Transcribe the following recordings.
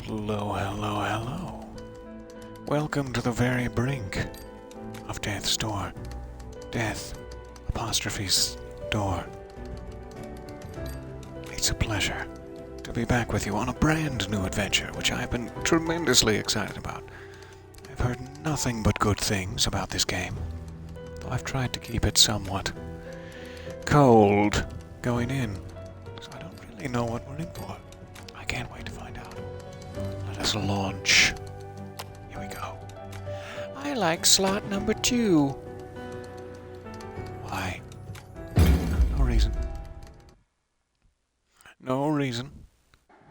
Hello, hello, hello. Welcome to the very brink of Death's Door. Death, apostrophes, door. It's a pleasure to be back with you on a brand new adventure, which I've been tremendously excited about. I've heard nothing but good things about this game, though I've tried to keep it somewhat cold going in, so I don't really know what we're in for. I can't wait to find out. Let us launch. Here we go. I like slot number 2. Why? No reason. No reason.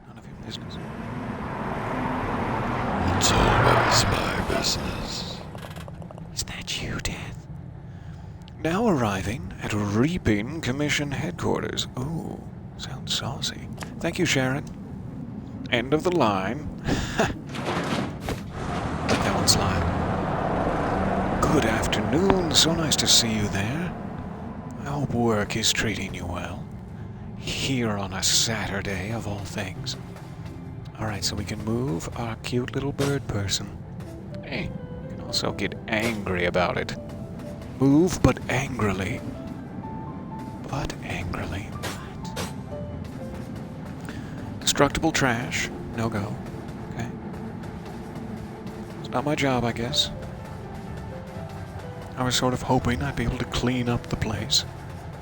None of your business. It's always my business. Is that you, Death? Now arriving at Reaping Commission headquarters. Ooh, sounds saucy. Thank you, Sharon. End of the line. Let that one slide. Good afternoon. So nice to see you there. I hope work is treating you well. Here on a Saturday, of all things. Alright, so we can move our cute little bird person. Hey, you can also get angry about it. Move, but angrily. But angrily. What? Destructible trash. No go. Okay. It's not my job, I guess. I was sort of hoping I'd be able to clean up the place.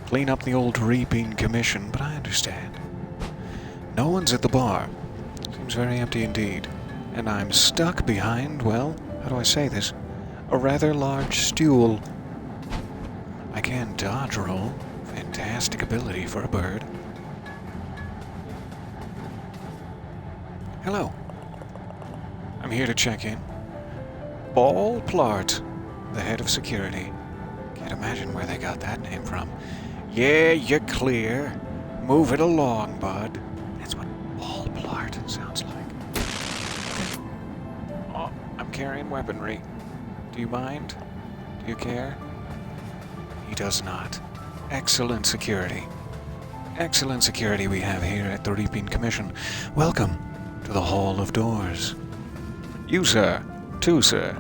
Clean up the old Reaping Commission, but I understand. No one's at the bar. Seems very empty indeed. And I'm stuck behind, well, how do I say this? A rather large stool. I can dodge roll. Fantastic ability for a bird. Hello. I'm here to check in. Ball Plart, the head of security. Can't imagine where they got that name from. Yeah, you're clear. Move it along, bud. That's what Ball Plart sounds like. Oh, I'm carrying weaponry. Do you mind? Do you care? He does not. Excellent security. Excellent security we have here at the Reaping Commission. Welcome to the Hall of Doors. You, sir. Too, sir.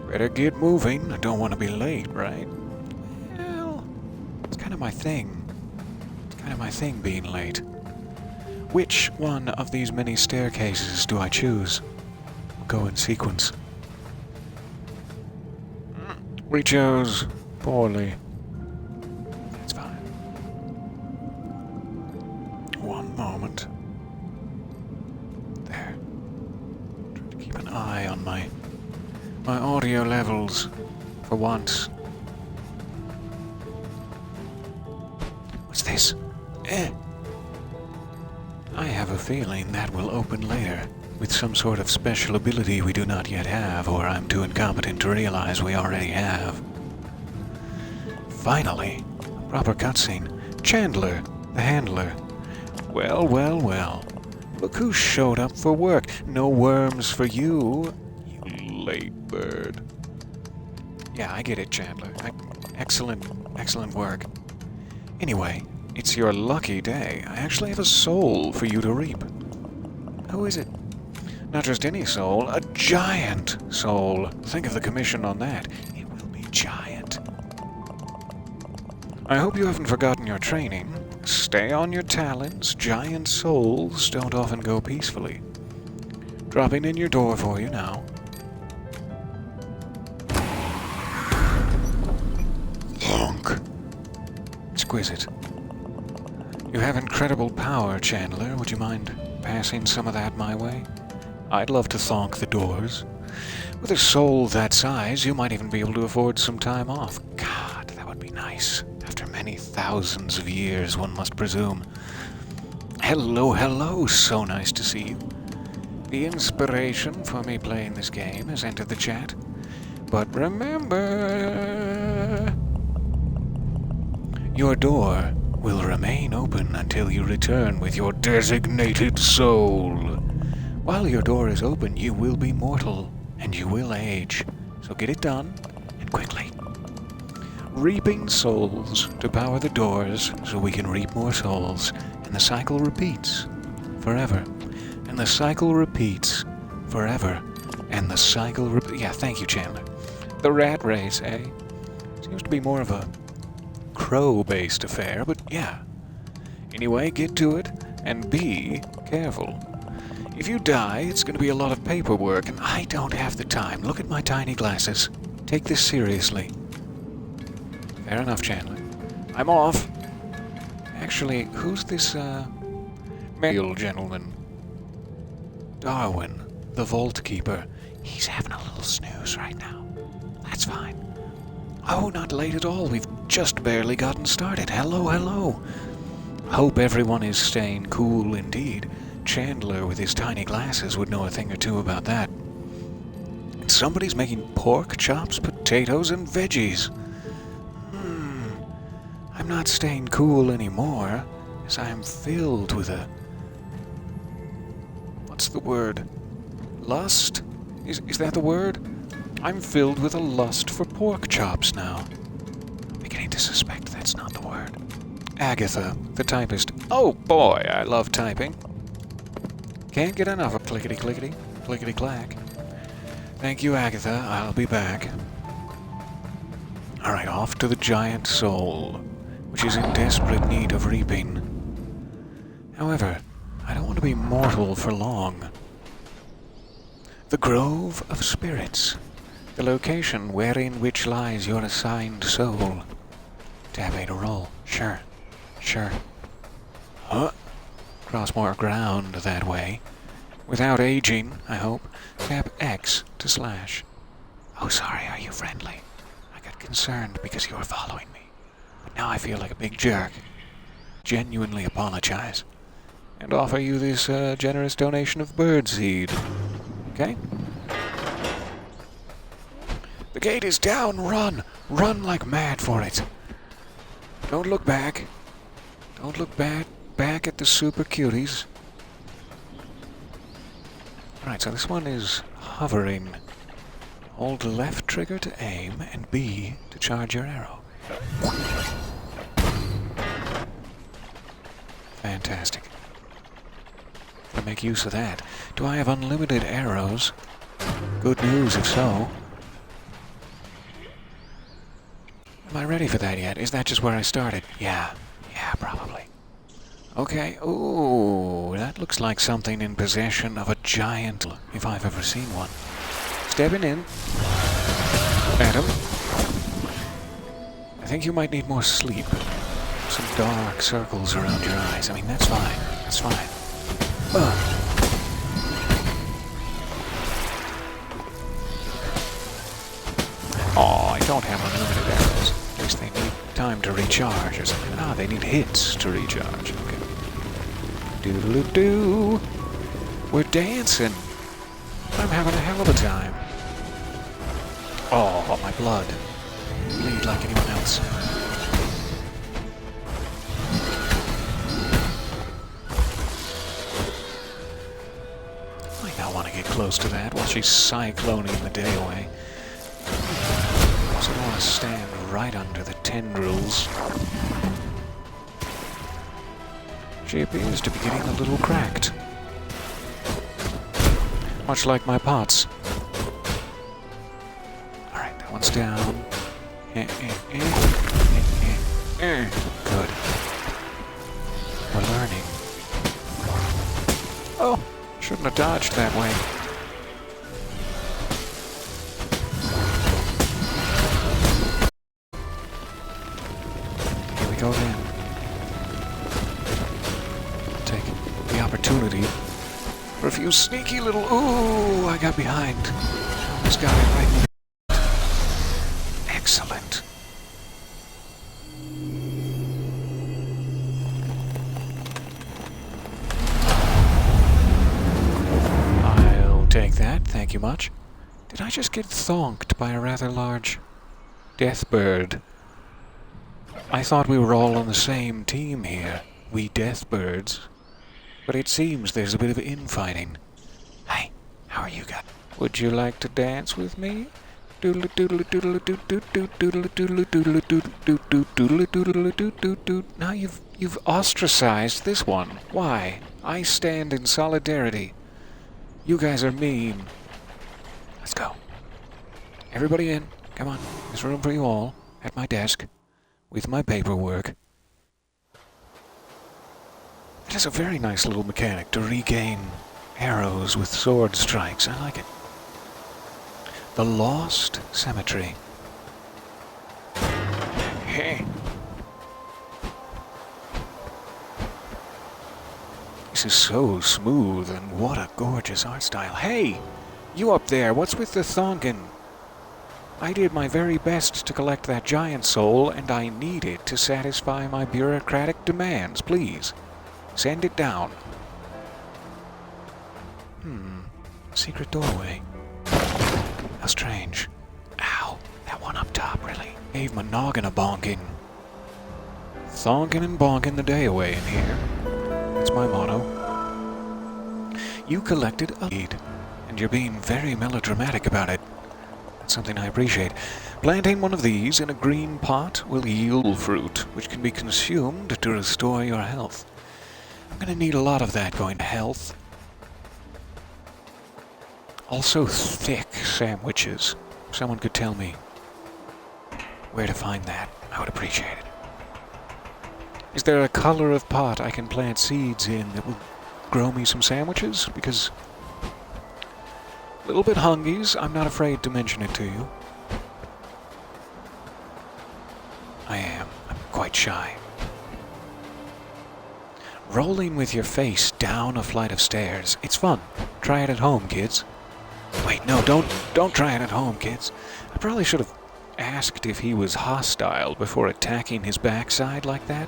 Better get moving. I don't want to be late, right? Well, it's kind of my thing. It's kind of my thing being late. Which one of these many staircases do I choose? We'll go in sequence. We chose poorly. It's fine. One moment. There. Trying to keep an eye on my audio levels for once. What's this? I have a feeling that will open later with some sort of special ability we do not yet have, or I'm too incompetent to realize we already have. Finally, a proper cutscene. Chandler, the handler. Well, well, well. Look who showed up for work. No worms for you, you late bird. Yeah, I get it, Chandler. Excellent work. Anyway, it's your lucky day. I actually have a soul for you to reap. Who is it? Not just any soul, a giant soul. Think of the commission on that. It will be giant. I hope you haven't forgotten your training. Stay on your talons. Giant souls don't often go peacefully. Dropping in your door for you now. Honk. Exquisite. You have incredible power, Chandler. Would you mind passing some of that my way? I'd love to thonk the doors. With a soul that size, you might even be able to afford some time off. God, that would be nice. After many thousands of years, one must presume. Hello, hello, so nice to see you. The inspiration for me playing this game has entered the chat. But remember, your door will remain open until you return with your designated soul. While your door is open, you will be mortal, and you will age. So get it done, and quickly. Reaping souls to power the doors so we can reap more souls, and the cycle repeats forever. And the cycle repeats forever. And the cycle yeah, thank you, Chandler. The rat race, eh? Seems to be more of a crow-based affair, but yeah. Anyway, get to it, and be careful. If you die, it's going to be a lot of paperwork, and I don't have the time. Look at my tiny glasses. Take this seriously. Fair enough, Chandler. I'm off. Actually, who's this, male gentleman? Darwin, the Vault Keeper. He's having a little snooze right now. That's fine. Oh, not late at all. We've just barely gotten started. Hello, hello. Hope everyone is staying cool indeed. Chandler, with his tiny glasses, would know a thing or two about that. And somebody's making pork chops, potatoes, and veggies. I'm not staying cool anymore, as I am filled with a... What's the word? Lust? Is that the word? I'm filled with a lust for pork chops now. I'm beginning to suspect that's not the word. Agatha, the typist. Oh boy, I love typing. Can't get enough of clickety-clickety, clickety-clack. Thank you, Agatha. I'll be back. Alright, off to the giant soul, which is in desperate need of reaping. However, I don't want to be mortal for long. The Grove of Spirits. The location wherein which lies your assigned soul. Tab A to roll. Sure. Sure. Huh? Cross more ground that way. Without aging, I hope. Tap X to slash. Oh, sorry, are you friendly? I got concerned because you were following me. But now I feel like a big jerk. Genuinely apologize. And offer you this generous donation of birdseed. Okay? The gate is down, run! Run like mad for it. Don't look back. Don't look back at the super cuties. Alright, so this one is hovering. Hold the left trigger to aim, and B to charge your arrow. Fantastic. Gonna make use of that. Do I have unlimited arrows? Good news if so. Am I ready for that yet? Is that just where I started? Yeah, probably. Okay, ooh, that looks like something in possession of a giant, if I've ever seen one. Stepping in. Madam. I think you might need more sleep. Some dark circles around your eyes. I mean, that's fine. That's fine. Oh, I don't have unlimited arrows. At least they need time to recharge or something. Ah, they need hits to recharge. Okay. Doodle-doo. We're dancing. I'm having a hell of a time. Oh, my blood. Bleed like anyone else. Might not want to get close to that while she's cycloning the day away. Also don't want to stand right under the tendrils. She appears to be getting a little cracked. Much like my pots. Alright, that one's down. Good. We're learning. Oh, shouldn't have dodged that way. Here we go then. Take the opportunity for a few sneaky little... Ooh, I got behind. Almost got it right. Excellent. I'll take that, thank you much. Did I just get thonked by a rather large death bird? I thought we were all on the same team here, we death birds. But it seems there's a bit of infighting. Hey, how are you guys? Would you like to dance with me? Doodle doodle doodle doodle doodle doodle doodle doodle doodle doodle doodle. Now you've ostracized this one. Why? I stand in solidarity You guys are mean. Let's go. Everybody in. Come on. There's room for you all. At my desk. With my paperwork. It is a very nice little mechanic to regain arrows with sword strikes. I like it. The Lost Cemetery. Hey. This is so smooth, and what a gorgeous art style. Hey! You up there, what's with the thonkin? I did my very best to collect that giant soul, and I need it to satisfy my bureaucratic demands. Please, send it down. Secret doorway. How strange. Ow, that one up top, really. Gave my noggin a bonking. Thonkin' and bonkin' the day away in here. That's my motto. You collected a lead, and you're being very melodramatic about it. That's something I appreciate. Planting one of these in a green pot will yield fruit, which can be consumed to restore your health. I'm gonna need a lot of that going to health. Also thick sandwiches. If someone could tell me where to find that, I would appreciate it. Is there a color of pot I can plant seeds in that will grow me some sandwiches? Because a little bit hungies, I'm not afraid to mention it to you. I am. I'm quite shy. Rolling with your face down a flight of stairs. It's fun. Try it at home, kids. Wait, no, don't try it at home, kids. I probably should have asked if he was hostile before attacking his backside like that.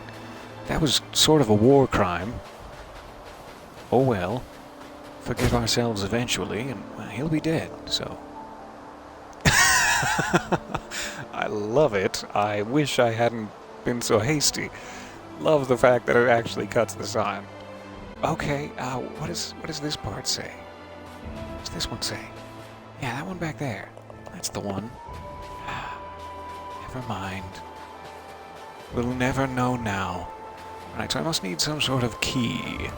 That was sort of a war crime. Oh well. Forgive ourselves eventually, and well, he'll be dead, so. I love it. I wish I hadn't been so hasty. Love the fact that it actually cuts the sign. Okay, what does this part say? What's this one say? Yeah, that one back there. That's the one. Never mind. We'll never know now. Right, so I must need some sort of key.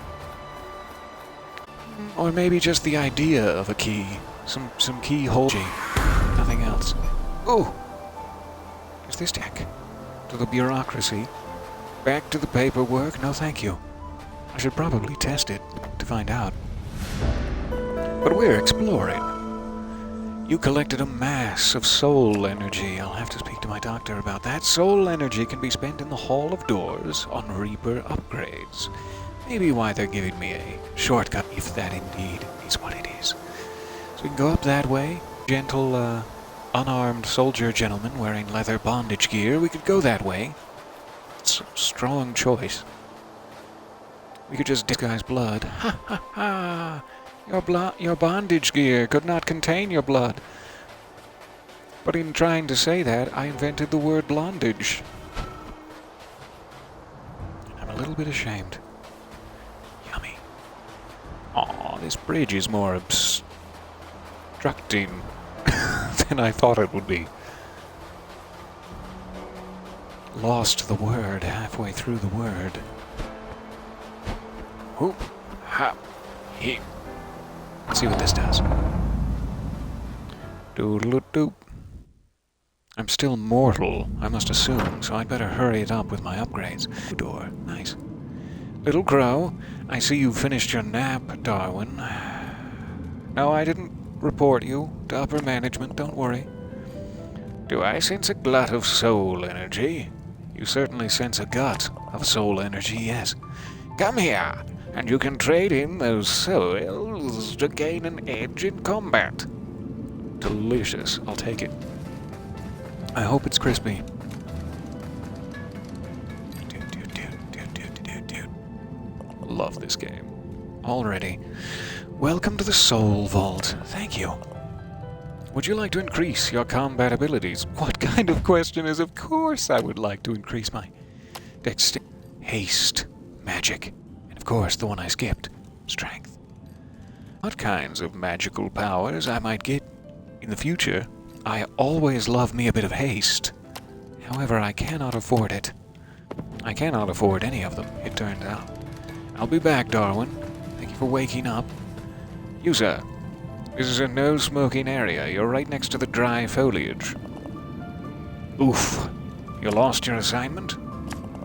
Or maybe just the idea of a key. Some keyhole. Nothing else. Oh! Is this back to the bureaucracy? Back to the paperwork? No, thank you. I should probably test it to find out. But we're exploring. You collected a mass of soul energy. I'll have to speak to my doctor about that. Soul energy can be spent in the Hall of Doors on Reaper upgrades. Maybe why they're giving me a shortcut, if that indeed is what it is. So we can go up that way. Gentle, unarmed soldier gentleman wearing leather bondage gear. We could go that way. It's a strong choice. We could just disguise blood. Ha ha ha! Your bondage gear could not contain your blood. But in trying to say that, I invented the word blondage. I'm a little bit ashamed. Yummy. Aw, this bridge is more obstructing than I thought it would be. Lost the word halfway through the word. Whoop, hop, he. Let's see what this does. Doodle-doop. I'm still mortal, I must assume, so I'd better hurry it up with my upgrades. Door, nice. Little Crow, I see you've finished your nap, Darwin. No, I didn't report you to upper management, don't worry. Do I sense a glut of soul energy? You certainly sense a gut of soul energy, yes. Come here, and you can trade in those souls to gain an edge in combat. Delicious, I'll take it. I hope it's crispy. Love this game. Already. Welcome to the Soul Vault. Thank you. Would you like to increase your combat abilities? What kind of question is? Of course I would like to increase my dexterity, haste, magic, and of course the one I skipped, strength. What kinds of magical powers I might get in the future? I always love me a bit of haste. However, I cannot afford it. I cannot afford any of them, it turns out. I'll be back, Darwin. Thank you for waking up. You, sir. This is a no-smoking area. You're right next to the dry foliage. Oof. You lost your assignment?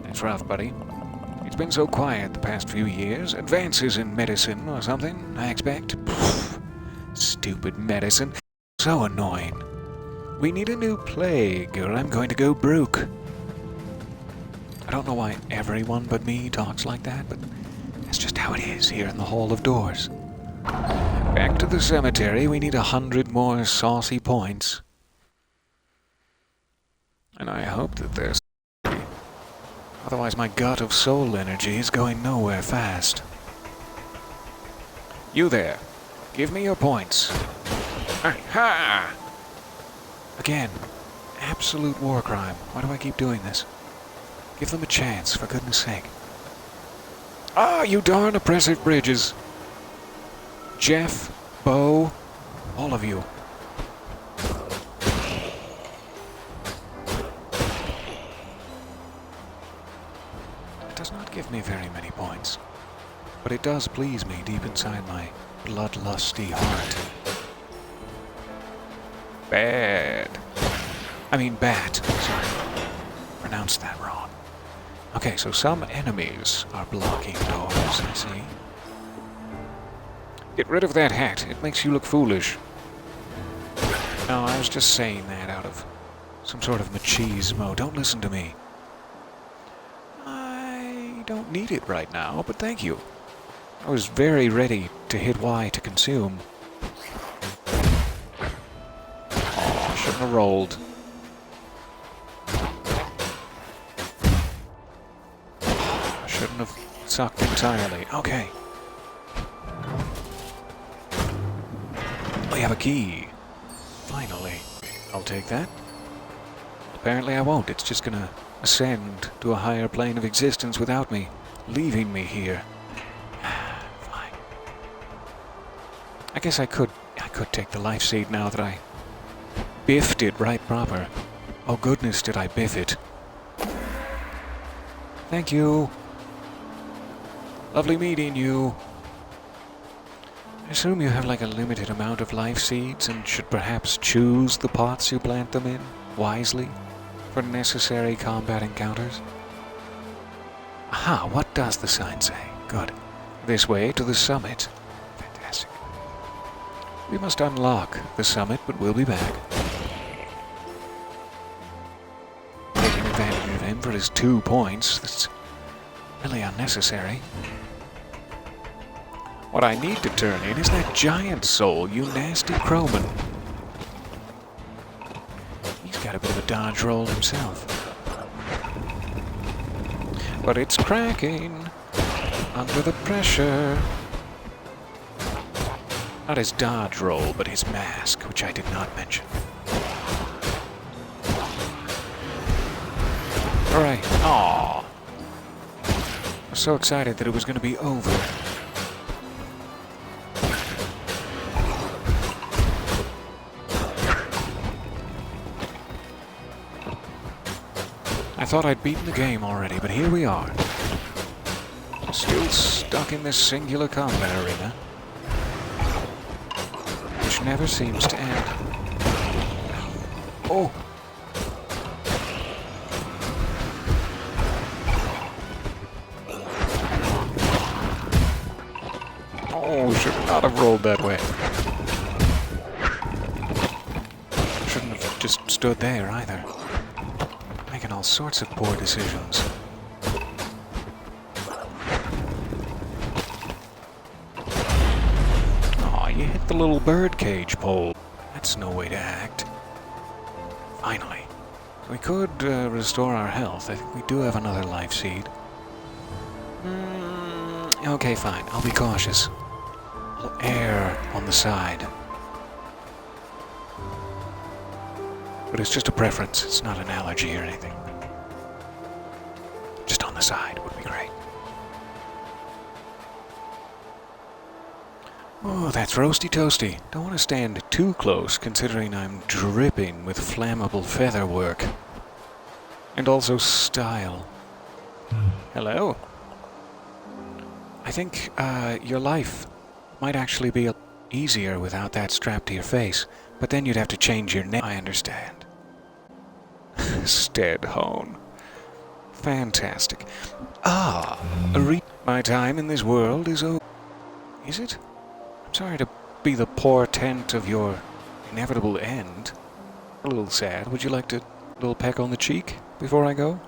That's rough, buddy. It's been so quiet the past few years. Advances in medicine or something, I expect. Pfft. Stupid medicine. So annoying. We need a new plague, or I'm going to go broke. I don't know why everyone but me talks like that, but that's just how it is here in the Hall of Doors. Back to the cemetery. We need 100 more saucy points. And I hope that there's... Otherwise my gut of soul energy is going nowhere fast. You there. Give me your points. Aha! Again. Absolute war crime. Why do I keep doing this? Give them a chance, for goodness sake. Ah, you darn oppressive bridges. Jeff, Bo, all of you. It does not give me very many points, but it does please me deep inside my bloodlusty heart. Bad. I mean bat. Sorry. Pronounced that wrong. Okay, so some enemies are blocking doors, I see. Get rid of that hat. It makes you look foolish. No, I was just saying that out of some sort of machismo. Don't listen to me. I don't need it right now, but thank you. I was very ready to hit Y to consume. Oh, shouldn't have rolled. I shouldn't have sucked entirely. Okay. We have a key. Finally. I'll take that. Apparently I won't. It's just gonna ascend to a higher plane of existence without me, leaving me here. Fine. I guess I could take the life seed now that I biffed it right proper. Oh goodness, did I biff it. Thank you. Lovely meeting you. I assume you have like a limited amount of life seeds and should perhaps choose the pots you plant them in wisely for necessary combat encounters. Aha, what does the sign say? Good. This way to the summit. Fantastic. We must unlock the summit, but we'll be back. Taking advantage of him for his 2 points. That's really unnecessary. What I need to turn in is that giant soul, you nasty crowman. He's got a bit of a dodge roll himself. But it's cracking under the pressure. Not his dodge roll, but his mask, which I did not mention. Alright. Aww. I was so excited that it was going to be over. I thought I'd beaten the game already, but here we are. Still stuck in this singular combat arena, which never seems to end. Oh! Oh, should not have rolled that way. Shouldn't have just stood there either. Making all sorts of poor decisions. Aw, you hit the little birdcage pole. That's no way to act. Finally. We could restore our health. I think we do have another life seed. Okay, fine. I'll be cautious. I'll err on the side. But it's just a preference. It's not an allergy or anything. Just on the side would be great. Oh, that's roasty toasty. Don't want to stand too close, considering I'm dripping with flammable featherwork. And also style. Hello? I think your life might actually be easier without that strapped to your face, but then you'd have to change your name. I understand. Steadhone. Fantastic. My time in this world is over. Is it? I'm sorry to be the portent of your inevitable end. A little sad. Would you like a little peck on the cheek before I go?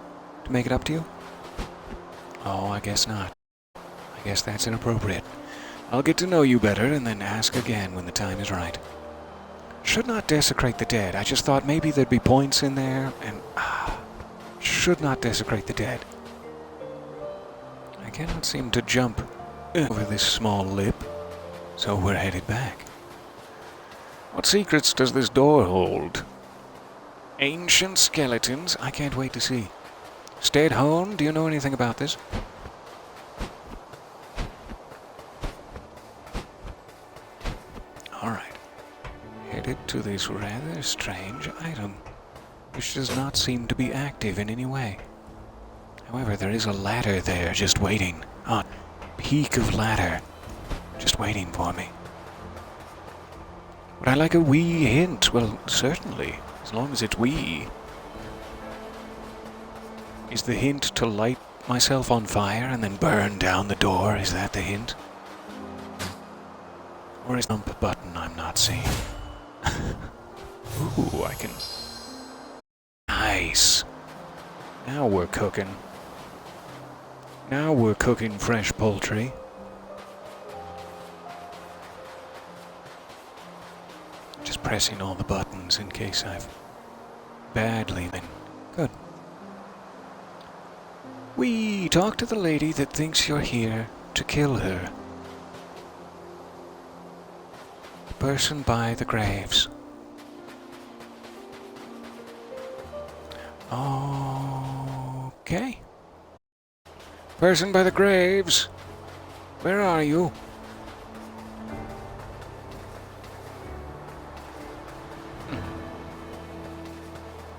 To make it up to you? Oh, I guess not. I guess that's inappropriate. I'll get to know you better and then ask again when the time is right. Should not desecrate the dead. I just thought maybe there'd be points in there and... should not desecrate the dead. I cannot seem to jump over this small lip, so we're headed back. What secrets does this door hold? Ancient skeletons? I can't wait to see. Steadhone, do you know anything about this? Alright. Headed to this rather strange item, which does not seem to be active in any way. However, there is a ladder there just waiting. A peak of ladder just waiting for me. Would I like a wee hint? Well, certainly, as long as it's wee. Is the hint to light myself on fire and then burn down the door? Is that the hint? Or is the jump button I'm not seeing? Ooh, I can... Nice. Now we're cooking. Now we're cooking fresh poultry. Just pressing all the buttons in case I've badly been... Good. We talk to the lady that thinks you're here to kill her. The person by the graves. Okay. Person by the graves. Where are you?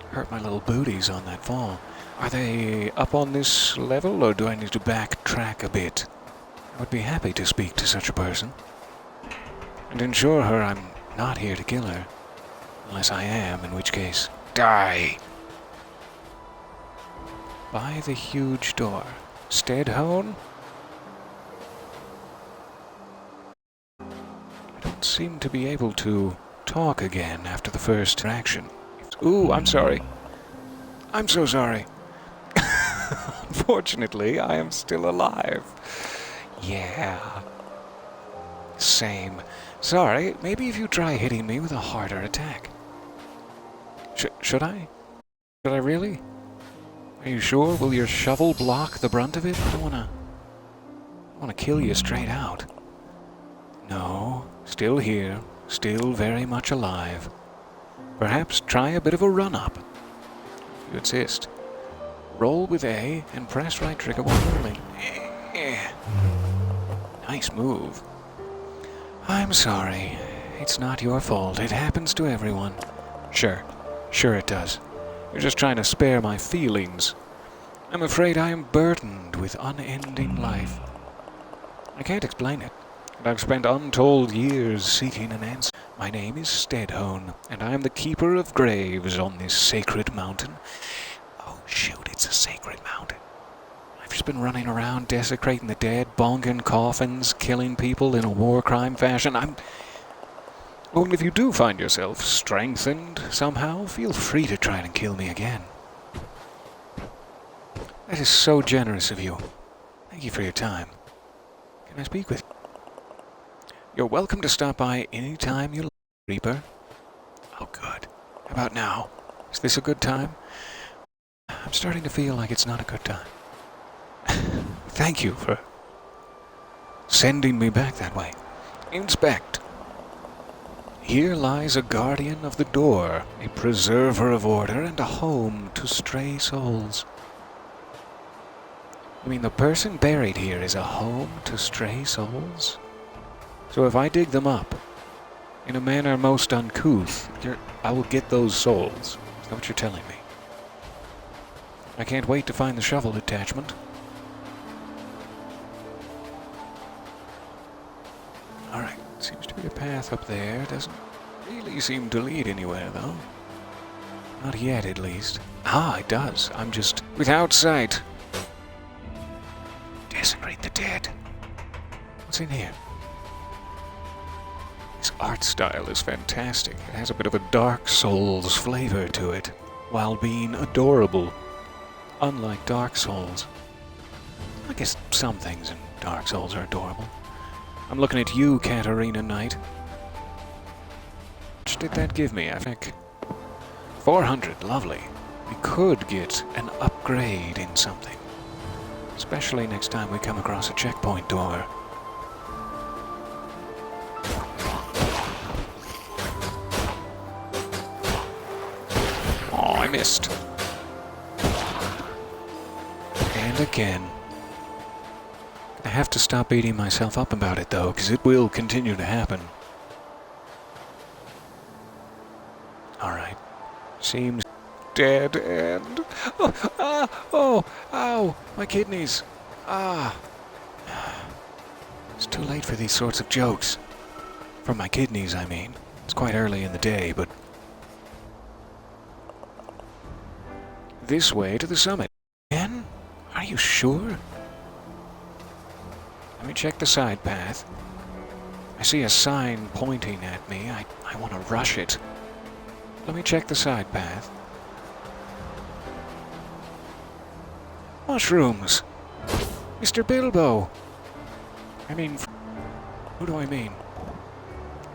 Hurt my little booties on that fall. Are they up on this level, or do I need to backtrack a bit? I would be happy to speak to such a person. And ensure her I'm not here to kill her. Unless I am, in which case, die! By the huge door. Steadhone? I don't seem to be able to talk again after the first interaction. Ooh, I'm sorry. I'm so sorry. Unfortunately, I am still alive. Yeah. Same. Sorry, maybe if you try hitting me with a harder attack. Should I? Should I really? Are you sure? Will your shovel block the brunt of it? I don't wanna kill you straight out. No, still here, still very much alive. Perhaps try a bit of a run-up. If you insist. Roll with A and press right trigger while rolling. Nice move. I'm sorry. It's not your fault. It happens to everyone. Sure it does. You're just trying to spare my feelings. I'm afraid I am burdened with unending life. I can't explain it, and I've spent untold years seeking an answer. My name is Steadhone, and I am the keeper of graves on this sacred mountain. Oh shoot, it's a sacred mountain. I've just been running around desecrating the dead, bonking coffins, killing people in a war crime fashion. Well, if you do find yourself strengthened somehow, feel free to try and kill me again. That is so generous of you. Thank you for your time. Can I speak with you? You're welcome to stop by any time you like, Reaper. Oh, good. How about now? Is this a good time? I'm starting to feel like it's not a good time. Thank you for sending me back that way. Inspect. Here lies a guardian of the door, a preserver of order, and a home to stray souls. You mean the person buried here is a home to stray souls? So if I dig them up, in a manner most uncouth, I will get those souls. Is that what you're telling me? I can't wait to find the shovel attachment. Alright. Seems to be a path up there. Doesn't really seem to lead anywhere, though. Not yet, at least. Ah, it does. I'm just without sight. Desecrate the dead. What's in here? This art style is fantastic. It has a bit of a Dark Souls flavor to it, while being adorable. Unlike Dark Souls. I guess some things in Dark Souls are adorable. I'm looking at you, Katarina Knight. How much did that give me, I think? 400, lovely. We could get an upgrade in something. Especially next time we come across a checkpoint door. Oh, I missed. And again. I have to stop beating myself up about it, though, because it will continue to happen. Alright. Seems dead end. Oh, ow, my kidneys. It's too late for these sorts of jokes. For my kidneys, I mean. It's quite early in the day, but... This way to the summit. Again? Are you sure? Let me check the side path. I see a sign pointing at me. I want to rush it. Let me check the side path. Mushrooms! Mr. Bilbo! I mean, who do I mean?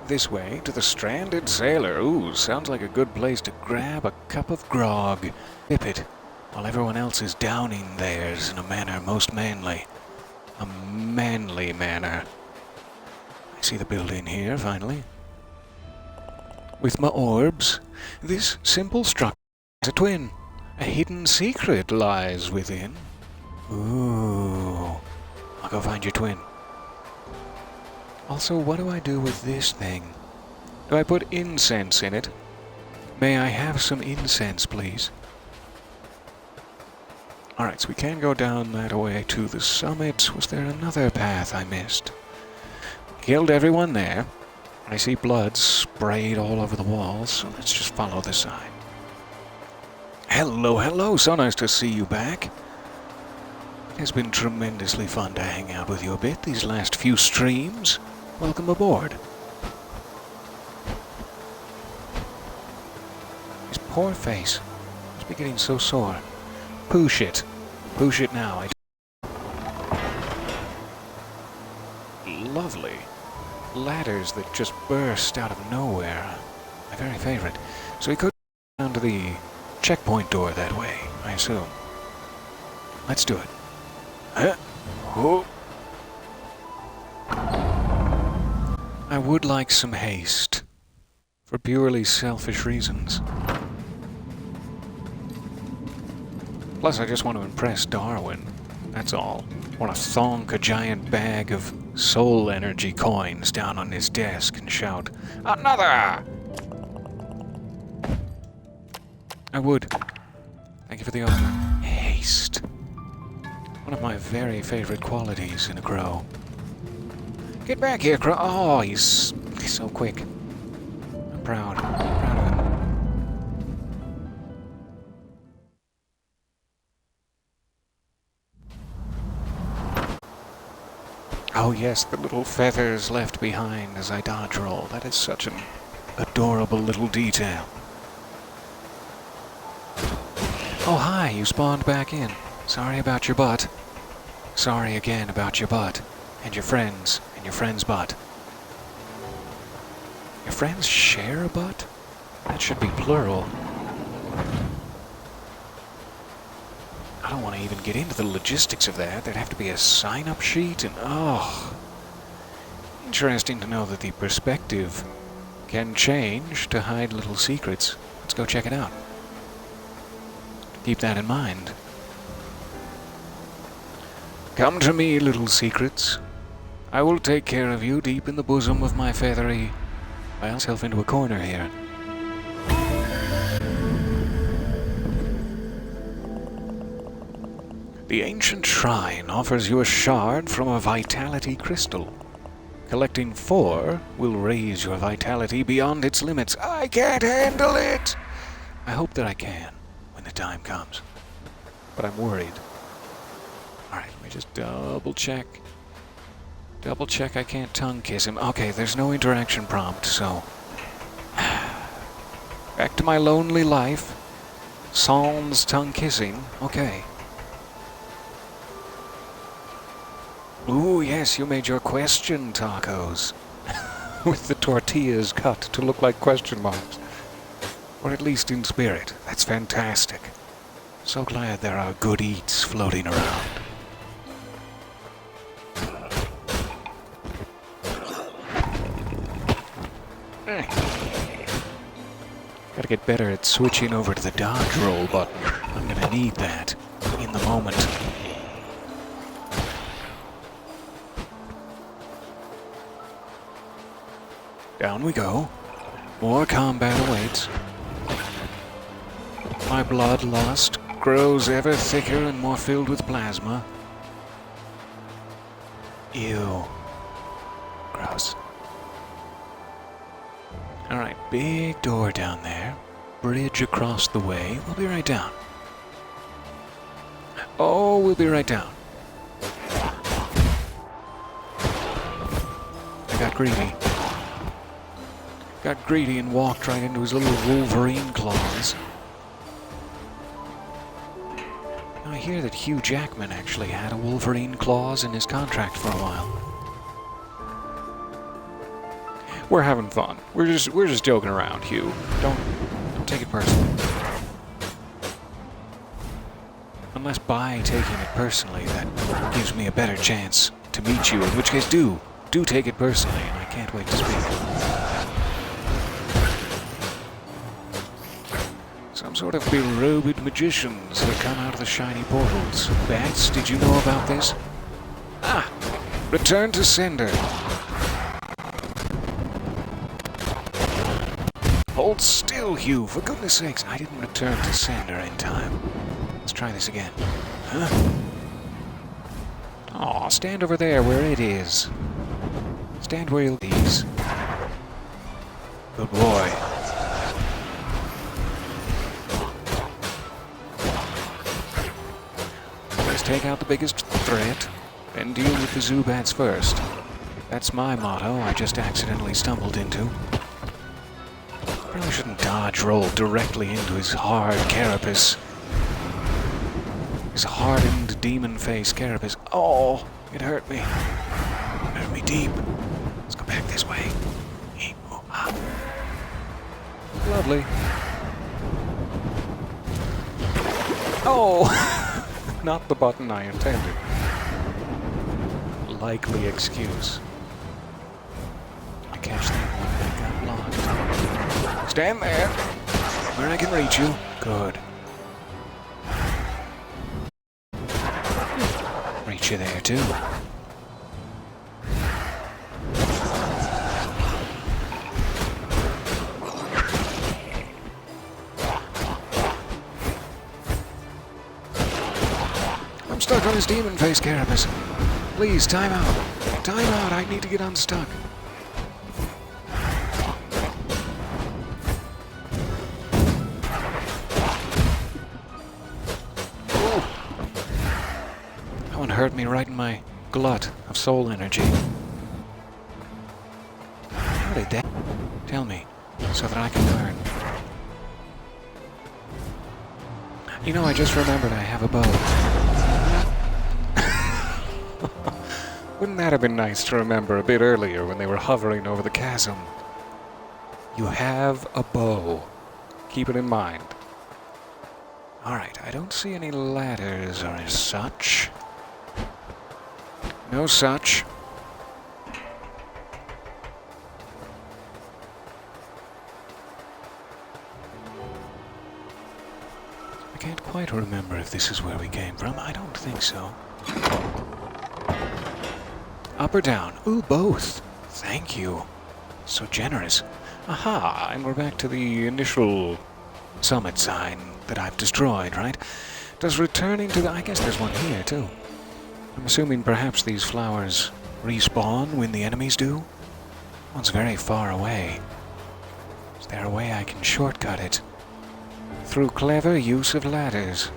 This way, to the Stranded Sailor. Ooh, sounds like a good place to grab a cup of grog. Sip it, while everyone else is downing theirs in a manner most manly. A manly manner. I see the building here, finally. With my orbs, this simple structure is a twin. A hidden secret lies within. Ooh. I'll go find your twin. Also, what do I do with this thing? Do I put incense in it? May I have some incense, please? Alright, so we can go down that way to the summit. Was there another path I missed? Killed everyone there. I see blood sprayed all over the walls, so let's just follow the sign. Hello, hello, so nice to see you back. It has been tremendously fun to hang out with you a bit these last few streams. Welcome aboard. His poor face must be getting so sore. Push it. Push it now. Lovely. Ladders that just burst out of nowhere. My very favorite. So we could go down to the checkpoint door that way, I assume. Let's do it. Oh. I would like some haste. For purely selfish reasons. Plus, I just want to impress Darwin. That's all. I want to thonk a giant bag of soul energy coins down on his desk and shout, "Another!" I would. Thank you for the offer. Haste. One of my very favorite qualities in a crow. Get back here, crow. Oh, he's so quick. I'm proud. I'm proud of him. Oh yes, the little feathers left behind as I dodge roll. That is such an adorable little detail. Oh hi, you spawned back in. Sorry about your butt. Sorry again about your butt. And your friends butt. Your friends share a butt? That should be plural. I don't want to even get into the logistics of that. There'd have to be a sign-up sheet and oh. Interesting to know that the perspective can change to hide little secrets. Let's go check it out. Keep that in mind. Come to me, little secrets. I will take care of you deep in the bosom of my feathery... I'll myself into a corner here. The ancient shrine offers you a shard from a vitality crystal. Collecting 4 will raise your vitality beyond its limits. I can't handle it! I hope that I can when the time comes. But I'm worried. Alright, let me just double check. Double check I can't tongue kiss him. Okay, there's no interaction prompt, so... Back to my lonely life. Sans tongue kissing. Okay. Ooh, yes, you made your question tacos. With the tortillas cut to look like question marks. Or at least in spirit. That's fantastic. So glad there are good eats floating around. Gotta get better at switching over to the dodge roll button. I'm gonna need that in the moment. Down we go. More combat awaits. My bloodlust grows ever thicker and more filled with plasma. Ew. Gross. Alright, big door down there. Bridge across the way. We'll be right down. Oh, we'll be right down. I got greedy. Got greedy and walked right into his little Wolverine claws. Now, I hear that Hugh Jackman actually had a Wolverine claws in his contract for a while. We're having fun. We're just joking around, Hugh. Don't take it personally. Unless by taking it personally, that gives me a better chance to meet you. In which case, do take it personally, and I can't wait to speak. Some sort of berobed magicians that come out of the shiny portals. Bats, did you know about this? Ah! Return to sender. Hold still, Hugh. For goodness sakes, I didn't return to sender in time. Let's try this again. Huh? Aw, stand over there where it is. Stand where you'll please. Good boy. Let's take out the biggest threat, then deal with the Zubats first. That's my motto I just accidentally stumbled into. Probably shouldn't dodge roll directly into his hard carapace. His hardened demon face carapace. Oh, it hurt me. It hurt me deep. Let's go back this way. Lovely. Oh! Not the button I intended. Likely excuse. I catch that one that got blocked. Stand there, where I can reach you. Good. Reach you there, too. I'm stuck on his demon face carapace. Please, time out. Time out, I need to get unstuck. Hurt me right in my glut of soul energy. How did that? Tell me, so that I can learn. You know, I just remembered I have a bow. Wouldn't that have been nice to remember a bit earlier when they were hovering over the chasm? You have a bow. Keep it in mind. Alright, I don't see any ladders or such. No such. I can't quite remember if this is where we came from. I don't think so. Up or down? Ooh, both. Thank you. So generous. Aha, and we're back to the initial summit sign that I've destroyed, right? Does returning to the... I guess there's one here, too. I'm assuming perhaps these flowers respawn when the enemies do? One's very far away. Is there a way I can shortcut it? Through clever use of ladders.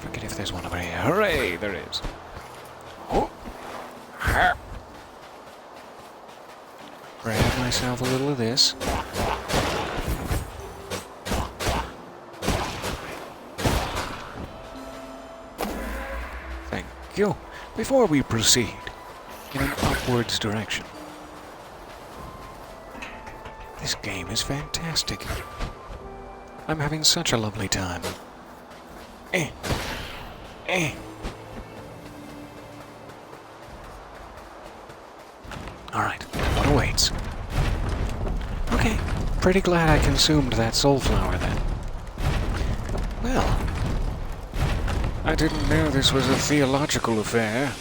Forget if there's one over here. Hooray! There is. Oh. Ha. Grab myself a little of this. Thank you. Before we proceed in an upwards direction, this game is fantastic. I'm having such a lovely time. Alright, what awaits? Okay, pretty glad I consumed that soulflower then. Well, I didn't know this was a theological affair.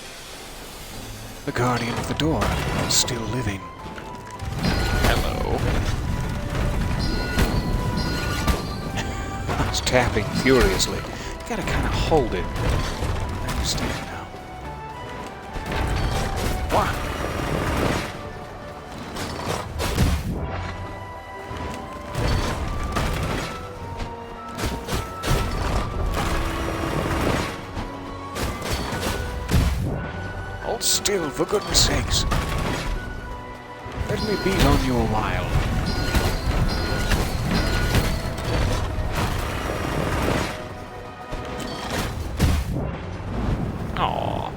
The guardian of the door is still living. Hello. I was tapping furiously. You gotta kind of hold it. I understand now. What? Hold still, for goodness sakes. Let me beat on you a while. Aw,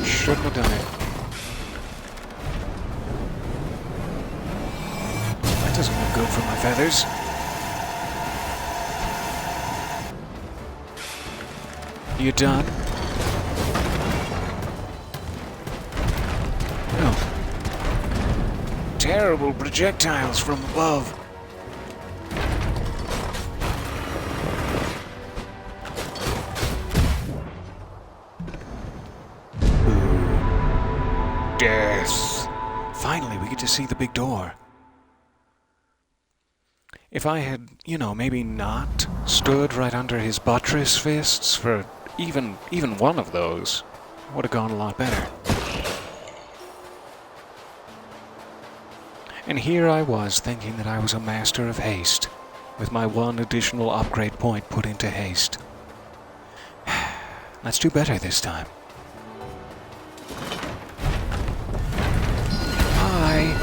shouldn't have done it. That doesn't look good for my feathers. You done? No. Terrible projectiles from above. Death. Finally, we get to see the big door. If I had, maybe not stood right under his buttress fists for even one of those, would have gone a lot better. And here I was thinking that I was a master of haste, with my one additional upgrade point put into haste. Let's do better this time. Hi.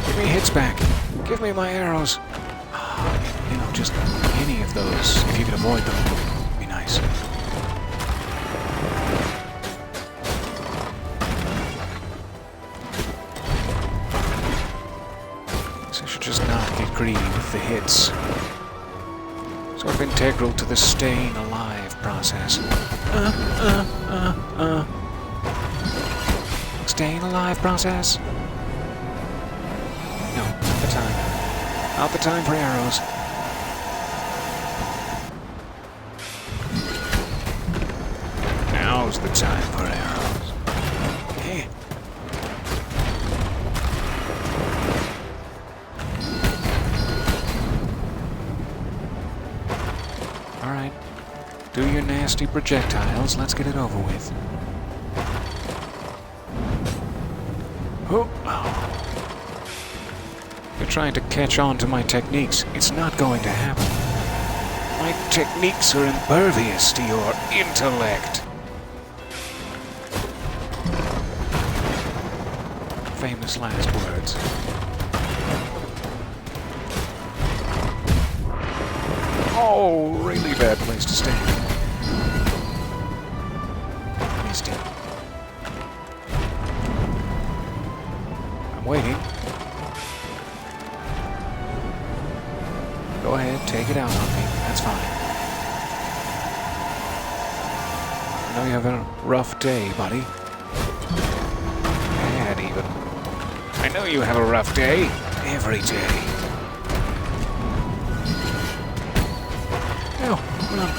Give me hits back. Give me my arrows. Just any of those, if you could avoid them, would be nice. So I should just not get greedy with the hits. Sort of integral to the staying alive process. Staying alive process? No, not the time. Not the time for arrows. Now's the time for arrows. Hey. Alright. Do your nasty projectiles. Let's get it over with. Oh. You're trying to catch on to my techniques. It's not going to happen. My techniques are impervious to your intellect. Famous last words. Oh, really bad place to stand. Missed it. I'm waiting. Go ahead, take it out on me. That's fine. I know you have a rough day, buddy. Bad, even. I know you have a rough day. Every day. No, come on.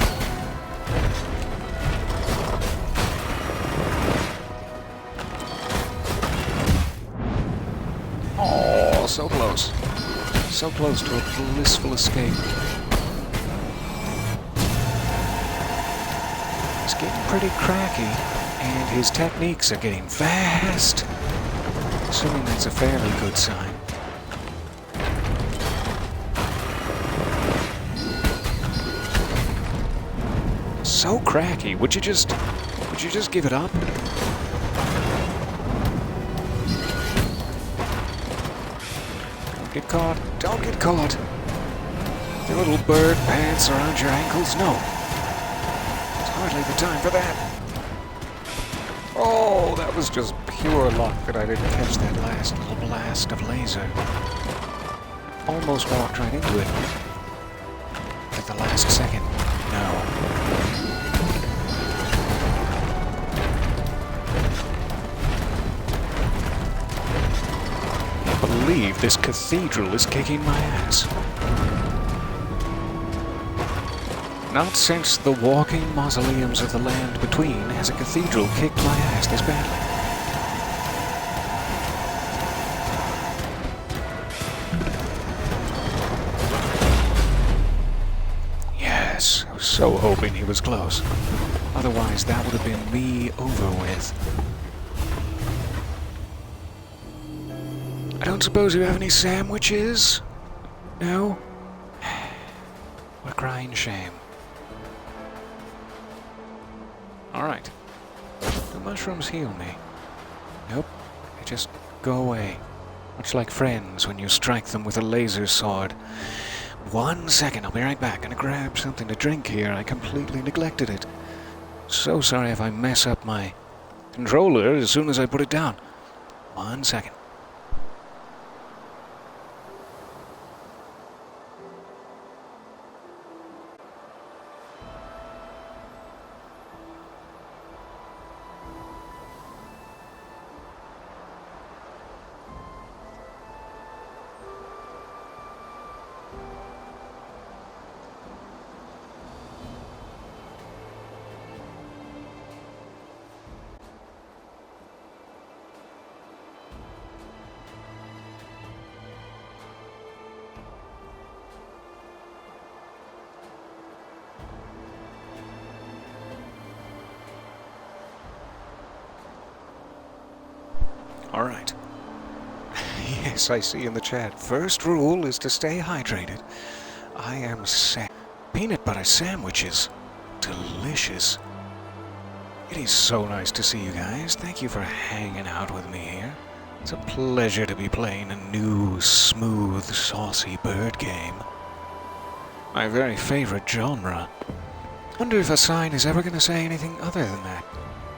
Oh, so close. So close to a blissful escape. getting pretty cracky, and his techniques are getting fast. Assuming that's a fairly good sign. So cracky. Would you just give it up? Don't get caught. Don't get caught. The little bird pants around your ankles? No. It's hardly the time for that. Oh, that was just pure luck that I didn't catch that last little blast of laser. Almost walked right into it. At the last second. No. I believe this cathedral is kicking my ass. Not since the walking mausoleums of the land between has a cathedral kicked my ass this badly. Yes, I was so hoping he was close. Otherwise, that would have been me over with. I don't suppose you have any sandwiches? No? What a crying shame. Alright. Do mushrooms heal me? Nope. They just go away. Much like friends when you strike them with a laser sword. 1 second, I'll be right back. Gonna grab something to drink here. I completely neglected it. So sorry if I mess up my controller as soon as I put it down. 1 second. Alright. Yes, I see in the chat. First rule is to stay hydrated. I am sad. Peanut butter sandwiches. Delicious. It is so nice to see you guys. Thank you for hanging out with me here. It's a pleasure to be playing a new, smooth, saucy bird game. My very favorite genre. Wonder if a sign is ever going to say anything other than that.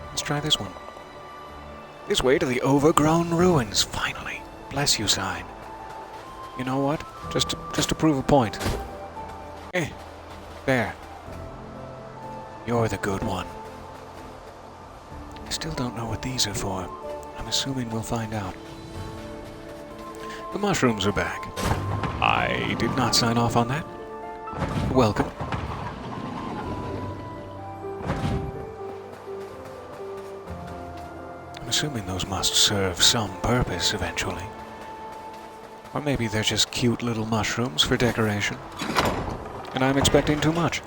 Let's try this one. This way to the overgrown ruins, finally. Bless you, sign. You know what? Just to prove a point. There. You're the good one. I still don't know what these are for. I'm assuming we'll find out. The mushrooms are back. I did not sign off on that. Welcome. Assuming those must serve some purpose eventually. Or maybe they're just cute little mushrooms for decoration. And I'm expecting too much.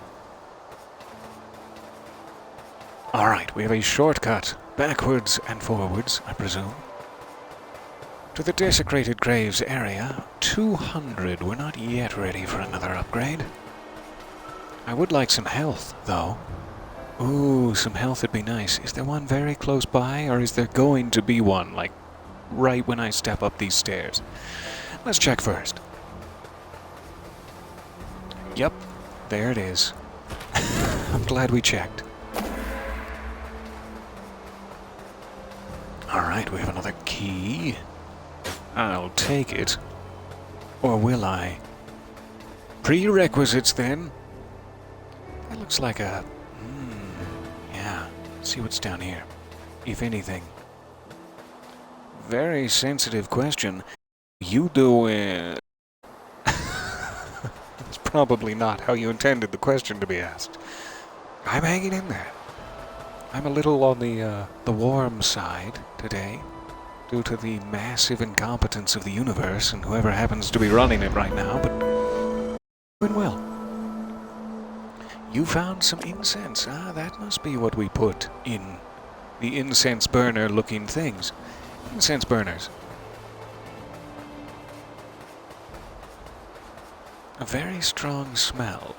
Alright, we have a shortcut, backwards and forwards, I presume. To the desecrated graves area, 200. We're not yet ready for another upgrade. I would like some health, though. Ooh, some health would be nice. Is there one very close by, or is there going to be one, like, right when I step up these stairs? Let's check first. Yep, there it is. I'm glad we checked. Alright, we have another key. I'll take it. Or will I? Prerequisites, then. That looks like a... yeah, see what's down here. If anything. Very sensitive question. You doing... That's probably not how you intended the question to be asked. I'm hanging in there. I'm a little on the warm side today, due to the massive incompetence of the universe and whoever happens to be running it right now, but doing well. You found some incense. Ah, that must be what we put in the incense burner looking things. Incense burners. A very strong smell.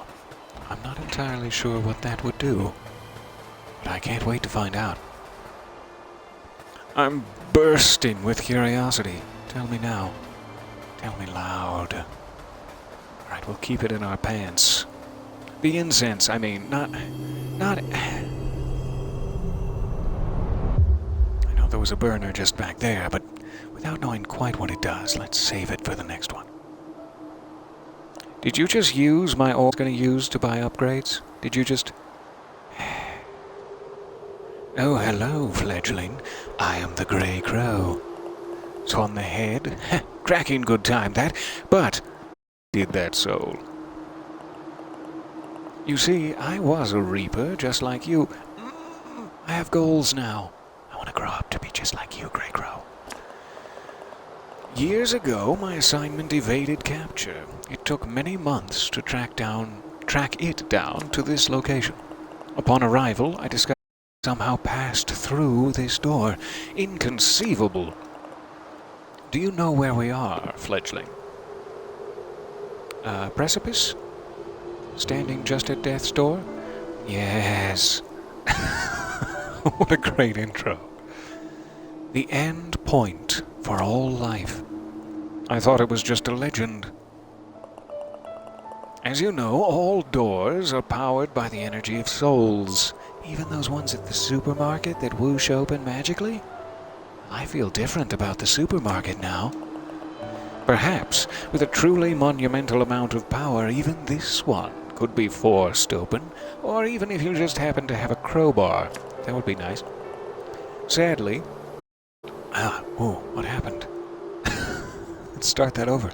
I'm not entirely sure what that would do, but I can't wait to find out. I'm bursting with curiosity. Tell me now. Tell me loud. Alright, we'll keep it in our pants. The incense, I mean, not... I know there was a burner just back there, but without knowing quite what it does, let's save it for the next one. Did you just use my ore I was going to use to buy upgrades? Did you just... Oh, hello, fledgling. I am the Grey Crow. It's on the head. Cracking good time, that. But... did that soul. You see, I was a reaper, just like you. I have goals now. I want to grow up to be just like you, Grey Crow. Years ago, my assignment evaded capture. It took many months to track it down to this location. Upon arrival, I discovered I somehow passed through this door. Inconceivable. Do you know where we are, fledgling? Precipice? Standing just at death's door? Yes. What a great intro. The end point for all life. I thought it was just a legend. As you know, all doors are powered by the energy of souls. Even those ones at the supermarket that whoosh open magically? I feel different about the supermarket now. Perhaps, with a truly monumental amount of power, even this one could be forced open, or even if you just happen to have a crowbar. That would be nice. Sadly... what happened? Let's start that over.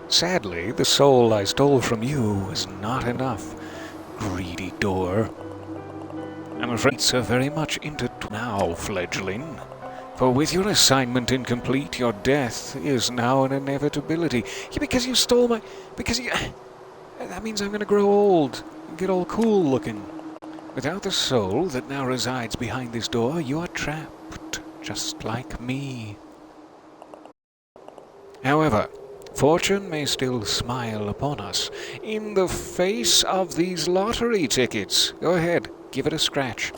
Sadly, the soul I stole from you was not enough. Greedy door. I'm afraid it's very much into now, fledgling. For with your assignment incomplete, your death is now an inevitability. Yeah, because you stole my... because you... that means I'm gonna grow old and get all cool looking. Without the soul that now resides behind this door, you are trapped, just like me. However, fortune may still smile upon us in the face of these lottery tickets. Go ahead, give it a scratch.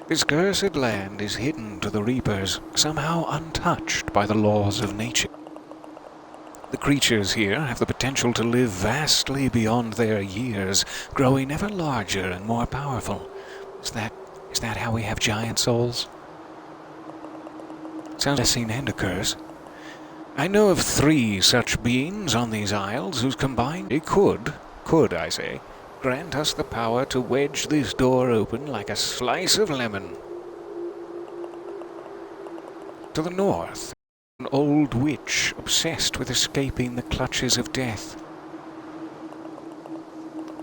This cursed land is hidden to the reapers, somehow untouched by the laws of nature. The creatures here have the potential to live vastly beyond their years, growing ever larger and more powerful. Is that how we have giant souls? Sounds like a scene and a curse. I know of 3 such beings on these isles whose combined could, I say, grant us the power to wedge this door open like a slice of lemon. To the north, an old witch obsessed with escaping the clutches of death.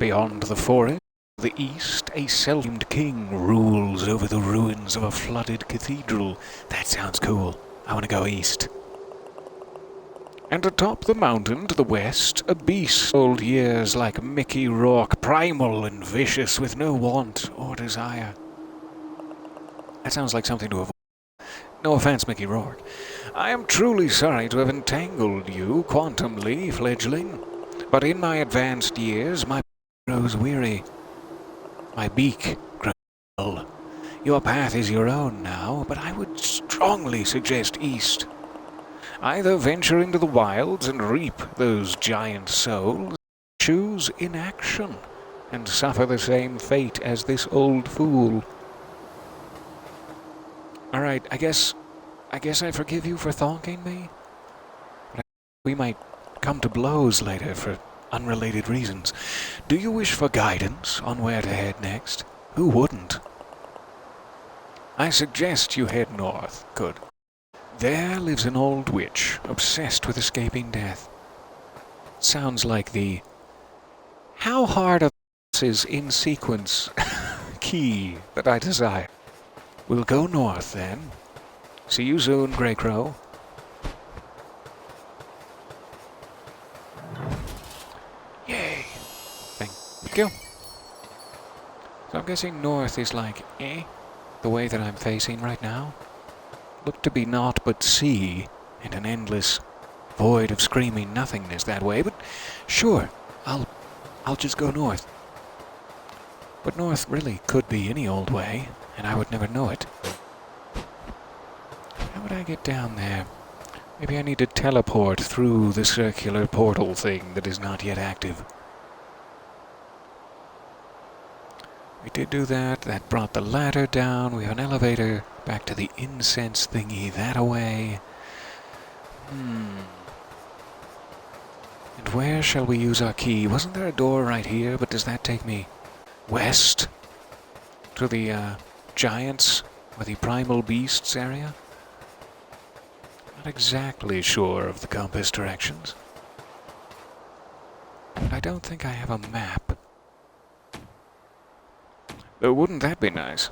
Beyond the forest, to the east, a self-named king rules over the ruins of a flooded cathedral. That sounds cool. I want to go east. And atop the mountain to the west, a beast old years like Mickey Rourke, primal and vicious with no want or desire. That sounds like something to avoid. No offense, Mickey Rourke. I am truly sorry to have entangled you quantumly, fledgling, but in my advanced years my grows weary. My beak grows dull. Your path is your own now, but I would strongly suggest east. Either venture into the wilds and reap those giant souls, choose inaction and suffer the same fate as this old fool. Alright, I guess I forgive you for thonking me. But we might come to blows later for unrelated reasons. Do you wish for guidance on where to head next? Who wouldn't? I suggest you head north. Good. There lives an old witch, obsessed with escaping death. Sounds like the how hard are is in sequence key that I desire. We'll go north then. See you soon, Grey Crow. Yay. Thank you. So I'm guessing north is like, the way that I'm facing right now. Look to be naught but sea, and an endless void of screaming nothingness that way, but sure, I'll just go north. But north really could be any old way, and I would never know it. How would I get down there? Maybe I need to teleport through the circular portal thing that is not yet active. We did do that. That brought the ladder down. We have an elevator back to the incense thingy that away. And where shall we use our key? Wasn't there a door right here? But does that take me west? To the giants or the primal beasts area? Not exactly sure of the compass directions. But I don't think I have a map. Though wouldn't that be nice?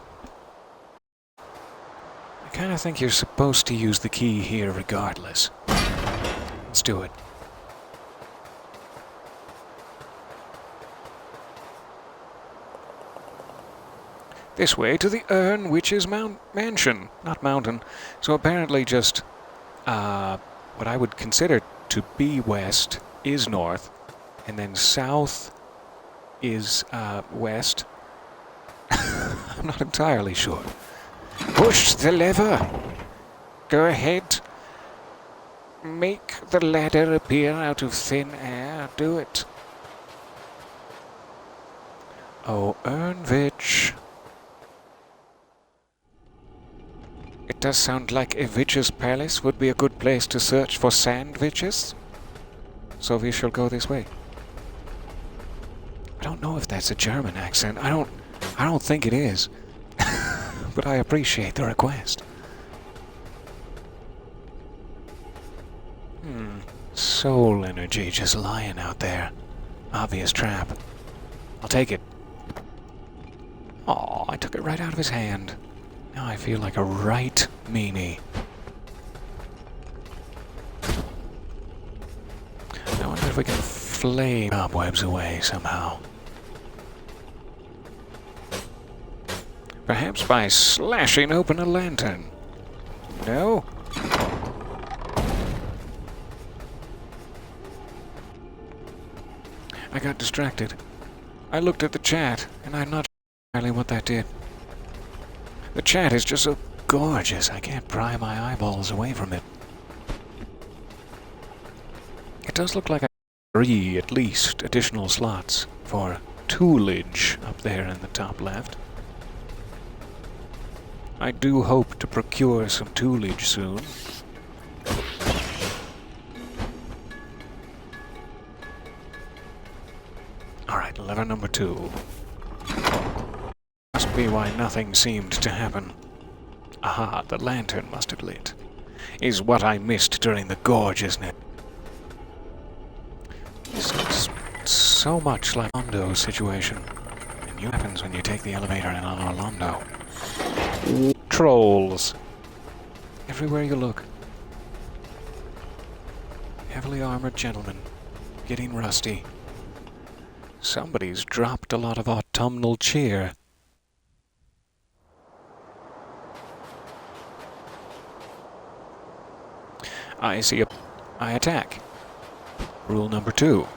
I kind of think you're supposed to use the key here regardless. Let's do it. This way to the Urn Witch's mansion, not mountain. So apparently just what I would consider to be west is north, and then south is west. I'm not entirely sure. Push the lever! Go ahead. Make the ladder appear out of thin air. Do it. Oh, Urnvitch. It does sound like a witch's palace would be a good place to search for sand witches. So we shall go this way. I don't know if that's a German accent. I don't think it is. But I appreciate the request. Soul energy just lying out there. Obvious trap. I'll take it. Aw, I took it right out of his hand. Now I feel like a right meanie. I wonder if we can flay cobwebs away somehow. Perhaps by slashing open a lantern. No? I got distracted. I looked at the chat, and I'm not sure entirely what that did. The chat is just so gorgeous, I can't pry my eyeballs away from it. It does look like I have 3, at least, additional slots for toolage up there in the top left. I do hope to procure some toolage soon. Alright, lever number 2. Must be why nothing seemed to happen. Aha, the lantern must have lit. Is what I missed during the gorgeousness. This looks so much like Orlando's situation. And what happens when you take the elevator in on Orlando? Trolls. Everywhere you look. Heavily armored gentlemen. Getting rusty. Somebody's dropped a lot of autumnal cheer. I see I attack. Rule number 2.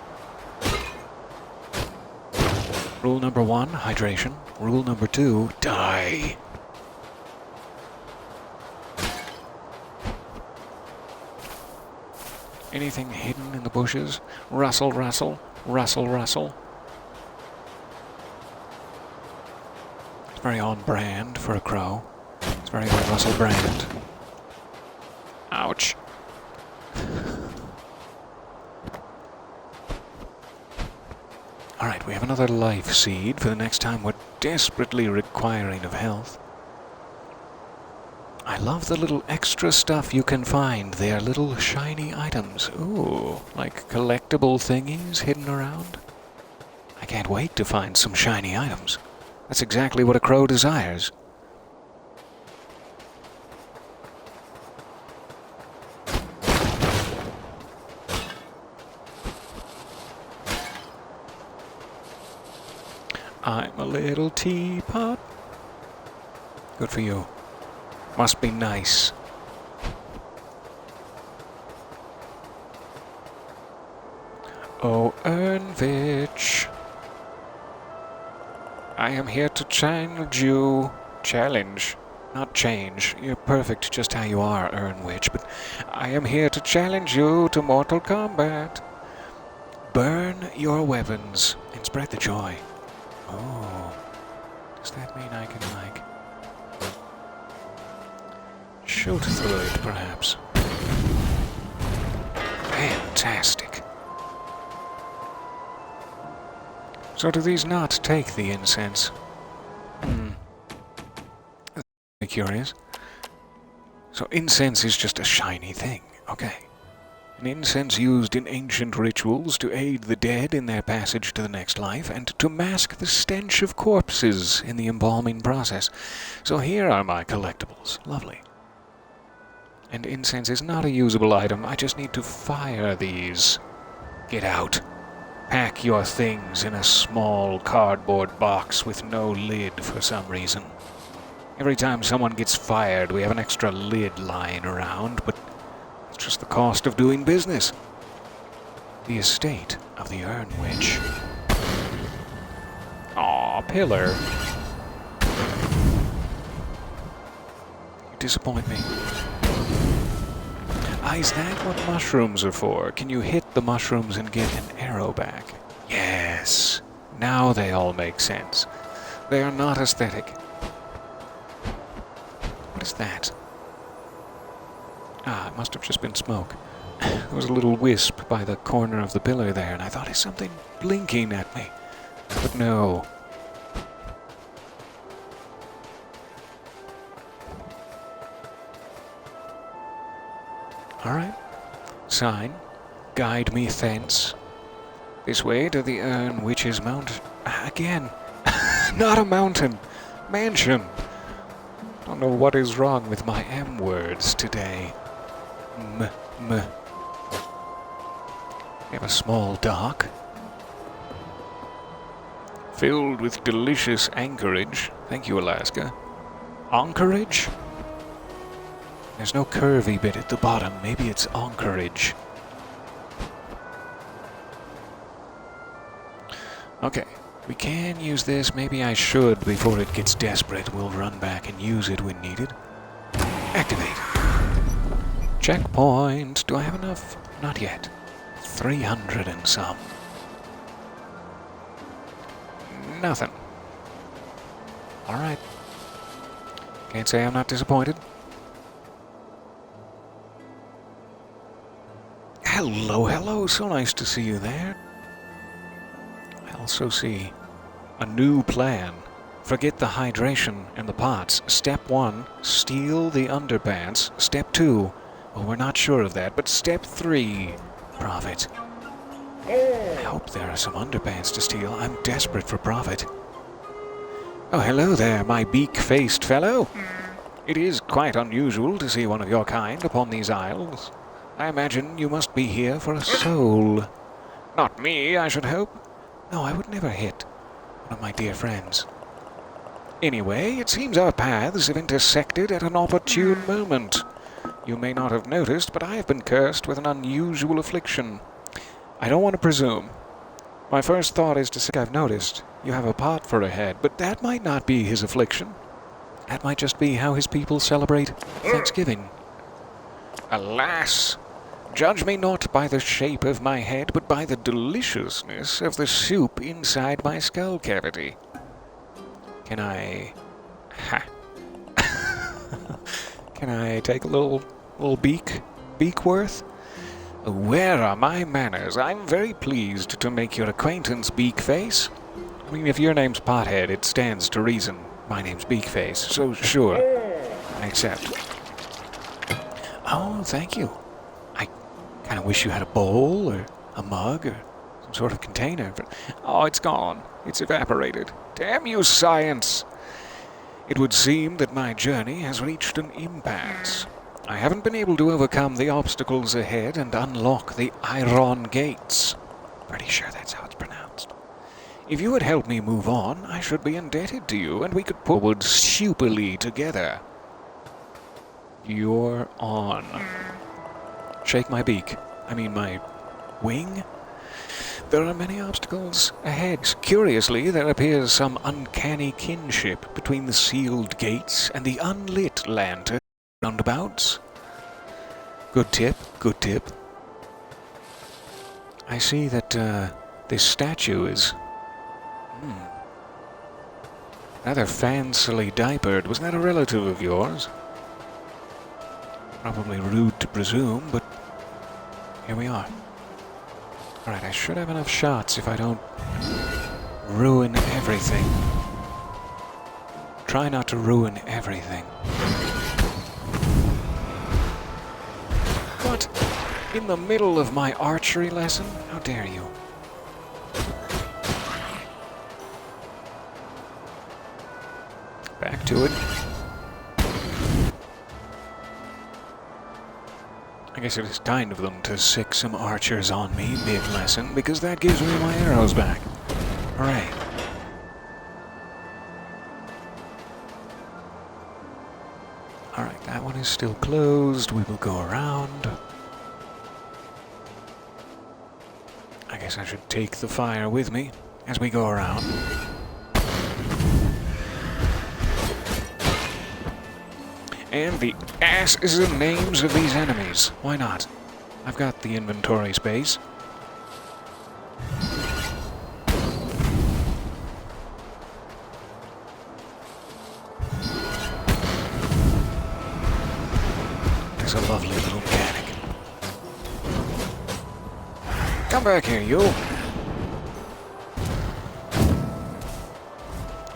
Rule number 1, hydration. Rule number 2, die. Anything hidden in the bushes? Rustle, rustle, rustle, rustle. It's very on brand for a crow. It's very on Russell Brand. Ouch. Alright, we have another life seed for the next time we're desperately requiring of health. I love the little extra stuff you can find. They are little shiny items. Ooh, like collectible thingies hidden around. I can't wait to find some shiny items. That's exactly what a crow desires. I'm a little teapot. Good for you. Must be nice. Oh, Ernvich. I am here to challenge you. Challenge, not change. You're perfect just how you are, Ernwich, but I am here to challenge you to mortal combat. Burn your weapons and spread the joy. Oh, does that mean I can, like, shoot through it, perhaps? Fantastic. So do these not take the incense? That's curious. So incense is just a shiny thing, okay. An incense used in ancient rituals to aid the dead in their passage to the next life and to mask the stench of corpses in the embalming process. So here are my collectibles. Lovely. And incense is not a usable item. I just need to fire these. Get out. Pack your things in a small cardboard box with no lid for some reason. Every time someone gets fired, we have an extra lid lying around, but it's just the cost of doing business. The estate of the Ernwich. Aw, Pillar. You disappoint me. Ah, is that what mushrooms are for? Can you hit the mushrooms and get an arrow back? Yes. Now they all make sense. They are not aesthetic. What is that? Ah, it must have just been smoke. There was a little wisp by the corner of the pillar there, and I thought, is something blinking at me? But no. Alright. Sign. Guide me thence. This way to the Ernwich's Mountain. Again. Not a mountain. Mansion. Don't know what is wrong with my M words today. We have a small dock. Filled with delicious anchorage. Thank you, Alaska. Anchorage? There's no curvy bit at the bottom. Maybe it's anchorage. Okay, we can use this. Maybe I should before it gets desperate. We'll run back and use it when needed. Activate. Checkpoint. Do I have enough? Not yet. 300 and some. Nothing. Alright. Can't say I'm not disappointed. Hello, hello. So nice to see you there. I also see a new plan. Forget the hydration and the pots. Step 1, steal the underpants. Step 2, well, we're not sure of that, but step 3, profit. I hope there are some underpants to steal. I'm desperate for profit. Oh, hello there, my beak-faced fellow. It is quite unusual to see one of your kind upon these isles. I imagine you must be here for a soul. Not me, I should hope. No, I would never hit one of my dear friends. Anyway, it seems our paths have intersected at an opportune moment. You may not have noticed, but I have been cursed with an unusual affliction. I don't want to presume. My first thought is to say I've noticed you have a pot for a head, but that might not be his affliction. That might just be how his people celebrate Thanksgiving. Alas! Judge me not by the shape of my head, but by the deliciousness of the soup inside my skull cavity. Can I... Ha! Can I take a little beak worth? Where are my manners? I'm very pleased to make your acquaintance, Beakface. I mean, if your name's Pothead, it stands to reason. My name's Beakface, so sure. I accept. Oh, thank you. I kind of wish you had a bowl or a mug or some sort of container. But, oh, it's gone. It's evaporated. Damn you, science! It would seem that my journey has reached an impasse. I haven't been able to overcome the obstacles ahead and unlock the iron gates. Pretty sure that's how it's pronounced. If you would help me move on, I should be indebted to you, and we could pull forward stupidly together. You're on. Shake my beak. I mean my wing? There are many obstacles ahead. Curiously, there appears some uncanny kinship between the sealed gates and the unlit lantern roundabouts. Good tip, good tip. I see that this statue is rather fancily diapered. Was that a relative of yours? Probably rude to presume, but here we are. Alright, I should have enough shots if I don't ruin everything. Try not to ruin everything. What? In the middle of my archery lesson? How dare you? Back to it. I guess it is kind of them to sick some archers on me mid-lesson, because that gives me my arrows back. Hooray. Alright, that one is still closed. We will go around. I guess I should take the fire with me as we go around. And the asses and names of these enemies. Why not? I've got the inventory space. There's a lovely little mechanic. Come back here, you.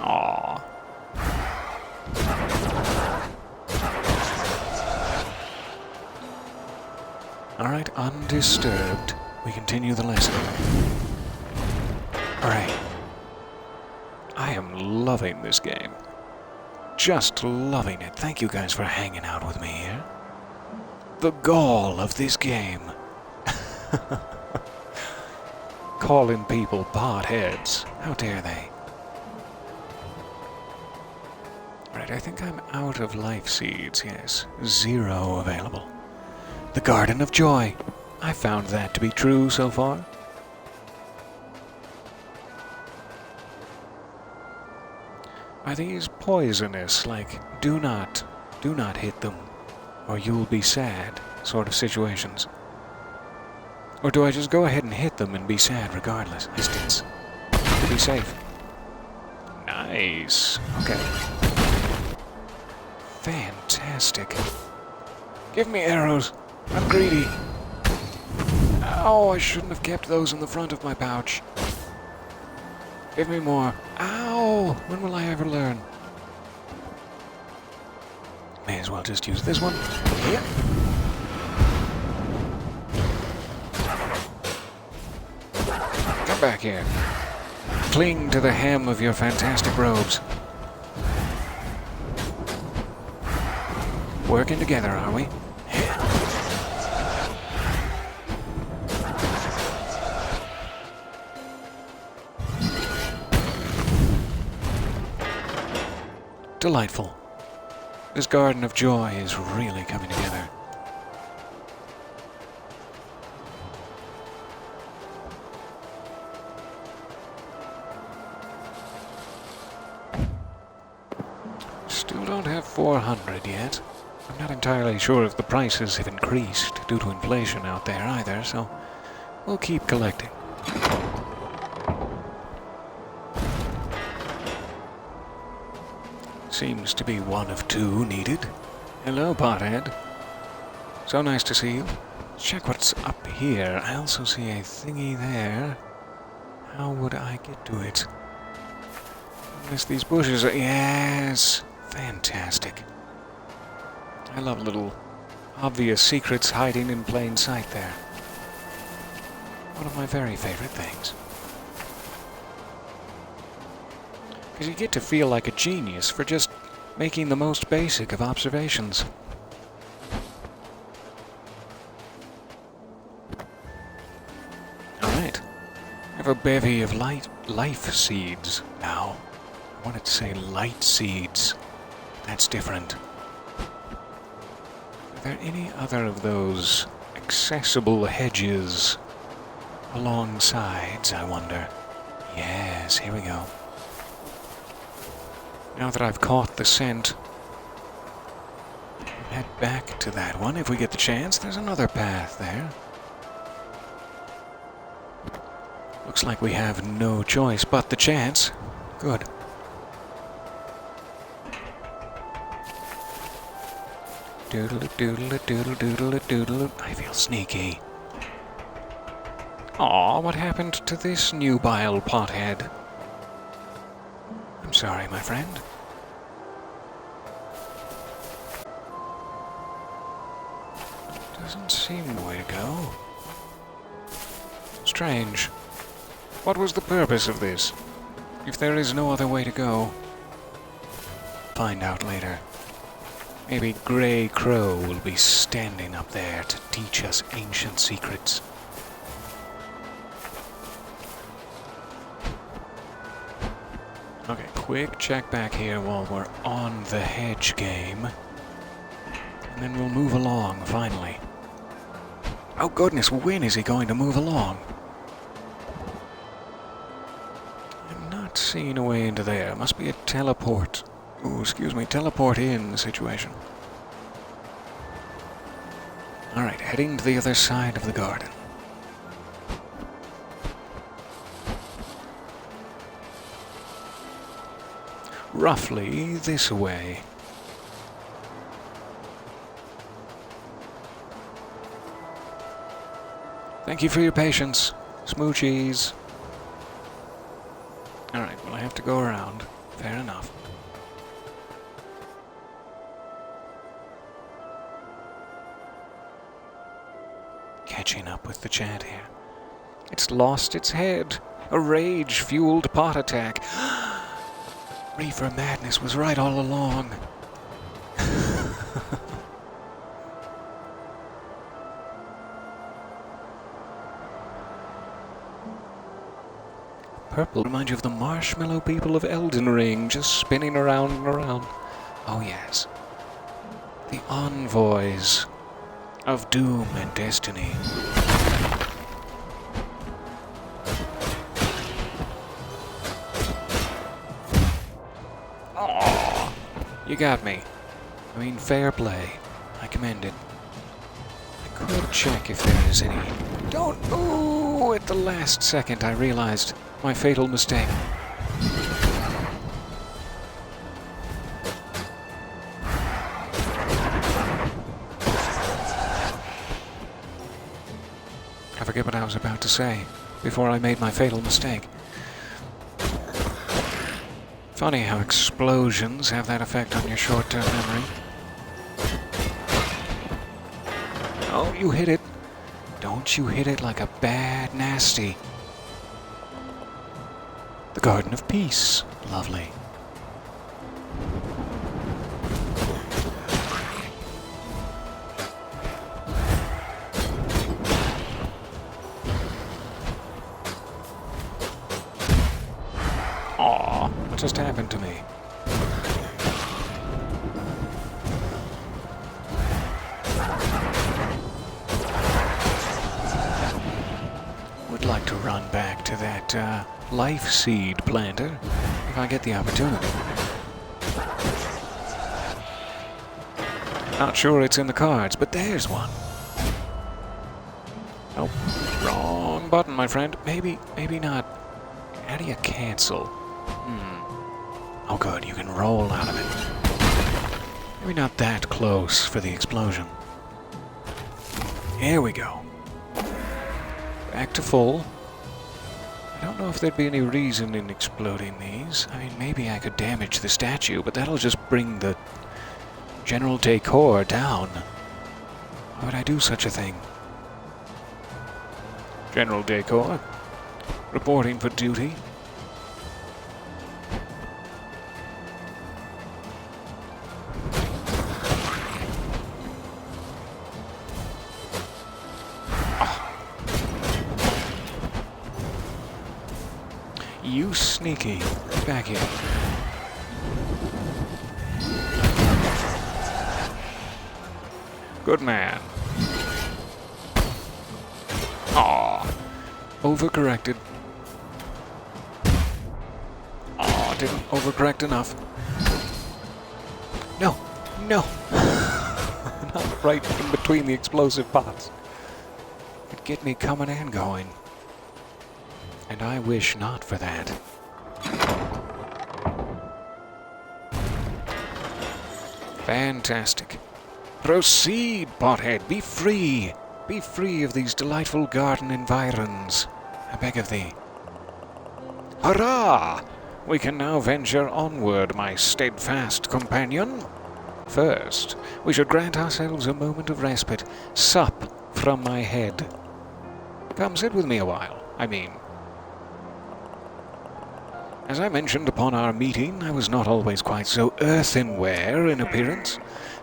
Aww. Alright, undisturbed. We continue the lesson. Alright. I am loving this game. Just loving it. Thank you guys for hanging out with me here. The gall of this game. Calling people potheads. How dare they? Alright, I think I'm out of life seeds, yes. 0 available. The Garden of Joy. I found that to be true so far. Are these poisonous, like, do not hit them, or you'll be sad, sort of situations? Or do I just go ahead and hit them and be sad regardless? Distance. To be safe. Nice. Okay. Fantastic. Give me arrows. I'm greedy. Oh, I shouldn't have kept those in the front of my pouch. Give me more. Ow! When will I ever learn? May as well just use this one. Yep. Come back here. Cling to the hem of your fantastic robes. Working together, are we? Delightful. This Garden of Joy is really coming together. Still don't have 400 yet. I'm not entirely sure if the prices have increased due to inflation out there either, so we'll keep collecting. Seems to be one of 2 needed. Hello, pothead. So nice to see you. Check what's up here. I also see a thingy there. How would I get to it? Unless these bushes are... Yes! Fantastic. I love little obvious secrets hiding in plain sight there. One of my very favorite things. Because you get to feel like a genius for just making the most basic of observations. Alright. I have a bevy of light life seeds now. I wanted to say light seeds. That's different. Are there any other of those accessible hedges along sides, I wonder? Yes, here we go. Now that I've caught the scent, we'll head back to that one if we get the chance. There's another path there. Looks like we have no choice but the chance. Good. Doodle-doodle-doodle-doodle-doodle. I feel sneaky. Aw, what happened to this nubile pothead? I'm sorry, my friend. Doesn't seem the way to go. Strange. What was the purpose of this? If there is no other way to go, find out later. Maybe Grey Crow will be standing up there to teach us ancient secrets. Okay, quick check back here while we're on the hedge game. And then we'll move along, finally. Oh goodness, when is he going to move along? I'm not seeing a way into there. Must be a teleport. Ooh, excuse me, teleport in situation. Alright, heading to the other side of the garden. Roughly this way. Thank you for your patience. Smoochies. Alright, well I have to go around. Fair enough. Catching up with the chat here. It's lost its head. A rage-fueled pot attack. Reefer Madness was right all along. Purple reminds you of the marshmallow people of Elden Ring, just spinning around and around. Oh yes. The envoys of doom and destiny. Oh, you got me. I mean, fair play. I commend it. I could check if there is any... Don't... Ooh, at the last second I realized my fatal mistake. I forget what I was about to say before I made my fatal mistake. Funny how explosions have that effect on your short-term memory. Oh, you hit it. Don't you hit it like a bad nasty. The Garden of Peace. Lovely. Aw, what just happened to me? Would like to run back to that, life seed planter if I get the opportunity. Not sure it's in the cards, but there's one. Oh, wrong button, my friend. Maybe not. How do you cancel? Oh good, you can roll out of it. Maybe not that close for the explosion. Here we go. Back to full. I don't know if there'd be any reason in exploding these. I mean, maybe I could damage the statue, but that'll just bring the general decor down. Why would I do such a thing? General decor. Reporting for duty. You sneaky. Back here. Good man. Aw. Overcorrected. Aw, didn't overcorrect enough. No. No. Not right in between the explosive pots. It'd get me coming and going. And I wish not for that. Fantastic. Proceed, pothead. Be free. Be free of these delightful garden environs. I beg of thee. Hurrah! We can now venture onward, my steadfast companion. First, we should grant ourselves a moment of respite. Sup from my head. Come sit with me a while. As I mentioned upon our meeting, I was not always quite so earthenware in appearance.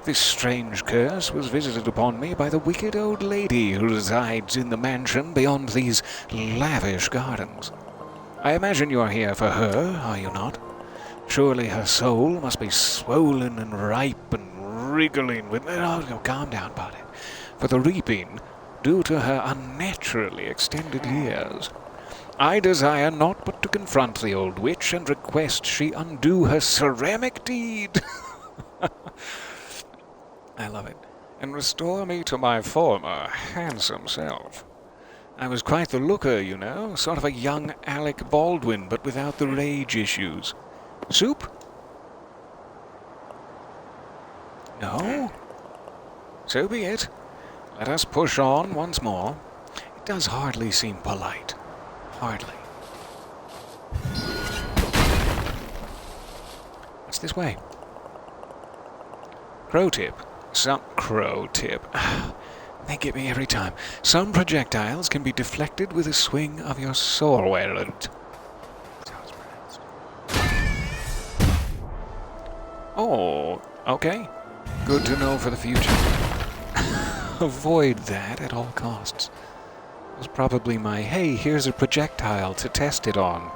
This strange curse was visited upon me by the wicked old lady who resides in the mansion beyond these lavish gardens. I imagine you are here for her, are you not? Surely her soul must be swollen and ripe and wriggling with... Oh, calm down, Pothead. For the reaping, due to her unnaturally extended years. I desire naught but to confront the old witch and request she undo her ceramic deed. I love it. And restore me to my former handsome self. I was quite the looker, you know, sort of a young Alec Baldwin, but without the rage issues. Soup? No? So be it. Let us push on once more. It does hardly seem polite. Hardly. What's this way? Crow tip. Crow tip. They get me every time. Some projectiles can be deflected with a swing of your sword. Oh, okay. Good to know for the future. Avoid that at all costs. It was probably my, hey, here's a projectile to test it on.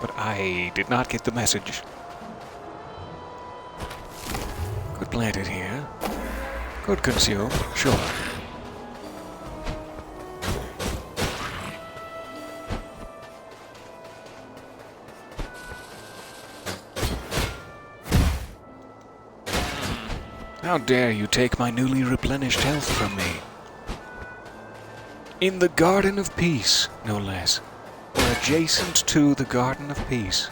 But I did not get the message. Could plant it here. Could consume, sure. How dare you take my newly replenished health from me? In the Garden of Peace, no less. Or adjacent to the Garden of Peace.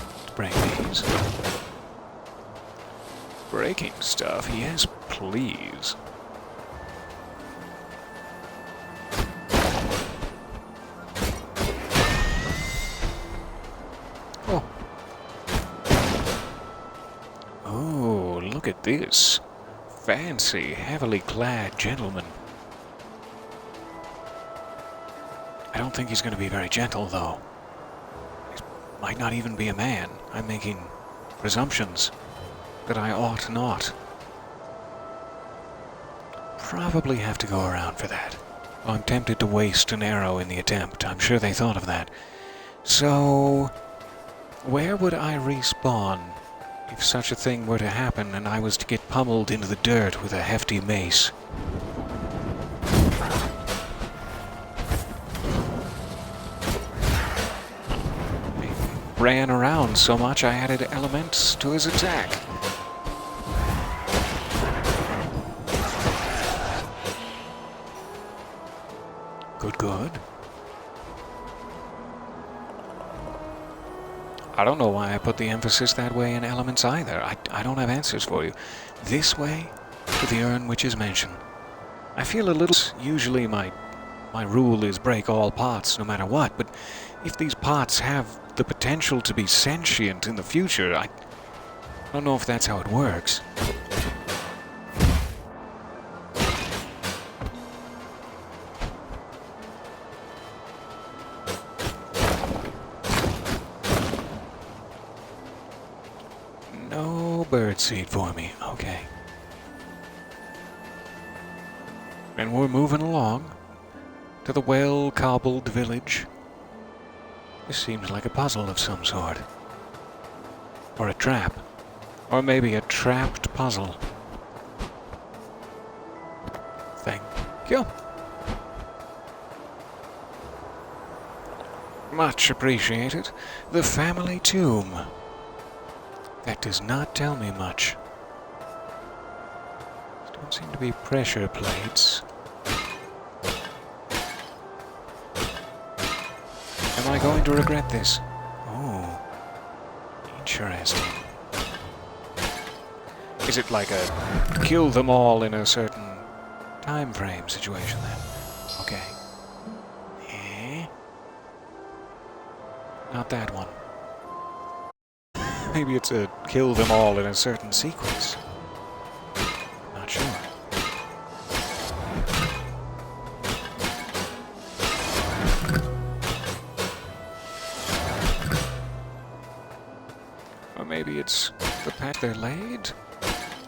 Let's break these. Breaking stuff, yes, please. Look at this. Fancy, heavily clad gentleman. I don't think he's going to be very gentle, though. He might not even be a man. I'm making presumptions that I ought not. Probably have to go around for that. Well, I'm tempted to waste an arrow in the attempt. I'm sure they thought of that. So, where would I respawn if such a thing were to happen and I was to get pummeled into the dirt with a hefty mace? He ran around so much I added elements to his attack. Good. I don't know why I put the emphasis that way in elements either. I don't have answers for you. This way, to the urn which is mentioned. I feel a little... Usually my rule is break all pots no matter what, but if these pots have the potential to be sentient in the future, I don't know if that's how it works. No birdseed for me. Okay. And we're moving along to the well-cobbled village. This seems like a puzzle of some sort. Or a trap. Or maybe a trapped puzzle. Thank you. Much appreciated. The family tomb. That does not tell me much. There don't seem to be pressure plates. Am I going to regret this? Oh, interesting. Is it like a kill them all in a certain time frame situation then? Okay. Not that one. Maybe it's a kill them all in a certain sequence. Not sure. Or maybe it's the path they're laid?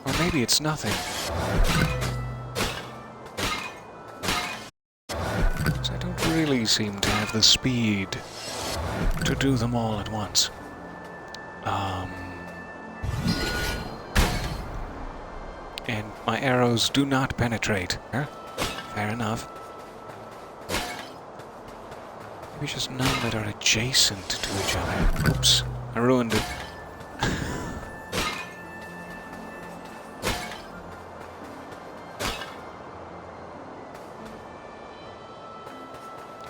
Or maybe it's nothing. So I don't really seem to have the speed to do them all at once. And my arrows do not penetrate. Fair enough. Maybe just none that are adjacent to each other. Oops, I ruined it.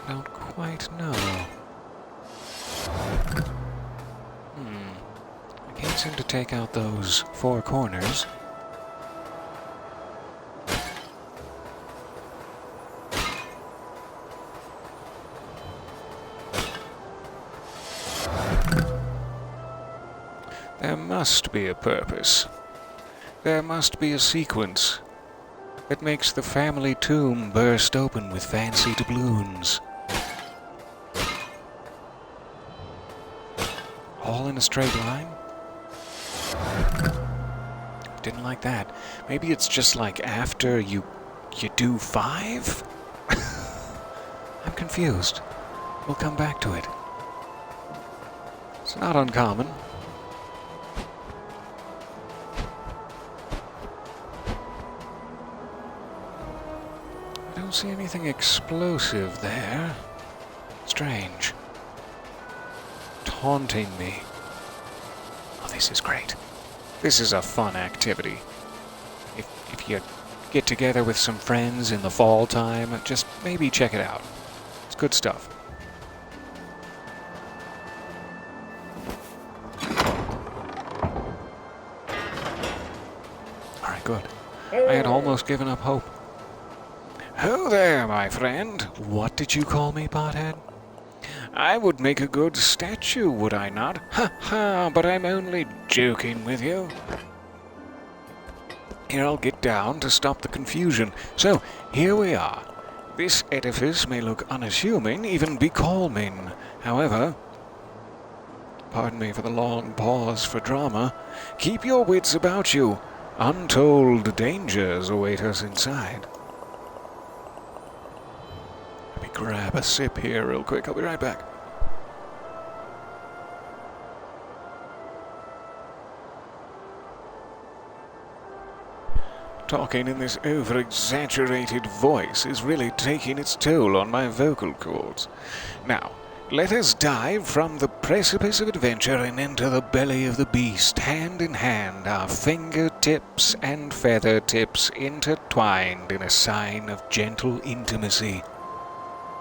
I don't quite know. I can't seem to take out those four corners. There must be a purpose. There must be a sequence that makes the family tomb burst open with fancy doubloons. All in a straight line? Didn't like that. Maybe it's just like after you do 5? I'm confused. We'll come back to it. It's not uncommon. I don't see anything explosive there. Strange. Taunting me. Oh, this is great. This is a fun activity. If you get together with some friends in the fall time, just maybe check it out. It's good stuff. Alright, good. I had almost given up hope. Ho there, my friend. What did you call me, pothead? I would make a good statue, would I not? Ha ha, but I'm only joking with you. Here, I'll get down to stop the confusion. So, here we are. This edifice may look unassuming, even becalming. However, pardon me for the long pause for drama, keep your wits about you. Untold dangers await us inside. Let me grab a sip here real quick. I'll be right back. Talking in this over-exaggerated voice is really taking its toll on my vocal cords. Now, let us dive from the precipice of adventure and into the belly of the beast, hand in hand, our fingertips and feather tips intertwined in a sign of gentle intimacy.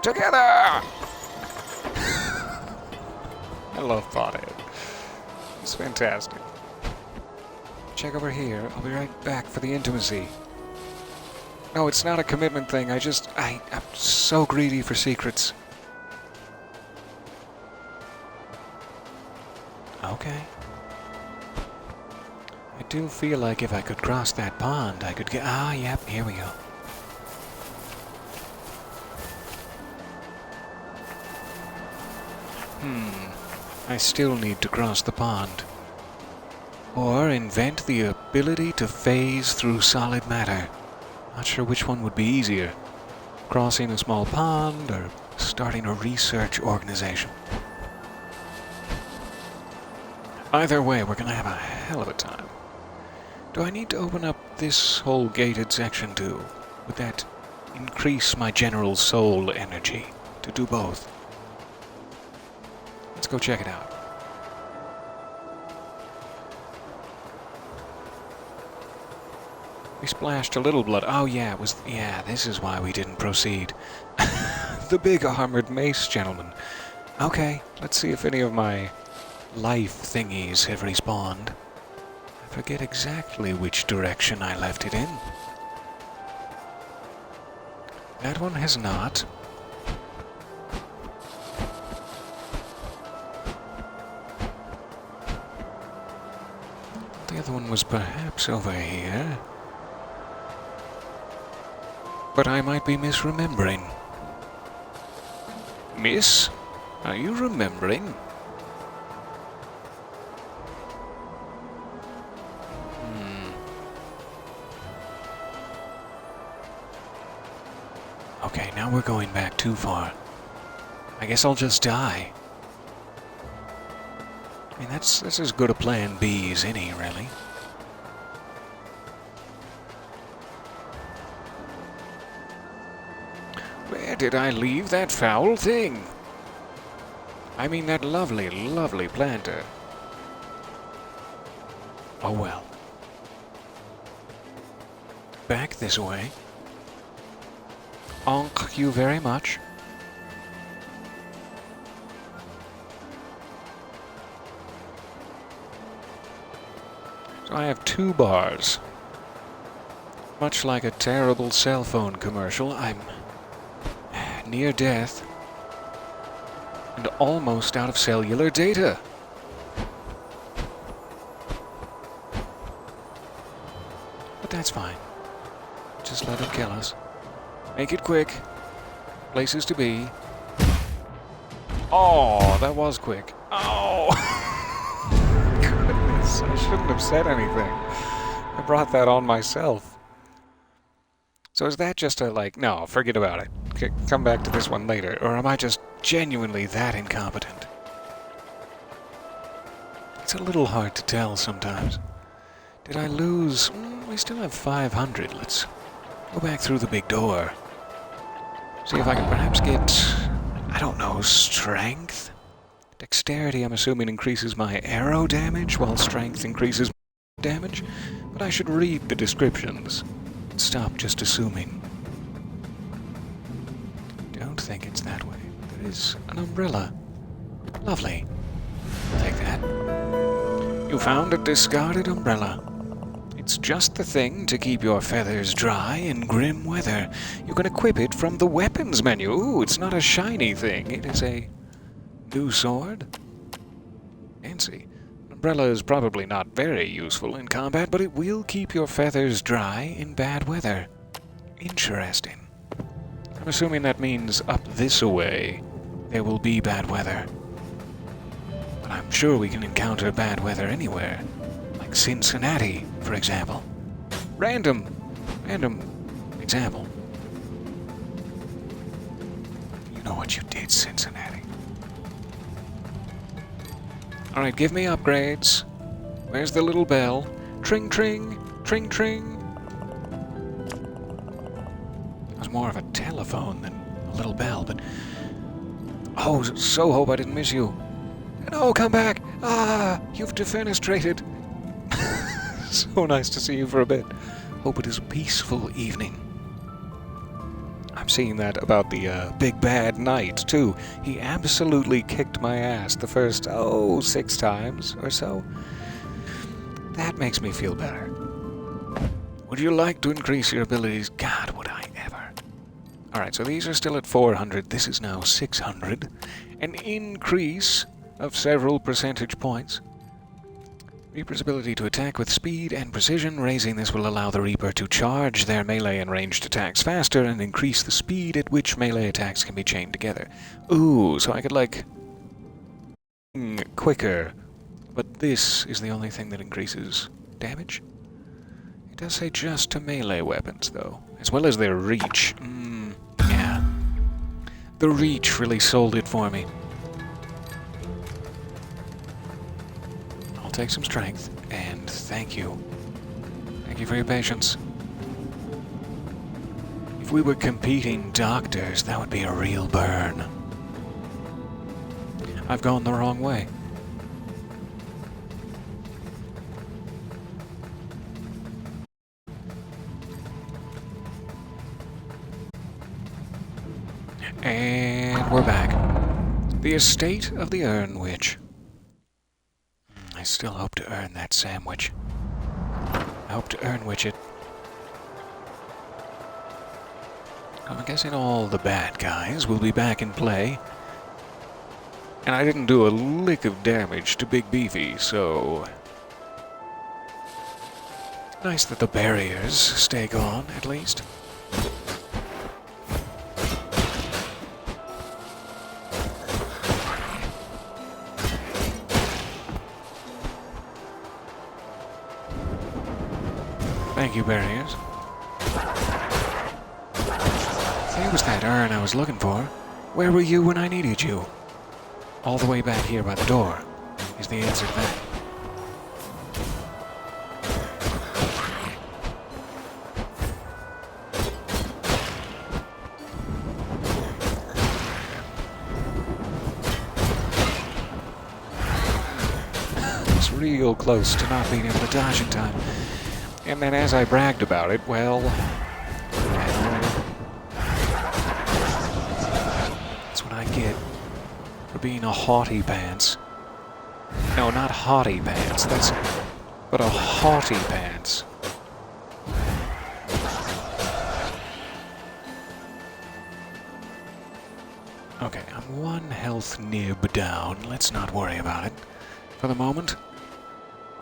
Together! I love Pothead. It's fantastic. Check over here. I'll be right back for the intimacy. No, it's not a commitment thing. I'm so greedy for secrets. Okay. I do feel like if I could cross that pond, I could get... Ah, yep, here we go. I still need to cross the pond. Or invent the ability to phase through solid matter. Not sure which one would be easier. Crossing a small pond or starting a research organization. Either way, we're gonna have a hell of a time. Do I need to open up this whole gated section too? Would that increase my general soul energy to do both? Let's go check it out. We splashed a little blood. Oh yeah, this is why we didn't proceed. The big armored mace, gentlemen. Okay, let's see if any of my life thingies have respawned. I forget exactly which direction I left it in. That one has not. The other one was perhaps over here. But I might be misremembering. Miss, are you remembering? Okay, now we're going back too far. I guess I'll just die. I mean, that's as good a plan B as any, really. Where did I leave that foul thing? I mean, that lovely, lovely planter. Oh well. Back this way. Thank you very much. So I have 2 bars. Much like a terrible cell phone commercial, I'm near death and almost out of cellular data. But that's fine. Just let him kill us. Make it quick. Places to be. Oh, that was quick. Oh! Goodness, I shouldn't have said anything. I brought that on myself. So is that just a, like, no, forget about it. Come back to this one later. Or am I just genuinely that incompetent? It's a little hard to tell sometimes. Did I lose? We still have 500. Let's go back through the big door. See if I can perhaps get, I don't know, strength? Dexterity, I'm assuming, increases my arrow damage, while strength increases my damage. But I should read the descriptions and stop just assuming. Don't think it's that way. There is an umbrella. Lovely. I'll take that. You found a discarded umbrella. It's just the thing to keep your feathers dry in grim weather. You can equip it from the weapons menu. Ooh, it's not a shiny thing. It is a new sword. Fancy. An umbrella is probably not very useful in combat, but it will keep your feathers dry in bad weather. Interesting. I'm assuming that means up this way there will be bad weather. But I'm sure we can encounter bad weather anywhere. Like Cincinnati, for example. Random example. You know what you did, Cincinnati. Alright, give me upgrades. Where's the little bell? Tring tring, tring tring. It was more of a telephone than a little bell, but... Oh, so hope I didn't miss you. No, come back! Ah, you've defenestrated. So nice to see you for a bit. Hope it is a peaceful evening. I'm seeing that about the big bad knight, too. He absolutely kicked my ass the first, 6 times or so. That makes me feel better. Would you like to increase your abilities? God, would I ever. Alright, so these are still at 400. This is now 600. An increase of several percentage points. Reaper's ability to attack with speed and precision. Raising this will allow the Reaper to charge their melee and ranged attacks faster and increase the speed at which melee attacks can be chained together. Ooh, so I could, like, quicker. But this is the only thing that increases damage. It does say just to melee weapons, though, as well as their reach. Yeah. The reach really sold it for me. I'll take some strength, and thank you. Thank you for your patience. If we were competing doctors, that would be a real burn. I've gone the wrong way. And we're back. The estate of the Urn Witch. I still hope to earn that sandwich. I hope to Urn Witch it. I'm guessing all the bad guys will be back in play. And I didn't do a lick of damage to Big Beefy, so... nice that the barriers stay gone, at least. Thank you, barriers. There was that urn I was looking for. Where were you when I needed you? All the way back here by the door is the answer to that. It's real close to not being able to dodge in time. And then as I bragged about it, well... that's what I get for being a haughty pants. No, not haughty pants, but a haughty pants. Okay, I'm one health nib down. Let's not worry about it for the moment.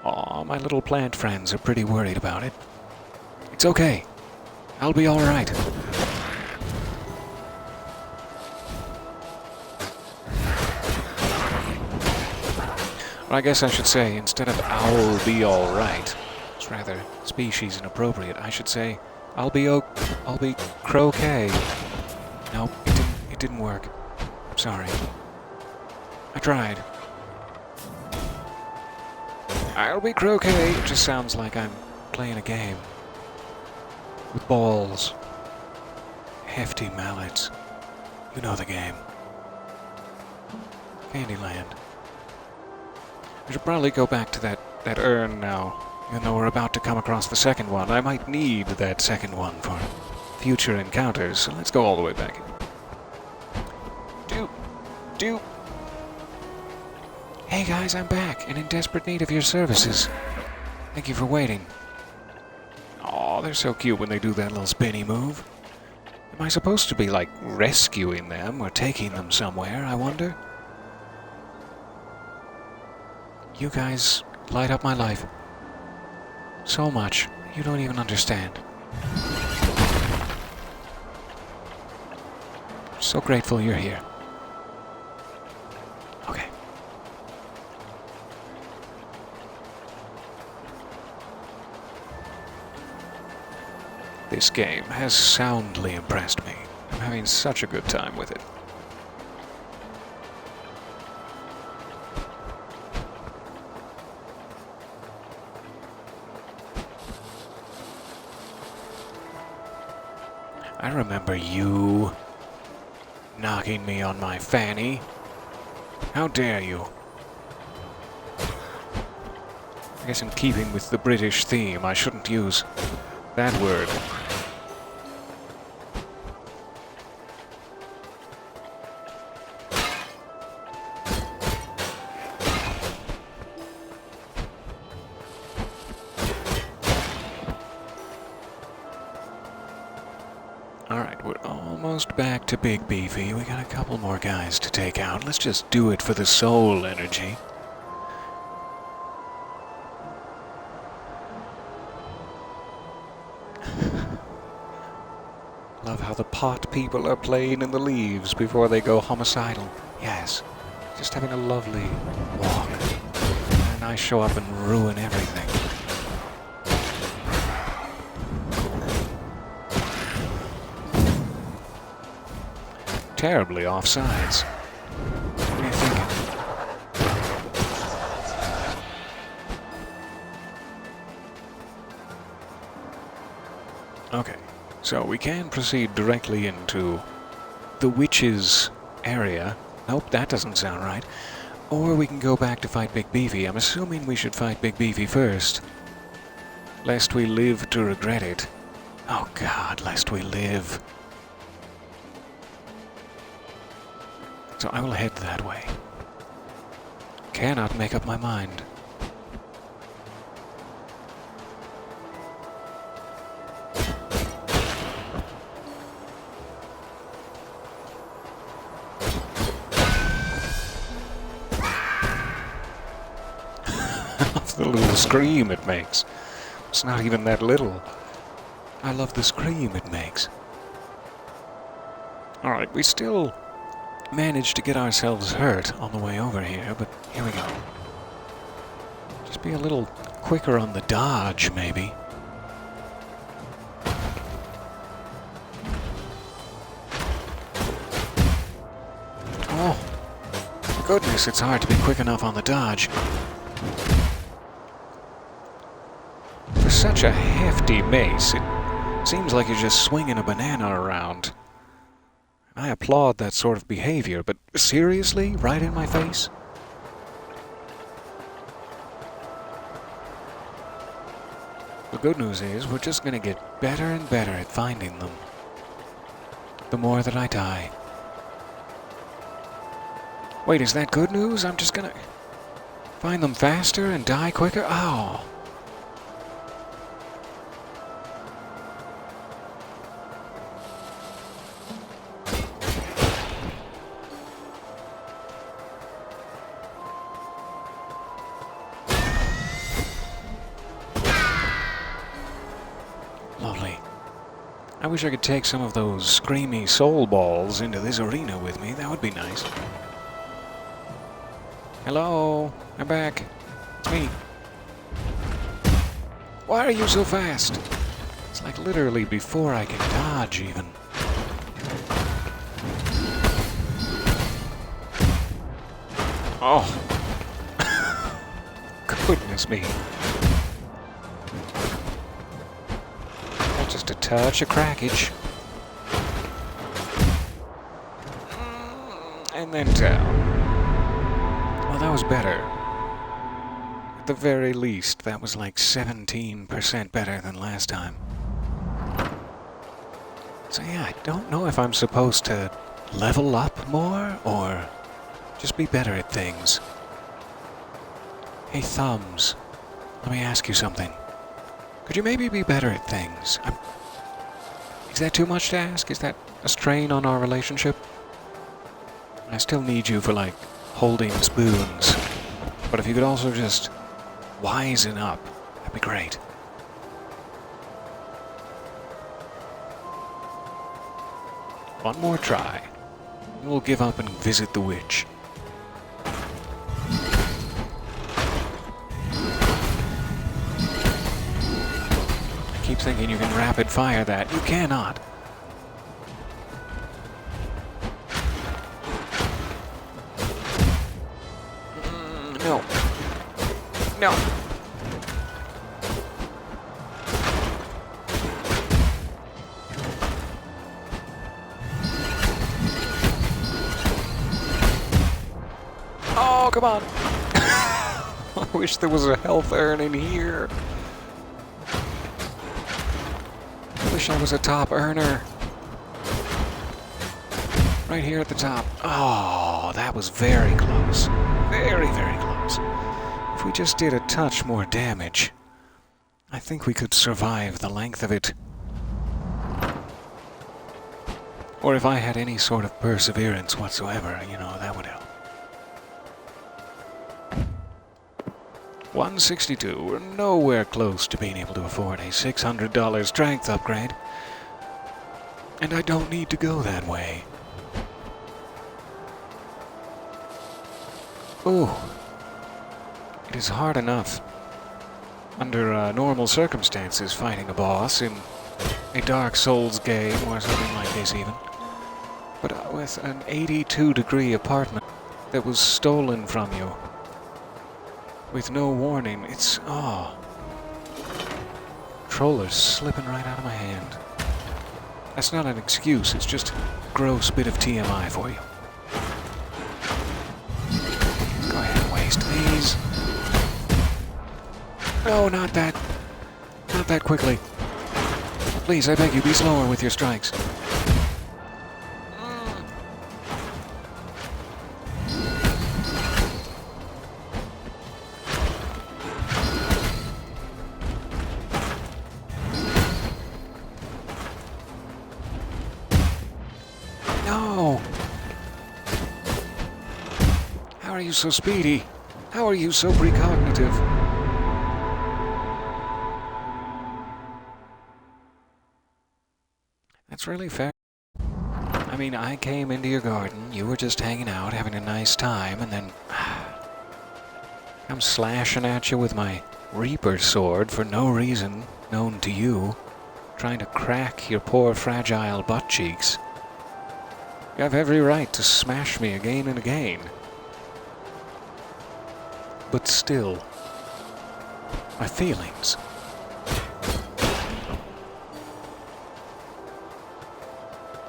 Aw, my little plant friends are pretty worried about it. It's okay. I'll be alright. Or I guess I should say, instead of I'll be alright, it's rather species inappropriate, I should say, I'll be croquet. Nope, it didn't work. I'm sorry. I tried. I'll be croquet. It just sounds like I'm playing a game. With balls. Hefty mallets. You know the game. Candyland. I should probably go back to that urn now. Even though we're about to come across the second one. I might need that second one for future encounters. So let's go all the way back. Doop. Hey guys, I'm back, and in desperate need of your services. Thank you for waiting. Aw, they're so cute when they do that little spinny move. Am I supposed to be, like, rescuing them or taking them somewhere, I wonder? You guys light up my life. So much, you don't even understand. So grateful you're here. Okay. This game has soundly impressed me. I'm having such a good time with it. I remember you knocking me on my fanny. How dare you? I guess in keeping with the British theme, I shouldn't use that word. Alright, we're almost back to Big Beefy. We got a couple more guys to take out. Let's just do it for the soul energy. Love how the pot people are playing in the leaves before they go homicidal. Yes, just having a lovely walk. And I show up and ruin everything. terribly off sides. What are you thinking? Okay, so we can proceed directly into the witch's area. Nope, that doesn't sound right. Or we can go back to fight Big Beefy. I'm assuming we should fight Big Beefy first, lest we live to regret it. Oh God, lest we live. So I will head that way. Cannot make up my mind. The little scream it makes. It's not even that little. I love the scream it makes. Alright, we still managed to get ourselves hurt on the way over here, but here we go. Just be a little quicker on the dodge, maybe. Oh, goodness, it's hard to be quick enough on the dodge. For such a hefty mace, it seems like you're just swinging a banana around. I applaud that sort of behavior, but seriously? Right in my face? The good news is, we're just gonna get better and better at finding them. The more that I die. Wait, is that good news? I'm just gonna find them faster and die quicker? Oh. Lovely. I wish I could take some of those screamy soul balls into this arena with me. That would be nice. Hello? I'm back. It's me. Why are you so fast? It's like literally before I can dodge even. Oh. Goodness me. Just a touch of crackage. And then down. Well, that was better. At the very least, that was like 17% better than last time. So yeah, I don't know if I'm supposed to level up more or just be better at things. Hey, Thumbs, let me ask you something. Could you maybe be better at things? Is that too much to ask? Is that a strain on our relationship? I still need you for, like, holding spoons. But if you could also just wisen up, that'd be great. One more try. We'll give up and visit the witch. Keep thinking you can rapid fire that. You cannot. No. No. Oh, come on. I wish there was a health urn in here. Wish I was a top earner. Right here at the top. Oh, that was very close. Very, very close. If we just did a touch more damage, I think we could survive the length of it. Or if I had any sort of perseverance whatsoever, you know, that would help. 162. We're nowhere close to being able to afford a $600 strength upgrade. And I don't need to go that way. Ooh. It is hard enough, under normal circumstances, fighting a boss in a Dark Souls game or something like this even. but with an 82-degree apartment that was stolen from you. With no warning. It's... oh. Controller's slipping right out of my hand. That's not an excuse, it's just a gross bit of TMI for you. Go ahead and waste these. No, not that. Not that quickly. Please, I beg you, be slower with your strikes. No! How are you so speedy? How are you so precognitive? That's really fair. I mean, I came into your garden, you were just hanging out, having a nice time, and then... I'm slashing at you with my Reaper sword for no reason known to you, trying to crack your poor fragile butt cheeks. You have every right to smash me again and again. But still, my feelings...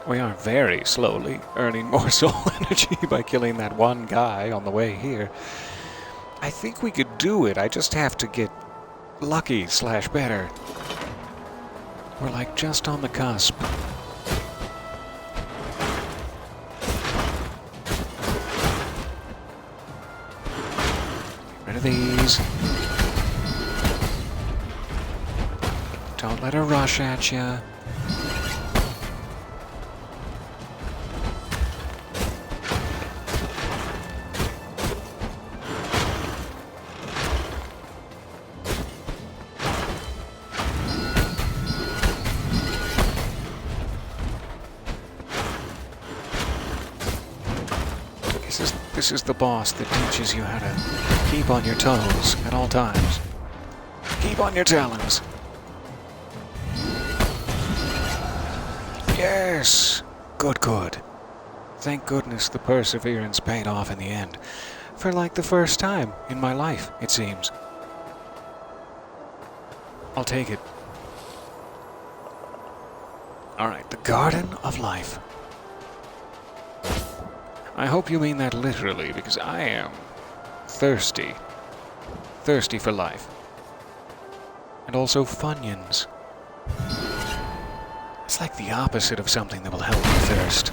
We are very slowly earning more soul energy by killing that one guy on the way here. I think we could do it, I just have to get lucky / better. We're like just on the cusp. Get rid of these. Don't let her rush at you. This is the boss that teaches you how to keep on your toes at all times. Keep on your talons. Yes! Good, good. Thank goodness the perseverance paid off in the end. For like the first time in my life, it seems. I'll take it. Alright, the Garden of Life. I hope you mean that literally, because I am thirsty. Thirsty for life. And also Funyuns. It's like the opposite of something that will help me thirst.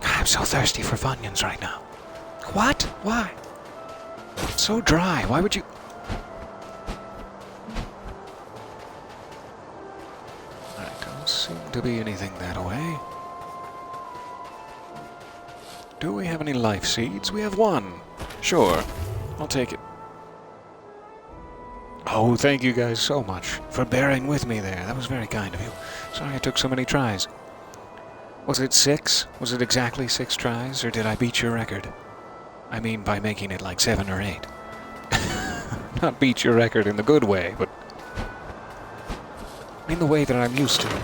I'm so thirsty for Funyuns right now. What? Why? It's so dry. Why would you... I don't seem to be anything that way. Do we have any life seeds? We have one. Sure. I'll take it. Oh, thank you guys so much for bearing with me there. That was very kind of you. Sorry it took so many tries. Was it 6? Was it exactly 6 tries, or did I beat your record? I mean by making it like 7 or 8. Not beat your record in the good way, but in the way that I'm used to.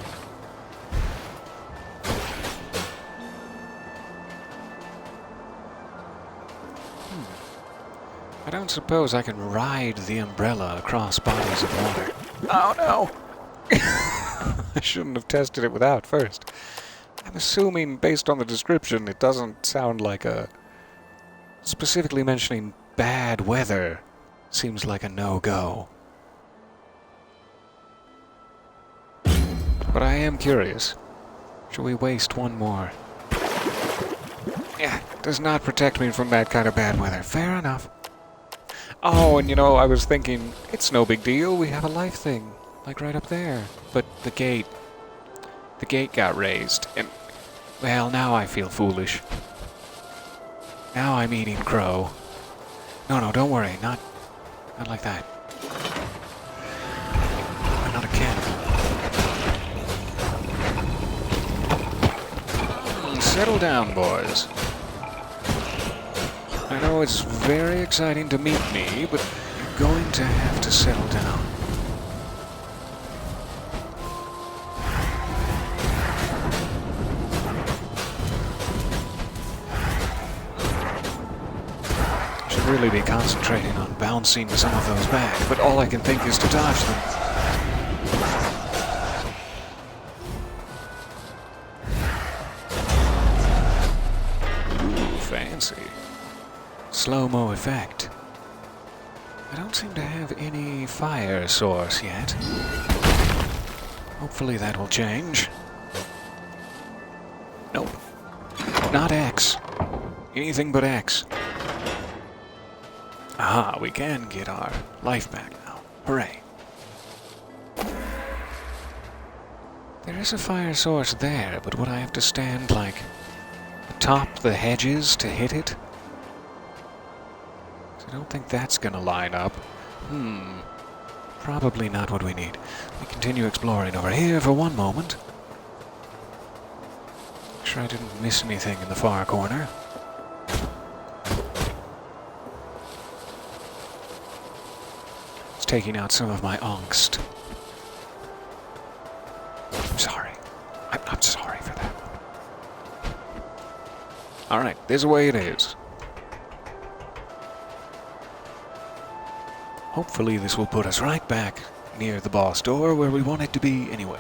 I don't suppose I can ride the umbrella across bodies of water. Oh no! I shouldn't have tested it without first. I'm assuming, based on the description, it doesn't sound like a... Specifically mentioning bad weather seems like a no-go. But I am curious. Shall we waste one more? Yeah, does not protect me from that kind of bad weather. Fair enough. Oh, and you know, I was thinking, it's no big deal, we have a life thing, like right up there. But the gate got raised, and, well, now I feel foolish. Now I'm eating crow. No, don't worry, not like that. I'm not a cannibal. Settle down, boys. I know it's very exciting to meet me, but you're going to have to settle down. really be concentrating on bouncing some of those back, but all I can think is to dodge them. Ooh, fancy. Slow-mo effect. I don't seem to have any fire source yet. Hopefully that will change. Nope. Not X. Anything but X. Aha, we can get our life back now. Hooray. There is a fire source there, but would I have to stand, like, atop the hedges to hit it? I don't think that's gonna line up. Probably not what we need. We continue exploring over here for one moment. Make sure I didn't miss anything in the far corner. It's taking out some of my angst. I'm sorry. I'm sorry for that. Alright, this way it is. Hopefully this will put us right back near the boss door where we want it to be anyway.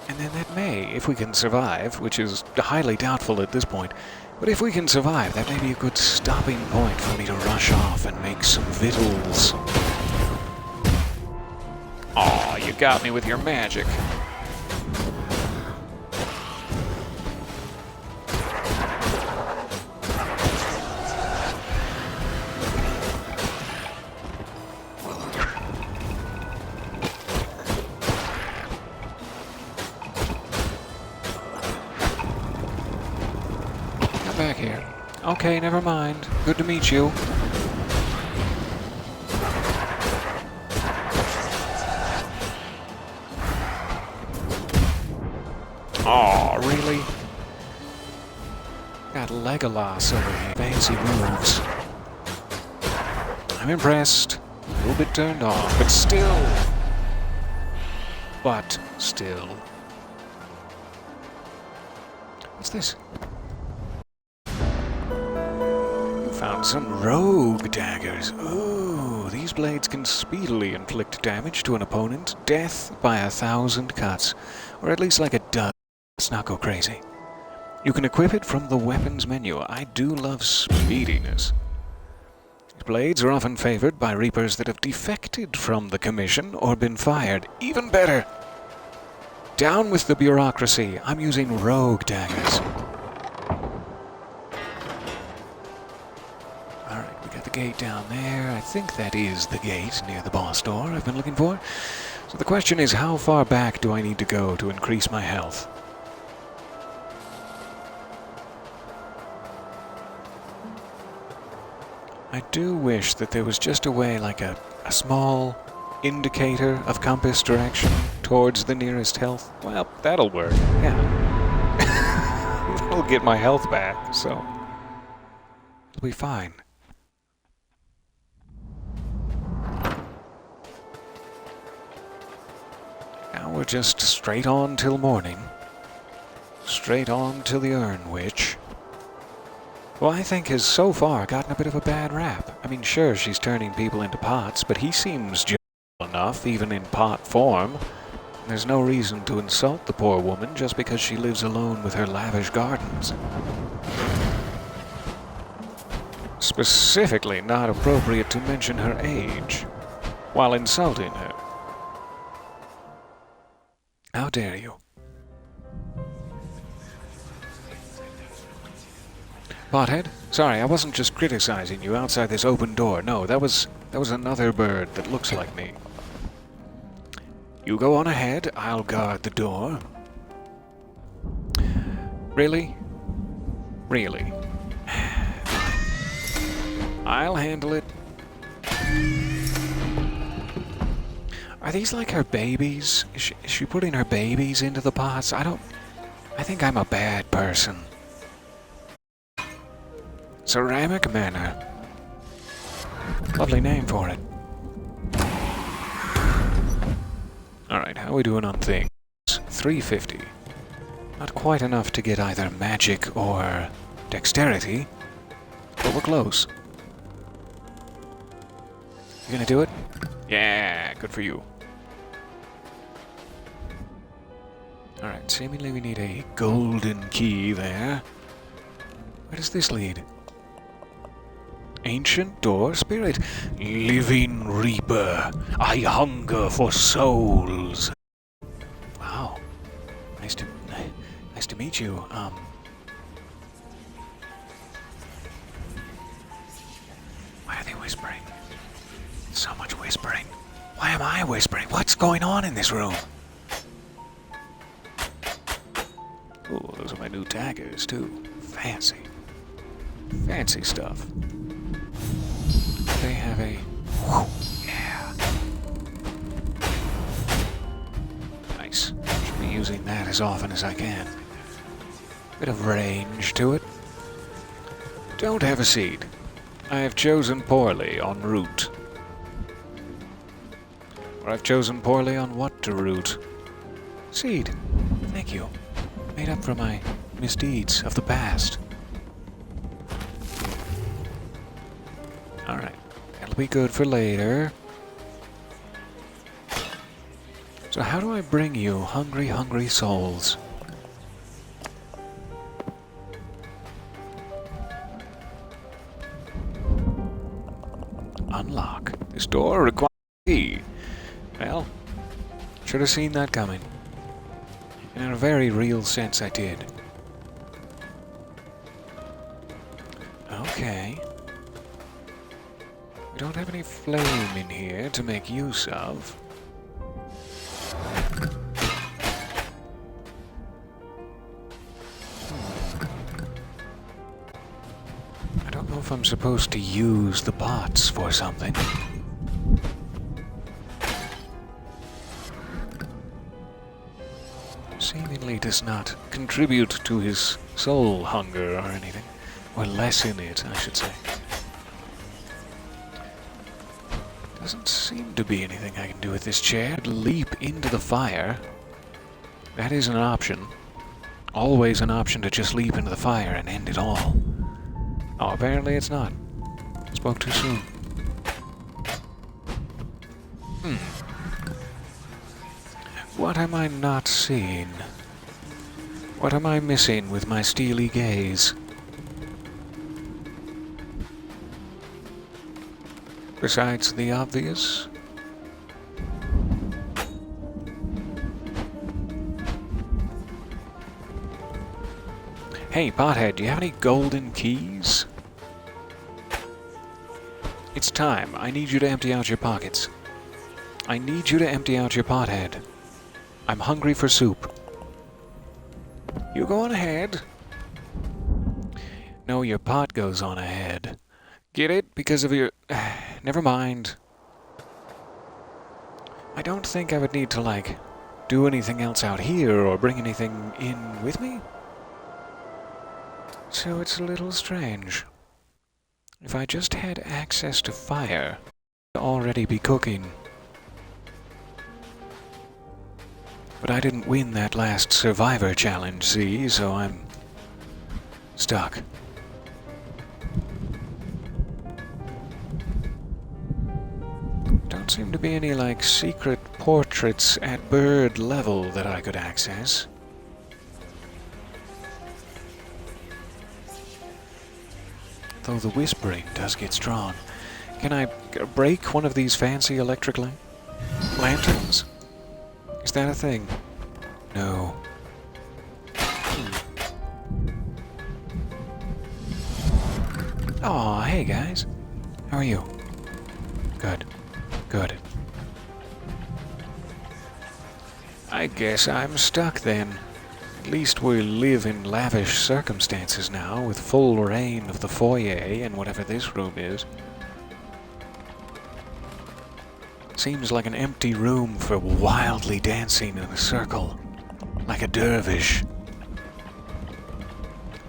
And then that may, if we can survive, which is highly doubtful at this point, but if we can survive, that may be a good stopping point for me to rush off and make some victuals. Aw, you got me with your magic. Back here. Okay, never mind. Good to meet you. Aw, really? Got Legolas over here. Fancy moves. I'm impressed. A little bit turned on, but still. What's this? Found some rogue daggers. Ooh, these blades can speedily inflict damage to an opponent, death by 1,000 cuts, or at least like a dozen. Let's not go crazy. You can equip it from the weapons menu. I do love speediness. These blades are often favored by reapers that have defected from the commission or been fired. Even better! Down with the bureaucracy. I'm using rogue daggers. Gate down there. I think that is the gate near the boss door I've been looking for. So the question is, how far back do I need to go to increase my health? I do wish that there was just a way, like a small indicator of compass direction towards the nearest health. Well, that'll work, yeah. That'll get my health back, so it'll be fine. Now we're just straight on till morning. Straight on to the Urn Witch. Who I think has so far gotten a bit of a bad rap. I mean, sure, she's turning people into pots, but he seems gentle enough, even in pot form. There's no reason to insult the poor woman just because she lives alone with her lavish gardens. Specifically not appropriate to mention her age while insulting her. How dare you? Pothead? Sorry, I wasn't just criticizing you outside this open door. No, that was another bird that looks like me. You go on ahead, I'll guard the door. Really? Really? I'll handle it. Are these like her babies? Is she putting her babies into the pots? I think I'm a bad person. Ceramic Manor. Lovely name for it. Alright, how are we doing on things? 350. Not quite enough to get either magic or dexterity. but we're close. You gonna do it? Yeah, good for you. Alright, seemingly we need a golden key there. Where does this lead? Ancient door spirit. Living Reaper. I hunger for souls. Wow. Nice to meet you. Why are they whispering? So much whispering. Why am I whispering? What's going on in this room? Ooh, those are my new daggers, too. Fancy. Fancy stuff. They have a... Whew, yeah. Nice. Should be using that as often as I can. Bit of range to it. Don't have a seed. I have chosen poorly en route. Or I've chosen poorly on what to route. Seed. Thank you. Made up for my misdeeds of the past. Alright. That'll be good for later. So how do I bring you hungry, hungry souls? Unlock. This door requires a key. Well, should have seen that coming. In a very real sense, I did. Okay. We don't have any flame in here to make use of. I don't know if I'm supposed to use the pots for something. Seemingly does not contribute to his soul hunger or anything. Or lessen it, I should say. Doesn't seem to be anything I can do with this chair. Leap into the fire. That is an option. Always an option to just leap into the fire and end it all. Oh, apparently it's not. Spoke too soon. What am I not seeing? What am I missing with my steely gaze? Besides the obvious? Hey, pothead, do you have any golden keys? It's time. I need you to empty out your pockets. I need you to empty out your pothead. I'm hungry for soup. You go on ahead. No, your pot goes on ahead. Get it? Because of your... Never mind. I don't think I would need to, like, do anything else out here or bring anything in with me. So it's a little strange. If I just had access to fire, I'd already be cooking. But I didn't win that last Survivor challenge, see, so I'm stuck. Don't seem to be any, like, secret portraits at bird level that I could access. Though the whispering does get strong. Can I break one of these fancy electric lanterns? Is that a thing? No. Aw, hey guys. How are you? Good. Good. I guess I'm stuck then. At least we live in lavish circumstances now, with full reign of the foyer and whatever this room is. Seems like an empty room for wildly dancing in a circle, like a dervish.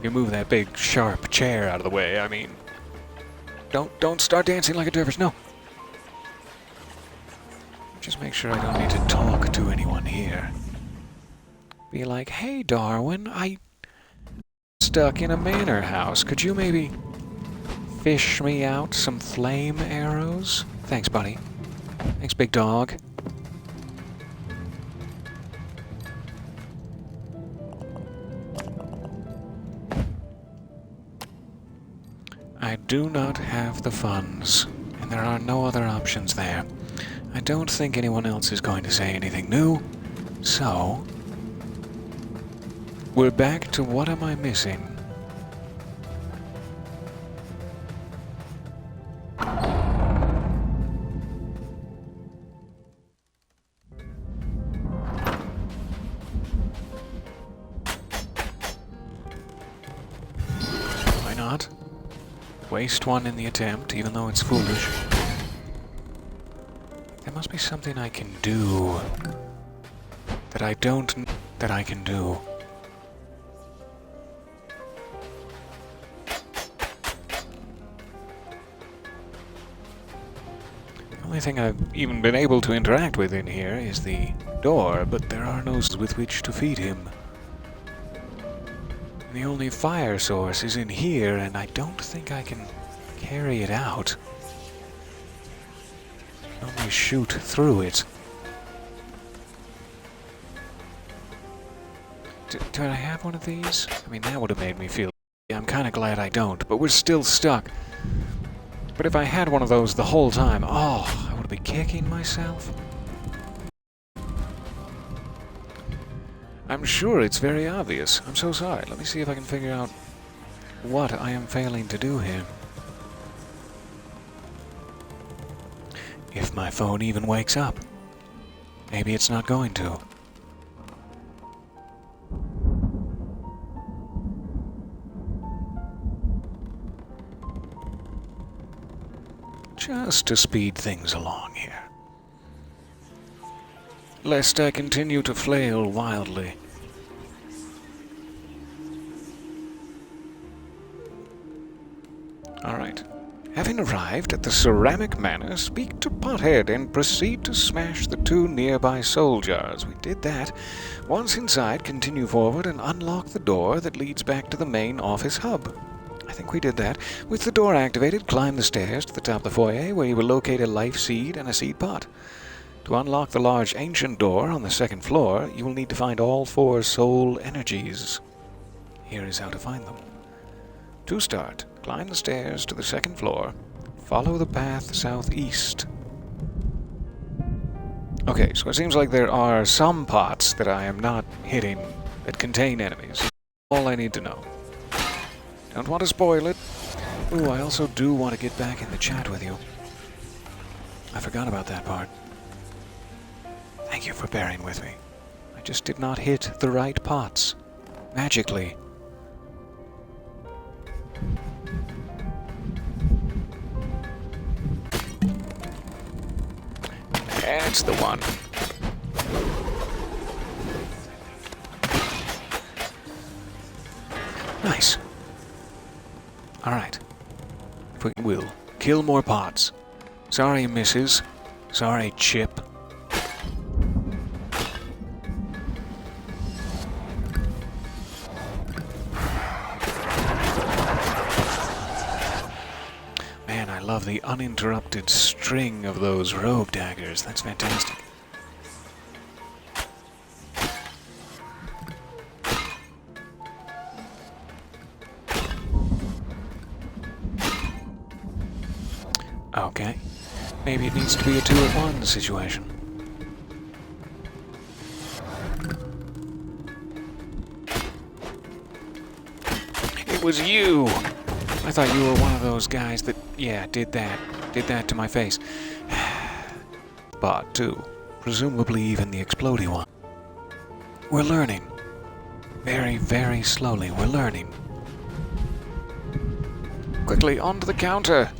You move that big, sharp chair out of the way, I mean. Don't start dancing like a dervish, no! Just make sure I don't need to talk to anyone here. Be like, hey Darwin, I'm stuck in a manor house. Could you maybe fish me out some flame arrows? Thanks, buddy. Thanks, big dog. I do not have the funds, and there are no other options there. I don't think anyone else is going to say anything new, so we're back to what am I missing? Why not? Waste one in the attempt, even though it's foolish. There must be something I can do that I don't know that I can do. The only thing I've even been able to interact with in here is the door, but there are no with which to feed him. And the only fire source is in here, and I don't think I can carry it out. Only shoot through it. Do I have one of these? I mean, that would have made me feel... I'm kind of glad I don't, but we're still stuck. But if I had one of those the whole time, oh, I would be kicking myself. I'm sure it's very obvious. I'm so sorry. Let me see if I can figure out what I am failing to do here. If my phone even wakes up. Maybe it's not going to. Just to speed things along here. Lest I continue to flail wildly. Alright. Having arrived at the ceramic manor, speak to Pothead and proceed to smash the 2 nearby soul jars. We did that. Once inside, continue forward and unlock the door that leads back to the main office hub. I think we did that. With the door activated, climb the stairs to the top of the foyer where you will locate a life seed and a seed pot. To unlock the large ancient door on the 2nd floor, you will need to find all 4 soul energies. Here is how to find them. To start, climb the stairs to the 2nd floor. Follow the path southeast. Okay, so it seems like there are some pots that I am not hitting that contain enemies. That's all I need to know. Don't want to spoil it. Ooh, I also do want to get back in the chat with you. I forgot about that part. Thank you for bearing with me. I just did not hit the right pots. Magically. That's the one. Nice. Alright. If we will, kill more pots. Sorry, missus. Sorry, Chip. Man, I love the uninterrupted string of those rogue daggers. That's fantastic. Okay. Maybe it needs to be a 2-at-1 situation. It was you! I thought you were one of those guys that, yeah, did that to my face. Bot 2. Presumably even the explodey one. We're learning. Very, very slowly, we're learning. Quickly, onto the counter!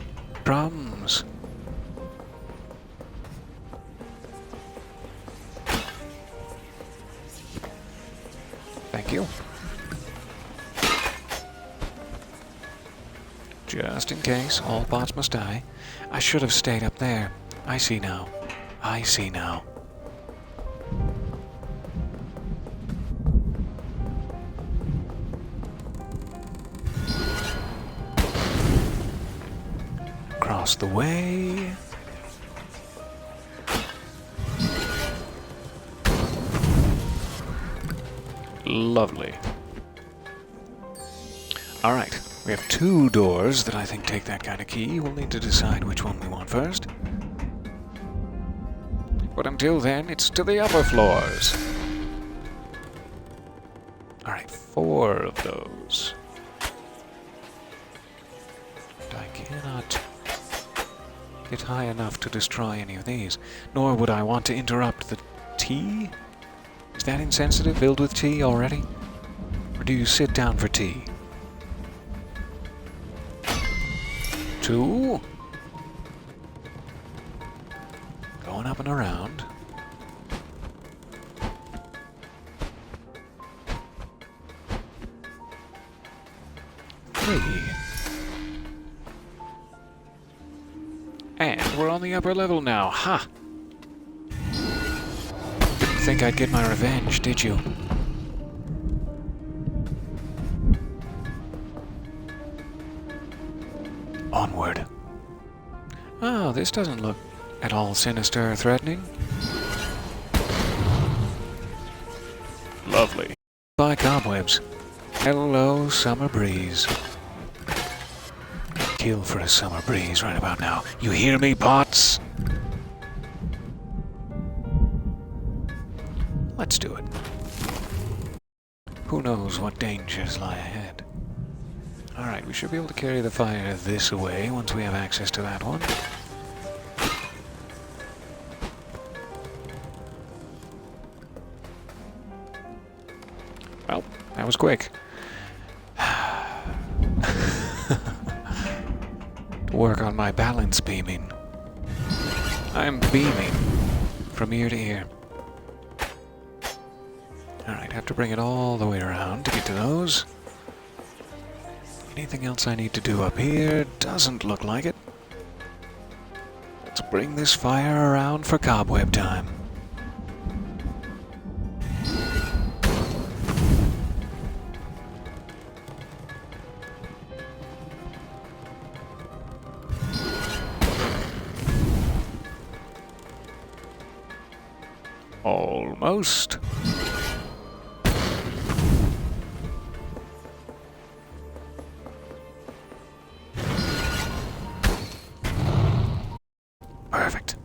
Drums. Thank you. Just in case, all bots must die. I should have stayed up there. I see now. I see now. across the way. Lovely. Alright, we have 2 doors that I think take that kind of key. We'll need to decide which one we want first. But until then, it's to the upper floors. Alright, 4 of those. And I cannot get high enough to destroy any of these. Nor would I want to interrupt the tea. Is that insensitive, filled with tea already? Or do you sit down for tea? 2. Going up and around. 3. And we're on the upper level now. Ha! Didn't think I'd get my revenge, did you? Onward. Oh, this doesn't look at all sinister or threatening. Lovely. By cobwebs. Hello, summer breeze. Kill for a summer breeze right about now. You hear me, bots? Let's do it. Who knows what dangers lie ahead. Alright, we should be able to carry the fire this away once we have access to that one. Well, that was quick. Work on my balance beaming. I'm beaming from ear to ear. Alright, have to bring it all the way around to get to those. Anything else I need to do up here? Doesn't look like it. Let's bring this fire around for cobweb time. Almost. Perfect.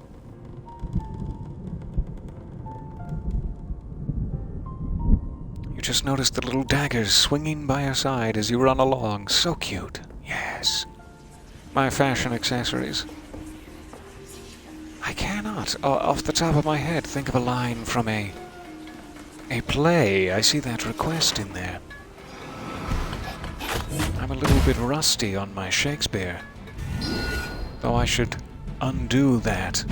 You just noticed the little daggers swinging by your side as you run along. So cute. Yes. My fashion accessories. I cannot, off the top of my head, think of a line from a play. I see that request in there. I'm a little bit rusty on my Shakespeare, though I should undo that.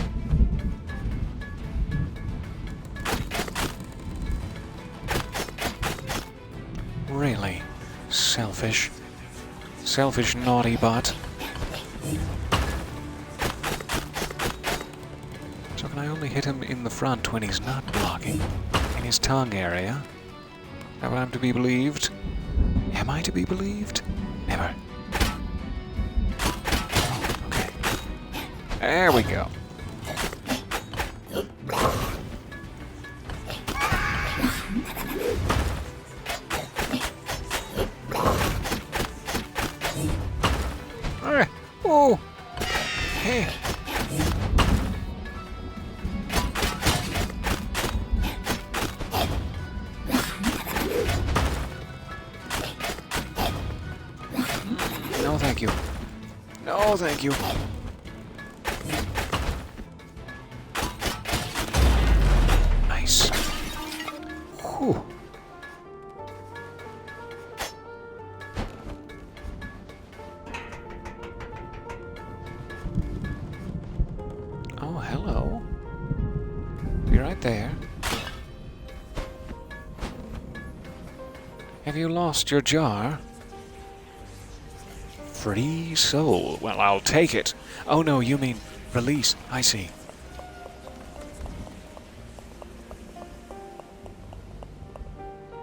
Really? Selfish. Selfish naughty bot. So can I only hit him in the front when he's not blocking? In his tongue area? Is that what I'm to be believed? Am I to be believed? Never. Okay. There we go. Alright. Oh! Hey! No, thank you. No, thank you. Nice. Whew. Oh, hello. Be right there. Have you lost your jar? Free soul. Well, I'll take it. Oh no, you mean release. I see.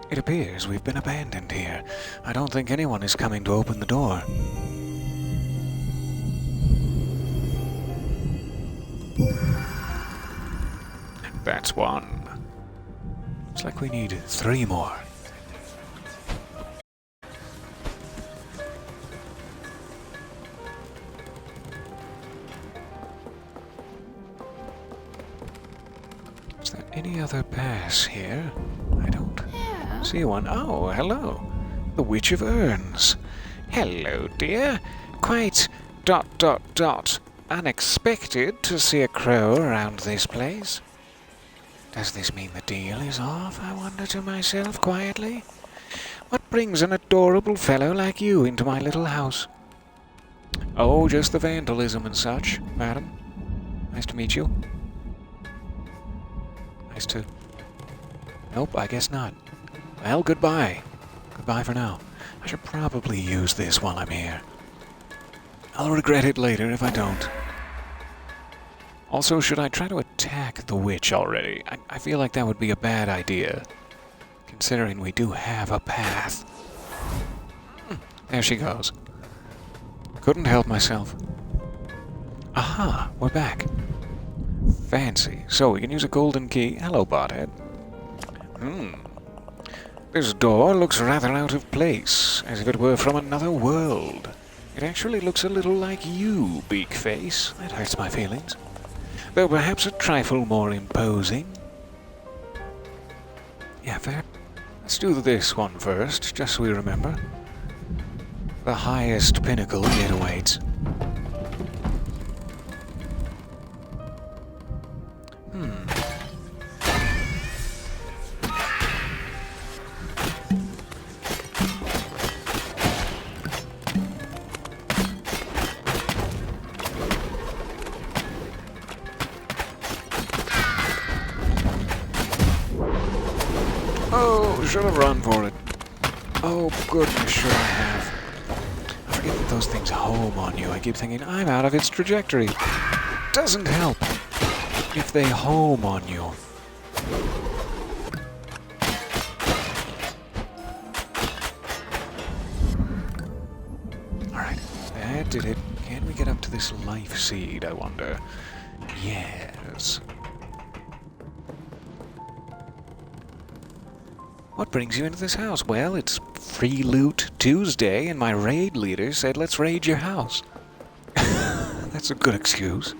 It appears we've been abandoned here. I don't think anyone is coming to open the door. That's one. Looks like we need 3 more. Is there any other pass here? I don't see one. Oh, hello. The Witch of Urns. Hello, dear. Quite ... unexpected to see a crow around this place. Does this mean the deal is off, I wonder to myself quietly? What brings an adorable fellow like you into my little house? Oh, just the vandalism and such, madam. Nice to meet you. Nice to... Nope, I guess not. Well, goodbye. Goodbye for now. I should probably use this while I'm here. I'll regret it later if I don't. Also, should I try to attack the witch already? I feel like that would be a bad idea, considering we do have a path. There she goes. Couldn't help myself. Aha, we're back. Fancy. So we can use a golden key. Hello, bothead. This door looks rather out of place, as if it were from another world. It actually looks a little like you, Beakface. That hurts my feelings. Though perhaps a trifle more imposing. Yeah, fair. Let's do this one first, just so we remember. The highest pinnacle yet awaits. Oh, should have run for it. Oh, goodness, sure I have. I forget that those things home on you. I keep thinking, I'm out of its trajectory. Doesn't help if they home on you. Alright, that did it. Can we get up to this life seed, I wonder? Yes. What brings you into this house? Well, it's Free Loot Tuesday, and my raid leader said, let's raid your house. That's a good excuse.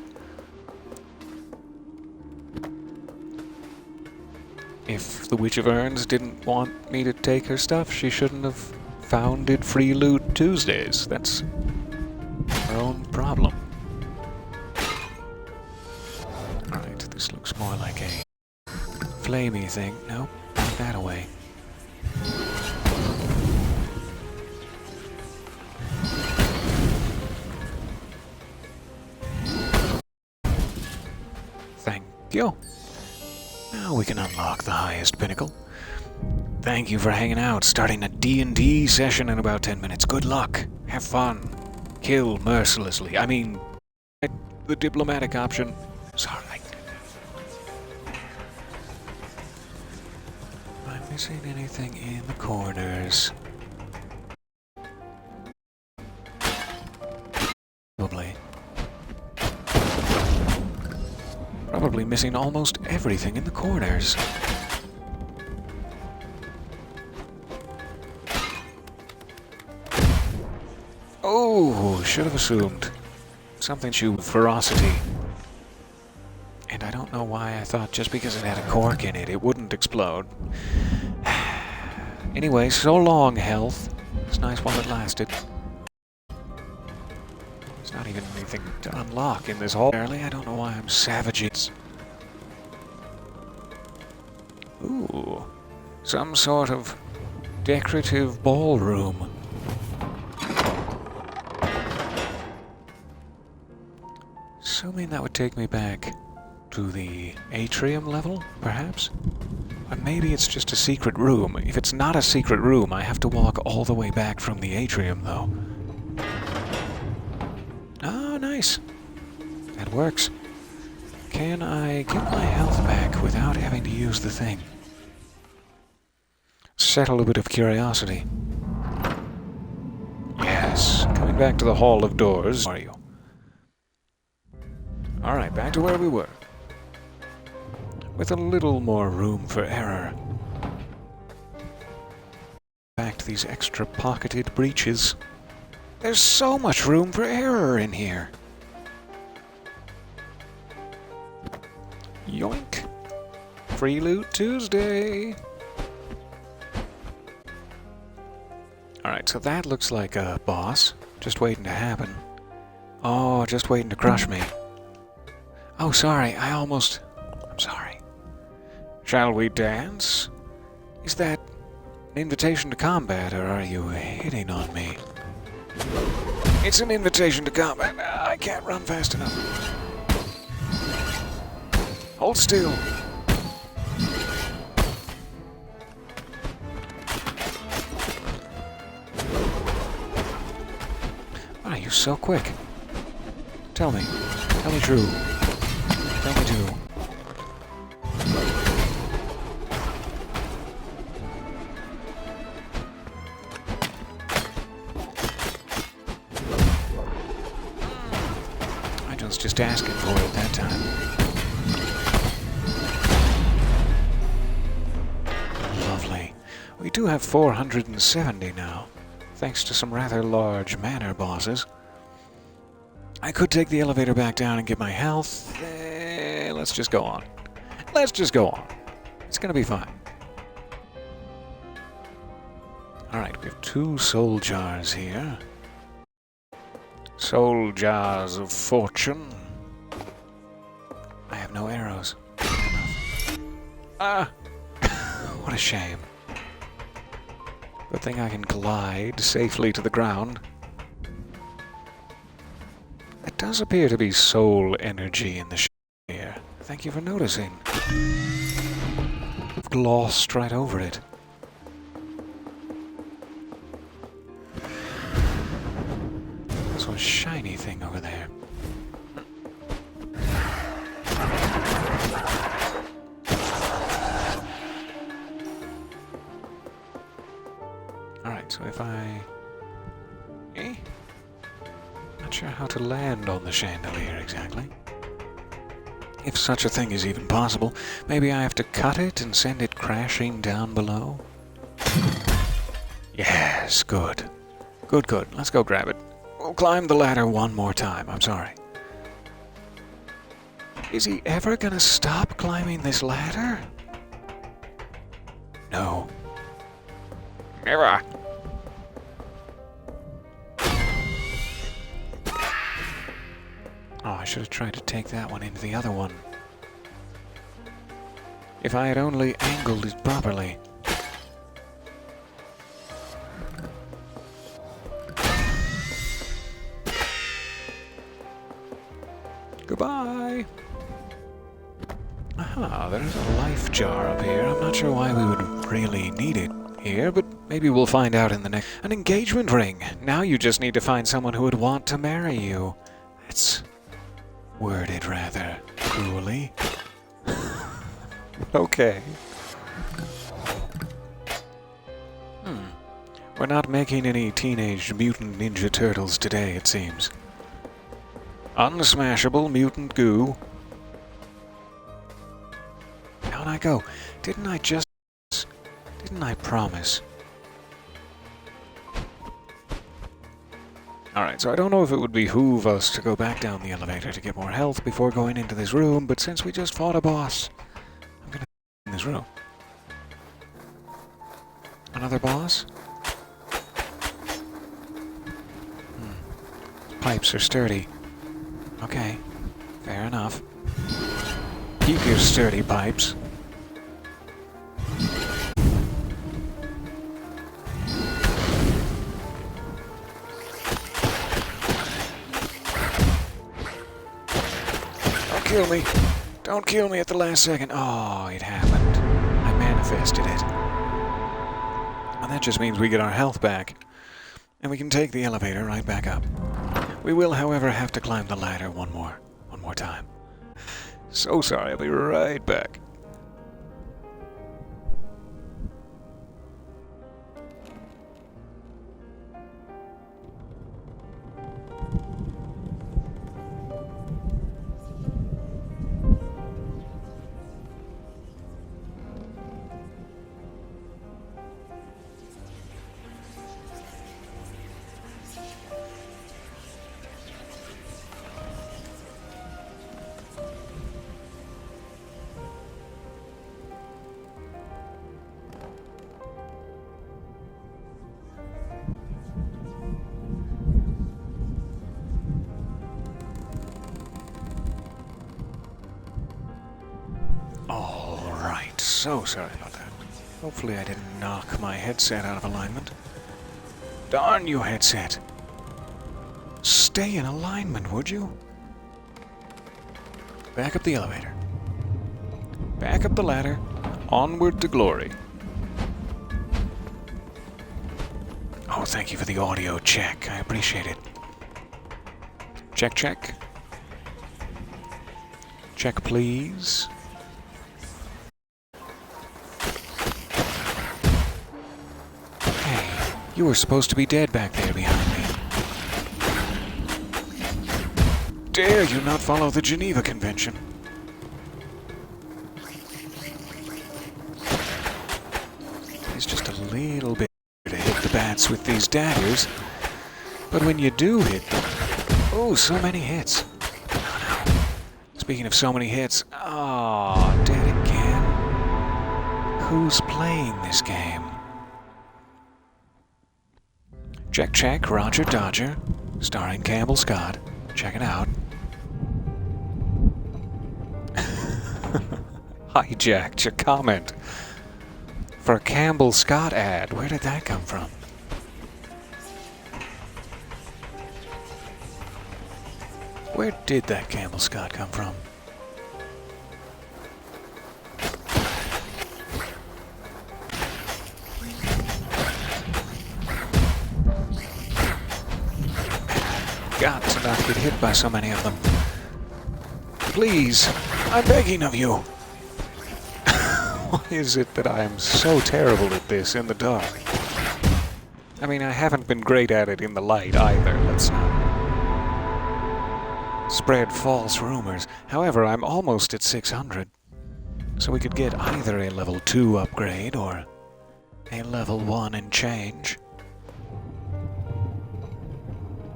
If the Witch of Urns didn't want me to take her stuff, she shouldn't have founded Free Loot Tuesdays. That's her own problem. Alright, this looks more like a flamey thing. Nope, put that away. Thank you. Now we can unlock the highest pinnacle. Thank you for hanging out. Starting a D&D session in about 10 minutes. Good luck. Have fun. Kill mercilessly. I mean, the diplomatic option. Sorry. Am I missing anything in the corners? Probably missing almost everything in the corners. Oh, should have assumed. Something to ferocity. And I don't know why I thought just because it had a cork in it, it wouldn't explode. Anyway, so long, health. It's nice while it lasted. There's not even anything to unlock in this hall. Apparently, I don't know why I'm savaging. Ooh, some sort of decorative ballroom. Assuming that would take me back to the atrium level, perhaps? Or maybe it's just a secret room. If it's not a secret room, I have to walk all the way back from the atrium, though. Oh, nice. That works. Can I get my health back without having to use the thing? Settle a bit of curiosity. Yes, coming back to the Hall of Doors. Are you? Alright, back to where we were. with a little more room for error. In fact, these extra pocketed breeches. There's so much room for error in here. Yoink. Free Loot Tuesday. Alright, so that looks like a boss. Just waiting to happen. Oh, just waiting to crush me. Oh, sorry, I'm sorry. Shall we dance? Is that an invitation to combat, or are you hitting on me? It's an invitation to combat. I can't run fast enough. Hold still. Why are you so quick? Tell me true. Tell me true. I was just asking for it that time. Lovely. We do have 470 now, thanks to some rather large manor bosses. I could take the elevator back down and get my health. Let's just go on. Let's just go on. It's gonna be fine. Alright, we have 2 soul jars here. Soul jars of fortune. I have no arrows. Ah! What a shame. Good thing I can glide safely to the ground. It does appear to be soul energy in the here. Thank you for noticing. I've glossed right over it. There's a shiny thing over there. Alright, so if I... Not sure how to land on the chandelier exactly. If such a thing is even possible, maybe I have to cut it and send it crashing down below? Yes, good. Good. Let's go grab it. We'll climb the ladder one more time. I'm sorry. Is he ever gonna stop climbing this ladder? No. Never. Oh, I should have tried to take that one into the other one. If I had only angled it properly. Goodbye! Aha, there's a life jar up here. I'm not sure why we would really need it here, but maybe we'll find out in the next... An engagement ring! Now you just need to find someone who would want to marry you. That's... worded rather cruelly. Okay. We're not making any Teenage Mutant Ninja Turtles today, it seems. Unsmashable mutant goo. Down I go. Didn't I promise? Alright, so I don't know if it would behoove us to go back down the elevator to get more health before going into this room, but since we just fought a boss, I'm gonna in this room. Another boss? Pipes are sturdy. Okay, fair enough. Keep your sturdy pipes. Kill me. Don't kill me at the last second. Oh, it happened. I manifested it. And that just means we get our health back. And we can take the elevator right back up. We will, however, have to climb the ladder one more time. So sorry, I'll be right back. so sorry about that. Hopefully I didn't knock my headset out of alignment. Darn you, headset! Stay in alignment, would you? Back up the elevator. Back up the ladder. Onward to glory. Oh, thank you for the audio check. I appreciate it. Check, check. Check, please. Hey, you were supposed to be dead back there behind me. Dare you not follow the Geneva Convention? It's just a little bit to hit the bats with these daggers, but when you do hit them, oh, so many hits. Oh no. Speaking of so many hits, oh, dead again. Who's playing this game? Check, check, Roger Dodger, starring Campbell Scott. Check it out. Hijacked your comment for a Campbell Scott ad. Where did that come from? Where did that Campbell Scott come from? Got to not get hit by so many of them. Please, I'm begging of you. Why is it that I am so terrible at this in the dark? I mean, I haven't been great at it in the light either. Let's not spread false rumors. However, I'm almost at 600. So we could get either a level 2 upgrade or a level 1 and change.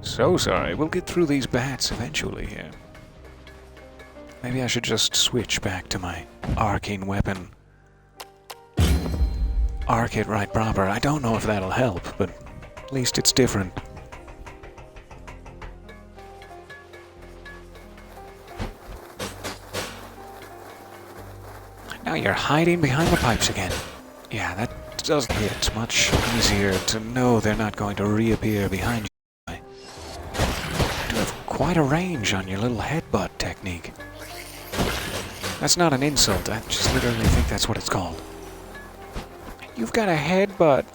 So sorry, we'll get through these bats eventually here. Maybe I should just switch back to my arcane weapon. Arc it right proper. I don't know if that'll help, but at least it's different. Now you're hiding behind the pipes again. Yeah, that doesn't hit. Much easier to know they're not going to reappear behind you. You have quite a range on your little headbutt technique. That's not an insult. I just literally think that's what it's called. You've got a headbutt.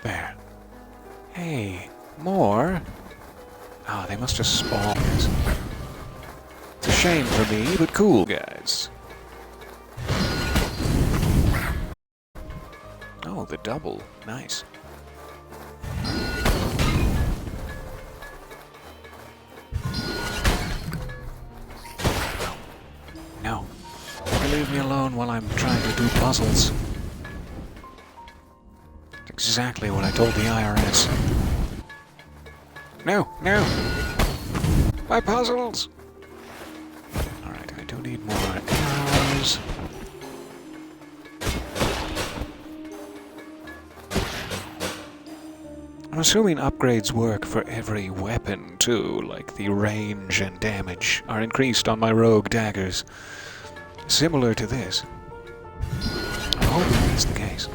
There. Hey, more? Oh, they must have spawned. It's a shame for me, but cool, guys. Oh, the double. Nice. No. Leave me alone while I'm trying to do puzzles. That's exactly what I told the IRS. No, no! My puzzles! Alright, I do need more arrows. I'm assuming upgrades work for every weapon, too, like the range and damage are increased on my rogue daggers. Similar to this. I'm hoping that's the case.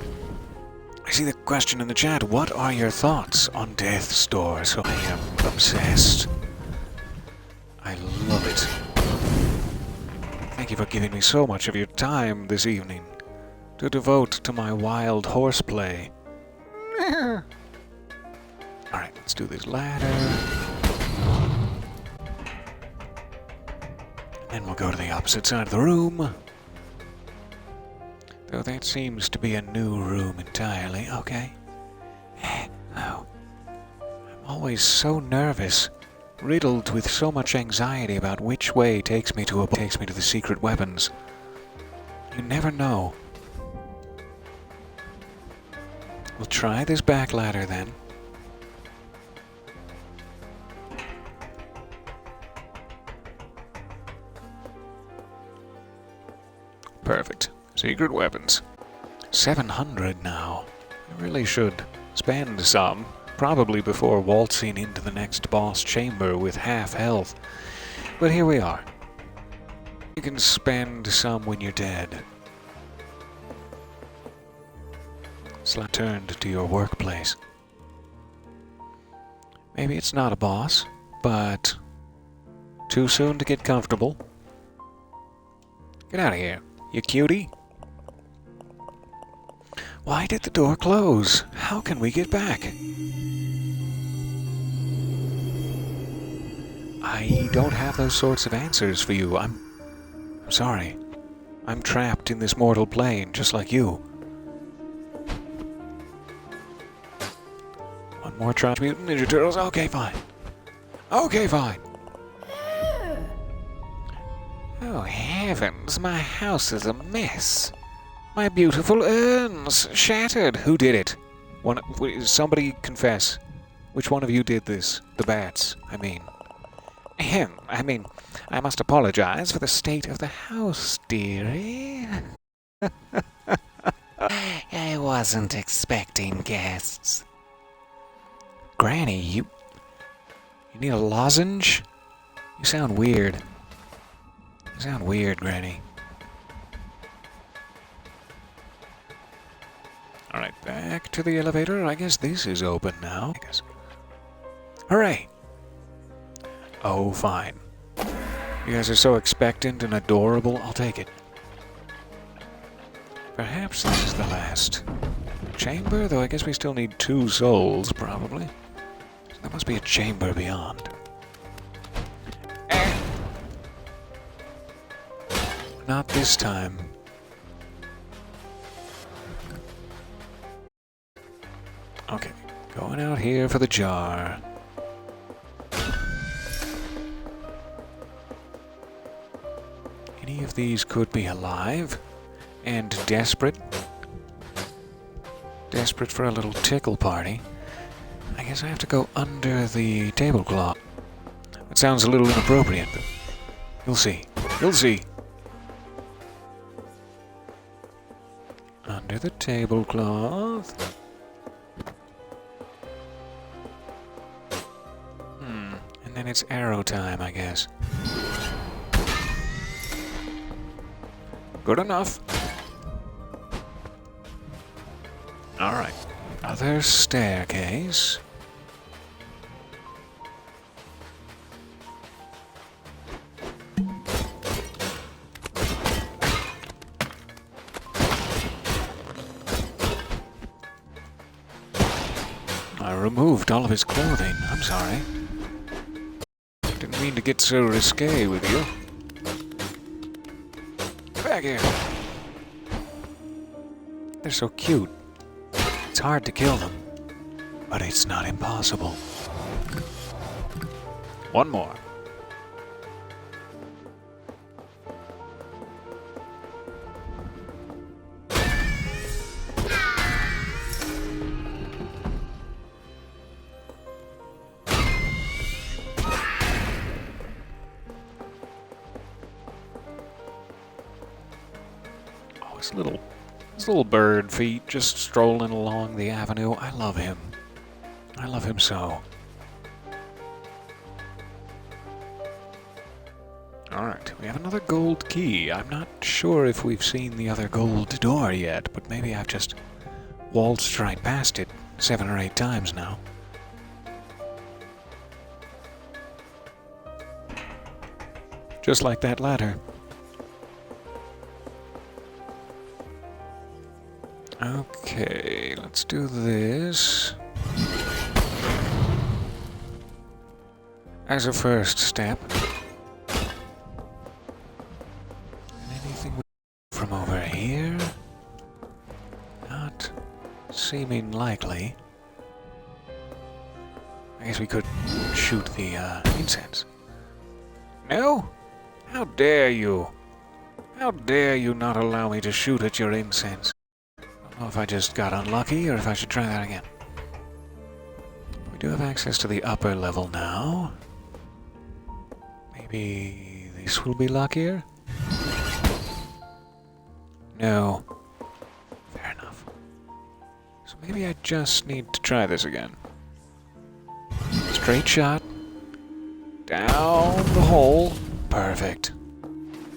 I see the question in the chat, what are your thoughts on Death's Door? So I am obsessed. I love it. Thank you for giving me so much of your time this evening to devote to my wild horseplay. Alright, let's do this ladder. Then we'll go to the opposite side of the room. Though that seems to be a new room entirely. Okay. Oh. I'm always so nervous, riddled with so much anxiety about which way takes me to the secret weapons. You never know. We'll try this back ladder then. Perfect. Secret weapons. 700 now. I really should spend some, probably before waltzing into the next boss chamber with half health. But here we are. You can spend some when you're dead. Turned to your workplace. Maybe it's not a boss, but too soon to get comfortable. Get out of here, you cutie. Why did the door close? How can we get back? I don't have those sorts of answers for you. I'm sorry. I'm trapped in this mortal plane, just like you. One more try, Mutant Ninja Turtles. Okay, fine. Okay, fine. Oh, heavens, my house is a mess. My beautiful urns shattered. Who did it? Somebody confess. Which one of you did this? The bats, I mean. I must apologize for the state of the house, dearie. I wasn't expecting guests. Granny, you need a lozenge? You sound weird. You sound weird, Granny. Alright, back to the elevator. I guess this is open now. Hooray! Oh, fine. You guys are so expectant and adorable. I'll take it. Perhaps this is the last chamber, though I guess we still need 2 souls, probably. So there must be a chamber beyond. Not this time. Okay, going out here for the jar. Any of these could be alive and desperate. Desperate for a little tickle party. I guess I have to go under the tablecloth. It sounds a little inappropriate, but you'll see. You'll see. Under the tablecloth. And then it's arrow time, I guess. Good enough. Alright. Other staircase. I removed all of his clothing. I'm sorry. Didn't mean to get so risque with you. Get back here. They're so cute. It's hard to kill them, but it's not impossible. One more. His little bird feet just strolling along the avenue. I love him. I love him so. Alright, we have another gold key. I'm not sure if we've seen the other gold door yet, but maybe I've just waltzed right past it 7 or 8 times now. Just like that ladder. Okay, let's do this. As a first step. Anything from over here? Not seeming likely. I guess we could shoot the incense. No? How dare you? How dare you not allow me to shoot at your incense? I don't know if I just got unlucky or if I should try that again. We do have access to the upper level now. Maybe this will be luckier? No. Fair enough. So maybe I just need to try this again. Straight shot. Down the hole. Perfect.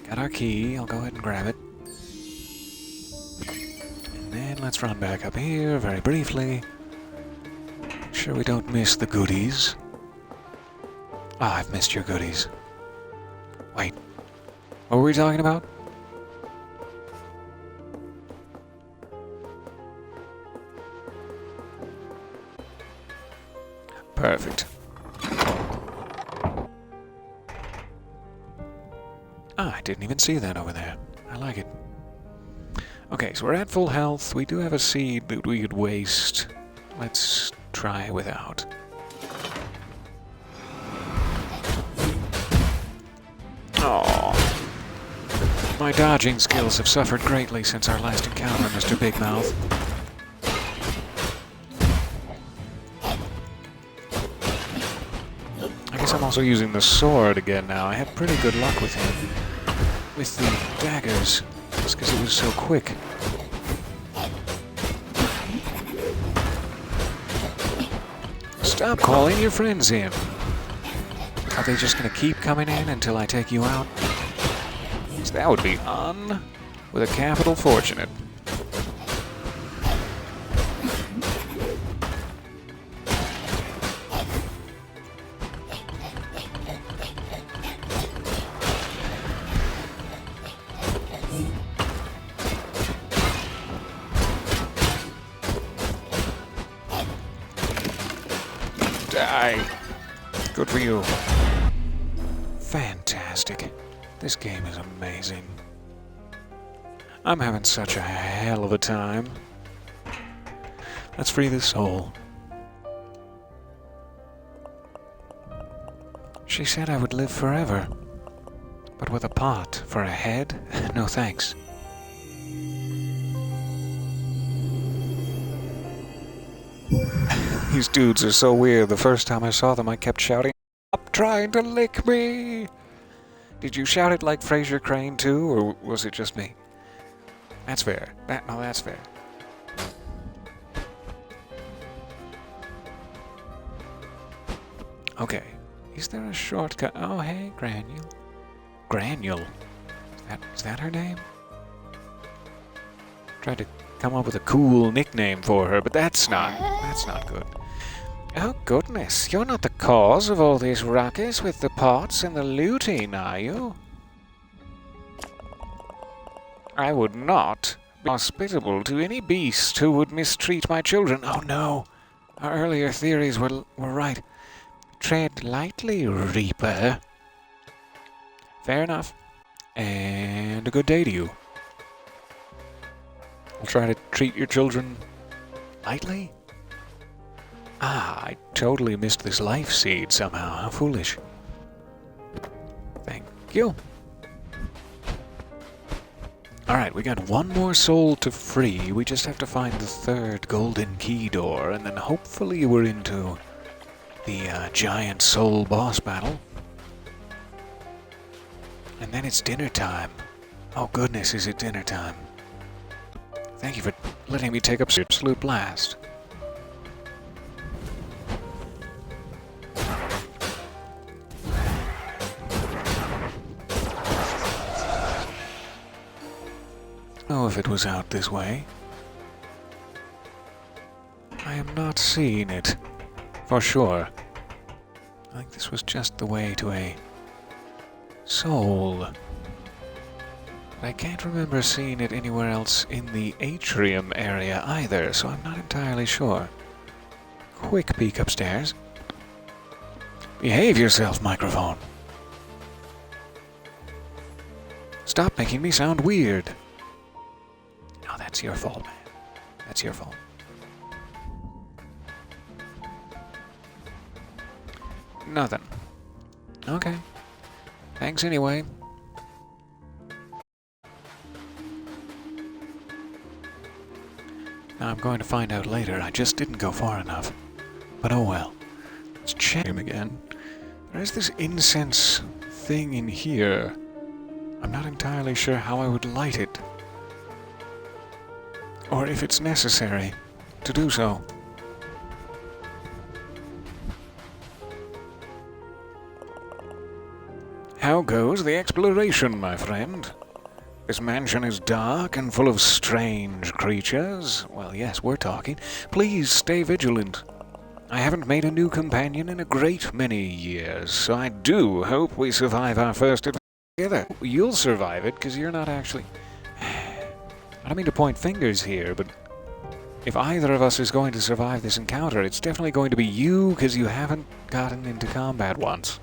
Got our key. I'll go ahead and grab it. And then let's run back up here very briefly. Make sure we don't miss the goodies. Ah, I've missed your goodies. Wait. What were we talking about? Perfect. Ah, I didn't even see that over there. I like it. Okay, so we're at full health. We do have a seed that we could waste. Let's try without. Oh, my dodging skills have suffered greatly since our last encounter, Mr. Big Mouth. I guess I'm also using the sword again now. I had pretty good luck with him. With the daggers. Just because it was so quick. Stop calling your friends in. Are they just going to keep coming in until I take you out? So that would be on with a capital fortunate. Die. Good for you. Fantastic. This game is amazing. I'm having such a hell of a time. Let's free this soul. She said I would live forever. But with a pot for a head? No thanks. These dudes are so weird. The first time I saw them, I kept shouting, "Stop trying to lick me!" Did you shout it like Fraser Crane too, or was it just me? That's fair. No, that's fair. Okay. Is there a shortcut? Oh, hey, Granule. Granule? Is that her name? Tried to come up with a cool nickname for her, but that's not good. Oh, goodness. You're not the cause of all this ruckus with the pots and the looting, are you? I would not be hospitable to any beast who would mistreat my children. Oh, no. Our earlier theories were right. Tread lightly, Reaper. Fair enough. And a good day to you. I'll try to treat your children lightly? Ah, I totally missed this life seed somehow. How foolish. Thank you. Alright, we got one more soul to free. We just have to find the third golden key door, and then hopefully we're into the giant soul boss battle. And then it's dinner time. Oh goodness, is it dinner time? Thank you for letting me take up your absolute blast. Oh, if it was out this way. I am not seeing it. For sure. I think this was just the way to a soul. But I can't remember seeing it anywhere else in the atrium area either, so I'm not entirely sure. Quick peek upstairs. Behave yourself, microphone. Stop making me sound weird. No, that's your fault, man. That's your fault. Nothing. Okay. Thanks anyway. Now I'm going to find out later. I just didn't go far enough. But oh well. Let's check him again. There is this incense thing in here. I'm not entirely sure how I would light it. Or if it's necessary to do so. How goes the exploration, my friend? This mansion is dark and full of strange creatures. Well, yes, we're talking. Please stay vigilant. I haven't made a new companion in a great many years, so I do hope we survive our first adventure together. You'll survive it, because you're not actually... I don't mean to point fingers here, but if either of us is going to survive this encounter, it's definitely going to be you, because you haven't gotten into combat once.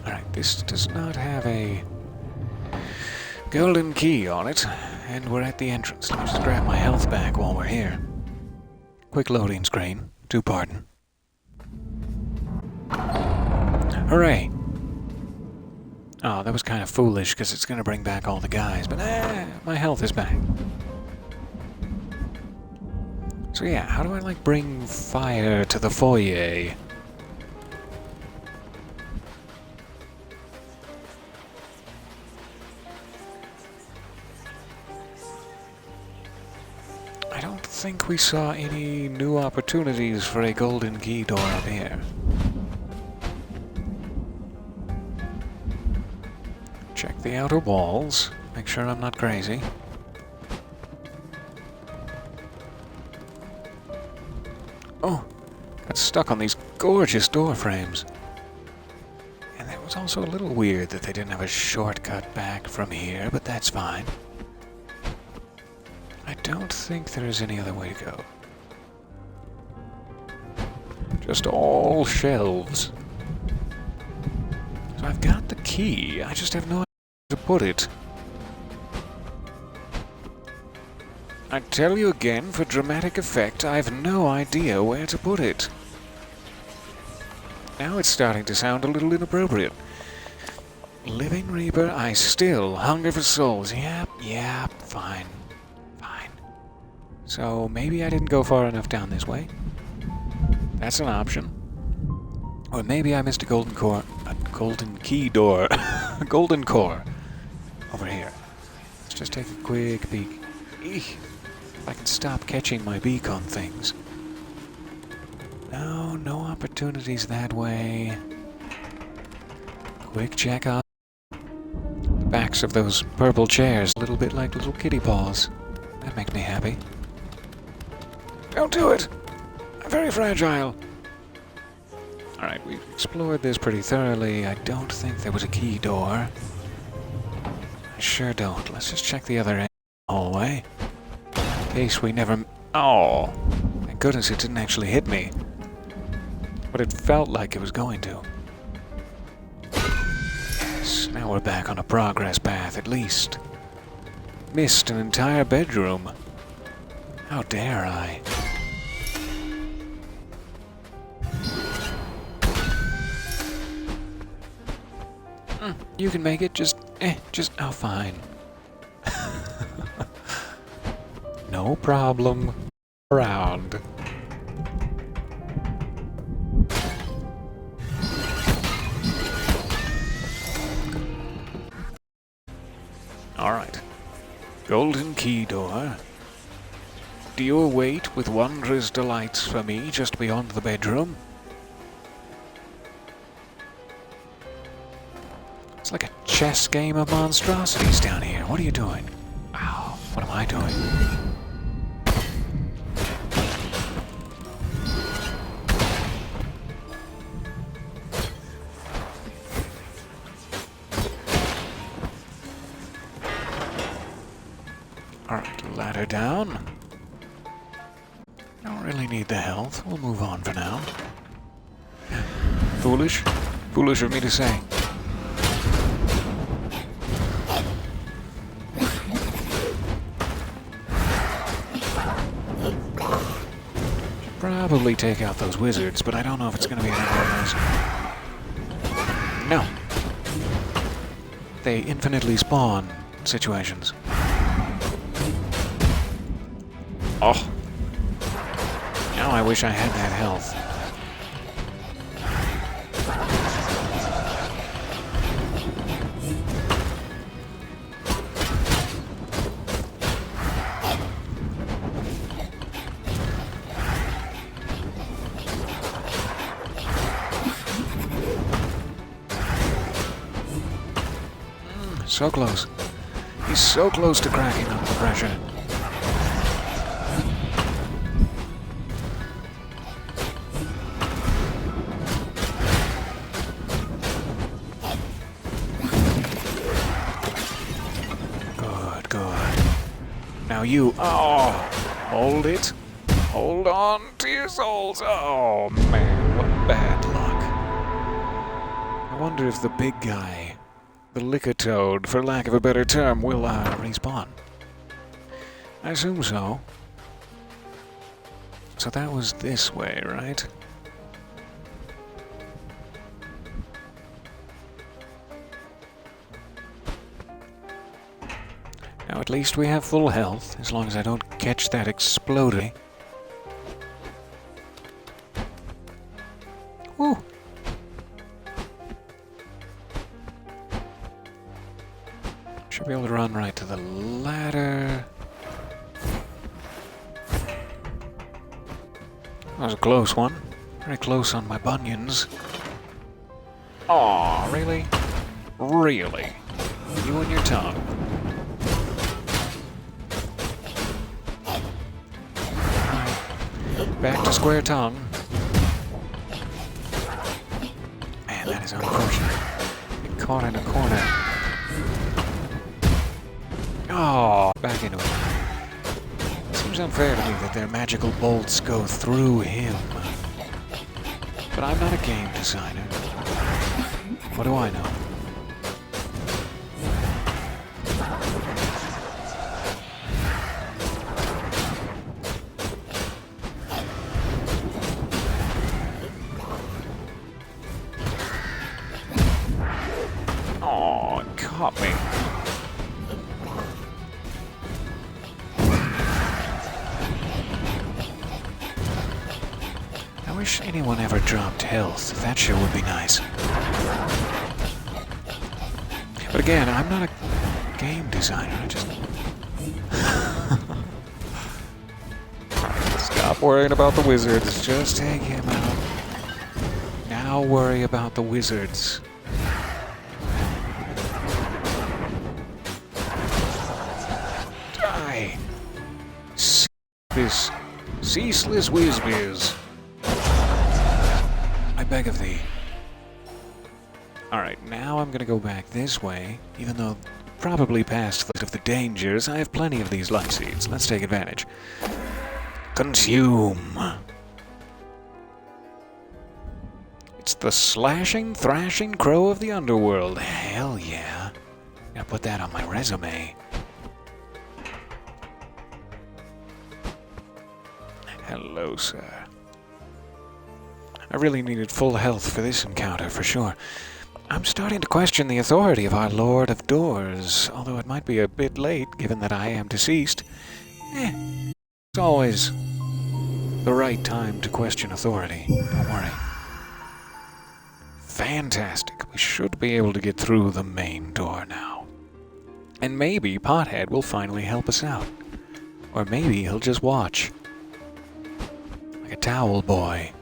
Alright, this does not have a golden key on it, and we're at the entrance. Let me just grab my health back while we're here. Quick loading screen. Do pardon. Hooray! Oh, that was kind of foolish, because it's going to bring back all the guys, but my health is back. So yeah, how do I, bring fire to the foyer? I don't think we saw any new opportunities for a golden key door up here. Check the outer walls. Make sure I'm not crazy. Oh, got stuck on these gorgeous door frames. And it was also a little weird that they didn't have a shortcut back from here, but that's fine. I don't think there's any other way to go. Just all shelves. So I've got the key, I just have no idea where to put it. I tell you again, for dramatic effect, I've no idea where to put it. Now it's starting to sound a little inappropriate. Living Reaper, I still hunger for souls. Yep, fine. So maybe I didn't go far enough down this way. That's an option. Or maybe I missed a golden key door. A golden core. Over here. Let's just take a quick peek. Eek. If I can stop catching my beak on things. No opportunities that way. Quick check on the backs of those purple chairs. A little bit like little kitty paws. That makes me happy. Don't do it! I'm very fragile. Alright, we've explored this pretty thoroughly. I don't think there was a key door. I sure don't. Let's just check the other end of the hallway. In case we never... Oh! Thank goodness it didn't actually hit me. But it felt like it was going to. Yes, now we're back on a progress path, at least. Missed an entire bedroom. How dare I? You can make it, oh, fine. No problem. Around. Alright. Golden key door. Do you await with wondrous delights for me just beyond the bedroom? It's like a chess game of monstrosities down here. What are you doing? Ow, what am I doing? Alright, ladder down. Don't really need the health. We'll move on for now. Foolish? Foolish of me to say. Probably take out those wizards, but I don't know if it's going to be enough of those. No. They infinitely spawn situations. Oh. Now I wish I had that health. So close. He's so close to cracking under the pressure. Good, good. Now you... Oh! Hold it. Hold on to your souls. Oh, man, what bad luck. I wonder if the big guy, the liquor toad, for lack of a better term, will respawn. I assume so. So that was this way, right? Now at least we have full health, as long as I don't catch that exploding. Woo! Should be able to run right to the ladder. That was a close one. Very close on my bunions. Aw, really? Really? You and your tongue. Back to square tongue. Man, that is unfortunate. Get caught in a corner. Oh, back into it. Seems unfair to me that their magical bolts go through him. But I'm not a game designer. What do I know? Oh, it caught me. I wish anyone ever dropped health. That sure would be nice. But again, I'm not a game designer. I just... Stop worrying about the wizards. Just take him out. Now worry about the wizards. Die! This ceaseless whiz-biz. I beg of thee. Alright, now I'm gonna go back this way, even though probably past the dangers. I have plenty of these light seeds. Let's take advantage. Consume! It's the slashing, thrashing crow of the underworld. Hell yeah. Gotta put that on my resume. Hello, sir. I really needed full health for this encounter, for sure. I'm starting to question the authority of our Lord of Doors, although it might be a bit late, given that I am deceased. It's always the right time to question authority. Don't worry. Fantastic. We should be able to get through the main door now. And maybe Pothead will finally help us out. Or maybe he'll just watch. Like a towel boy.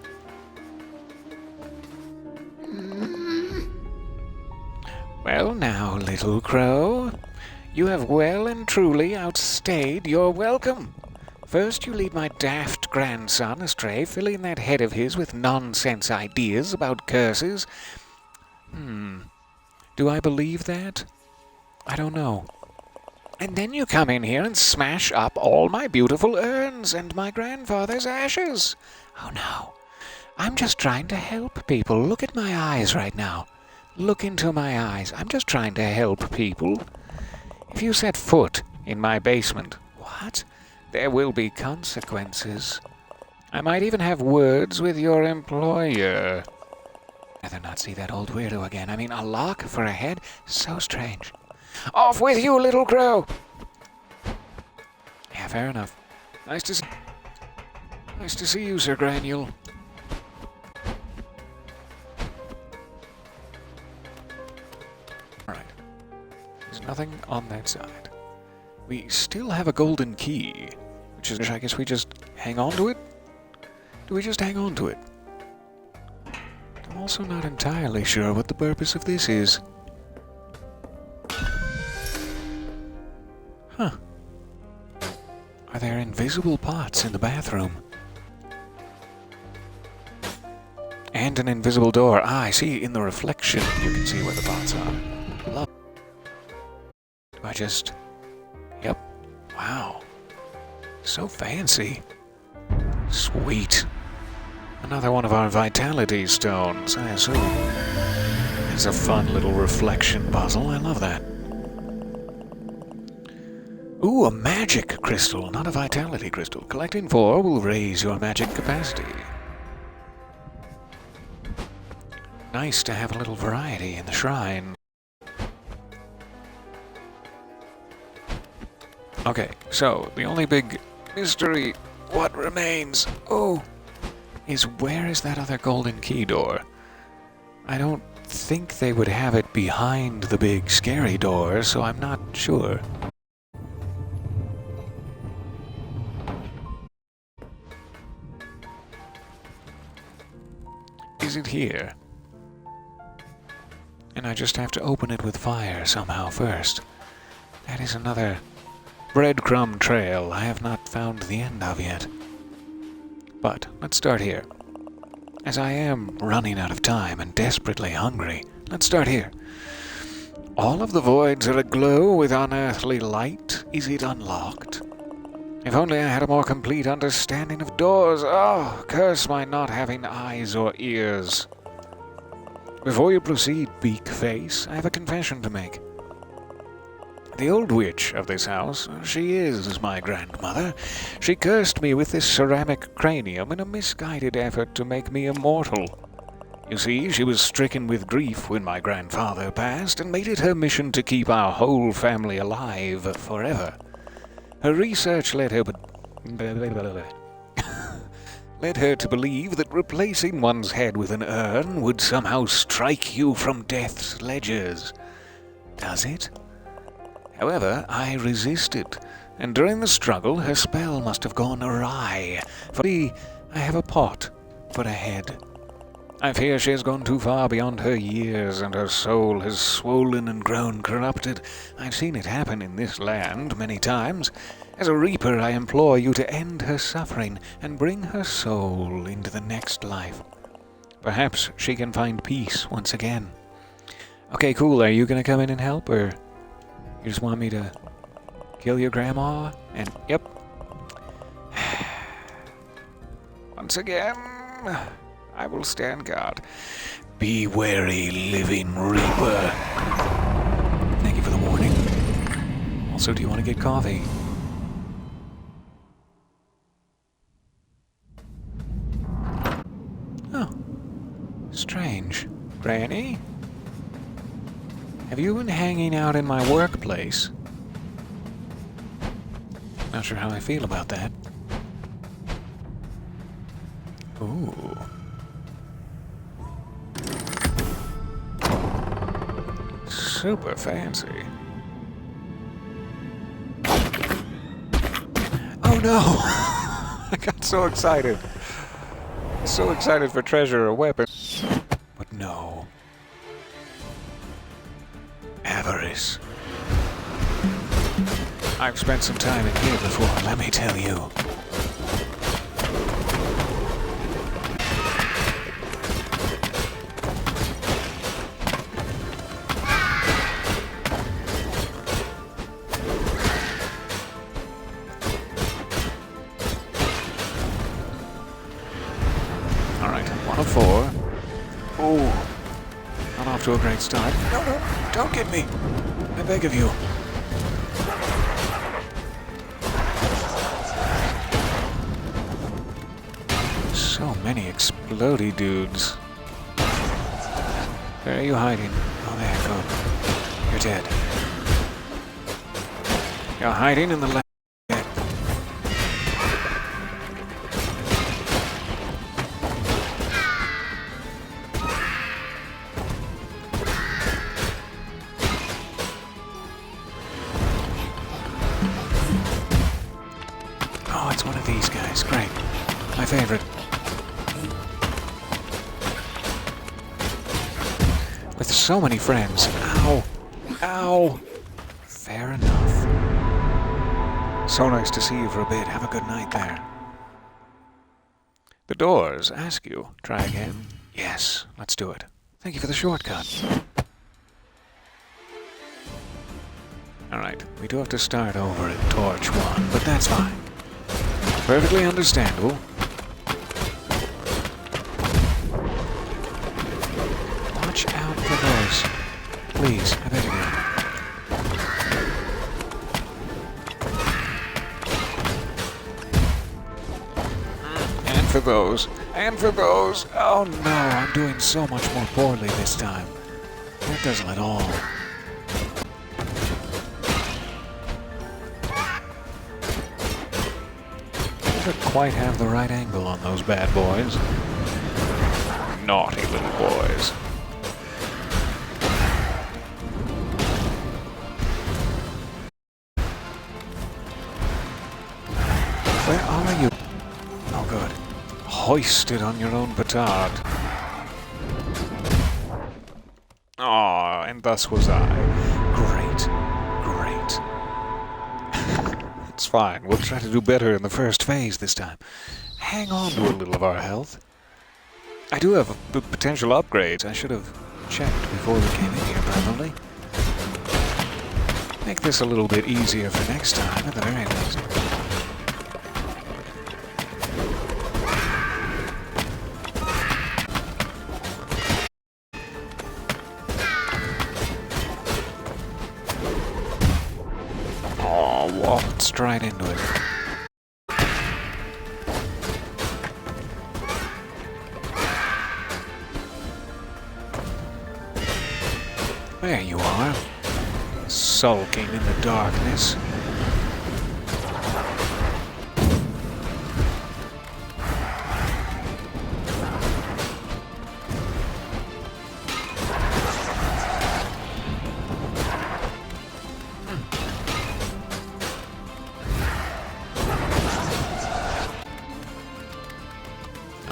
Well now, little crow, you have well and truly outstayed your welcome. First you lead my daft grandson astray, filling that head of his with nonsense ideas about curses. Do I believe that? I don't know. And then you come in here and smash up all my beautiful urns and my grandfather's ashes. Oh no, I'm just trying to help people. Look at my eyes right now. Look into my eyes. I'm just trying to help people. If you set foot in my basement, what? There will be consequences. I might even have words with your employer. I'd rather not see that old weirdo again. I mean, a lock for a head? So strange. Off with you, little crow! Yeah, fair enough. Nice to see you, Sir Granule. Alright. There's nothing on that side. We still have a golden key, which is, I guess we just hang on to it? Do we just hang on to it? I'm also not entirely sure what the purpose of this is. Huh. Are there invisible pots in the bathroom? And an invisible door. Ah, I see. In the reflection, you can see where the pots are. Love. Do I just... Yep. Wow. So fancy. Sweet. Another one of our vitality stones, I assume. It's a fun little reflection puzzle. I love that. Ooh, a magic crystal, not a vitality crystal. Collecting 4 will raise your magic capacity. Nice to have a little variety in the shrine. Okay, so the only big mystery, what remains, is where is that other golden key door? I don't think they would have it behind the big scary door, so I'm not sure. Is it here? And I just have to open it with fire somehow first. That is another breadcrumb trail I have not found the end of yet. But let's start here. As I am running out of time and desperately hungry, let's start here. All of the voids are aglow with unearthly light. Is it unlocked? If only I had a more complete understanding of doors. Oh, curse my not having eyes or ears. Before you proceed, Beak Face, I have a confession to make. The old witch of this house, she is my grandmother. She cursed me with this ceramic cranium in a misguided effort to make me immortal. You see, she was stricken with grief when my grandfather passed and made it her mission to keep our whole family alive forever. Her research led her to believe that replacing one's head with an urn would somehow strike you from death's ledgers. Does it? However, I resisted, and during the struggle her spell must have gone awry. For me, I have a pot for a head. I fear she has gone too far beyond her years, and her soul has swollen and grown corrupted. I've seen it happen in this land many times. As a reaper, I implore you to end her suffering and bring her soul into the next life. Perhaps she can find peace once again. Okay, cool. Are you gonna come in and help, or you just want me to kill your grandma? And, yep. Once again, I will stand guard. Be wary, living reaper. Thank you for the warning. Also, do you want to get coffee? Oh. Strange. Granny? Have you been hanging out in my workplace? Not sure how I feel about that. Ooh. Super fancy. Oh no! I got so excited. So excited for treasure or weapon. But no. Avarice. I've spent some time in here before, let me tell you. Alright, 1 of 4. Oh, not off to a great start. No, don't get me. I beg of you. So many explodey dudes. Where are you hiding? Oh, there, good. You're dead. You're hiding in the left. Oh, it's one of these guys. Great. My favorite. With so many friends. Ow. Ow. Fair enough. So nice to see you for a bit. Have a good night there. The doors ask you. Try again. Yes, let's do it. Thank you for the shortcut. Alright, we do have to start over at torch 1, but that's fine. Perfectly understandable. Watch out for those. Please, I beg of you. And for those. And for those. Oh no, I'm doing so much more poorly this time. That doesn't at all. Never quite have the right angle on those bad boys. Naughty little boys. Where are you? Oh good. Hoisted on your own petard. Ah, and thus was I. Great. It's fine. We'll try to do better in the first phase this time. Hang on to a little of our health. I do have potential upgrades. I should have checked before we came in here, probably. Make this a little bit easier for next time, at the very least. Waltzed right into it. There you are, sulking in the darkness.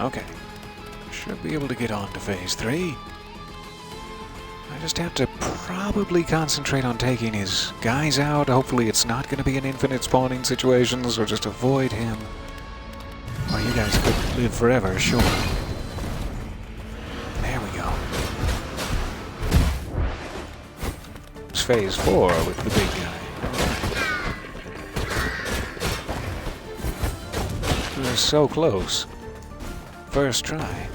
Okay, should be able to get on to phase 3. I just have to probably concentrate on taking his guys out. Hopefully it's not going to be an infinite spawning situation, so just avoid him. Or you guys could live forever, sure. There we go. It's phase 4 with the big guy. We're so close. First try.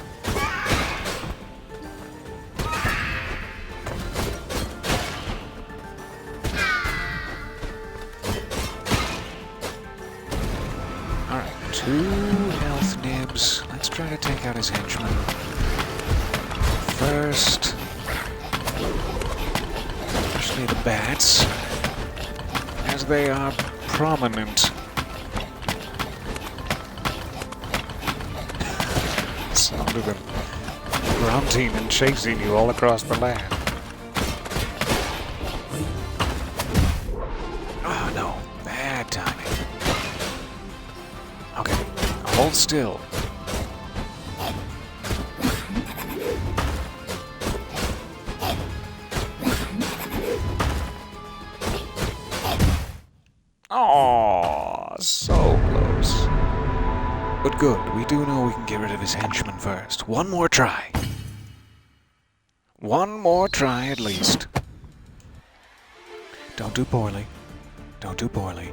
Alright, 2 health nibs. Let's try to take out his henchman. First. Especially the bats. As they are prominent. Sound of them grunting and chasing you all across the land. Oh no, bad timing. Okay, hold still. Oh, so close. But good, we do know we can get rid of his henchman first. One more try. One more try at least. Don't do poorly. Don't do poorly.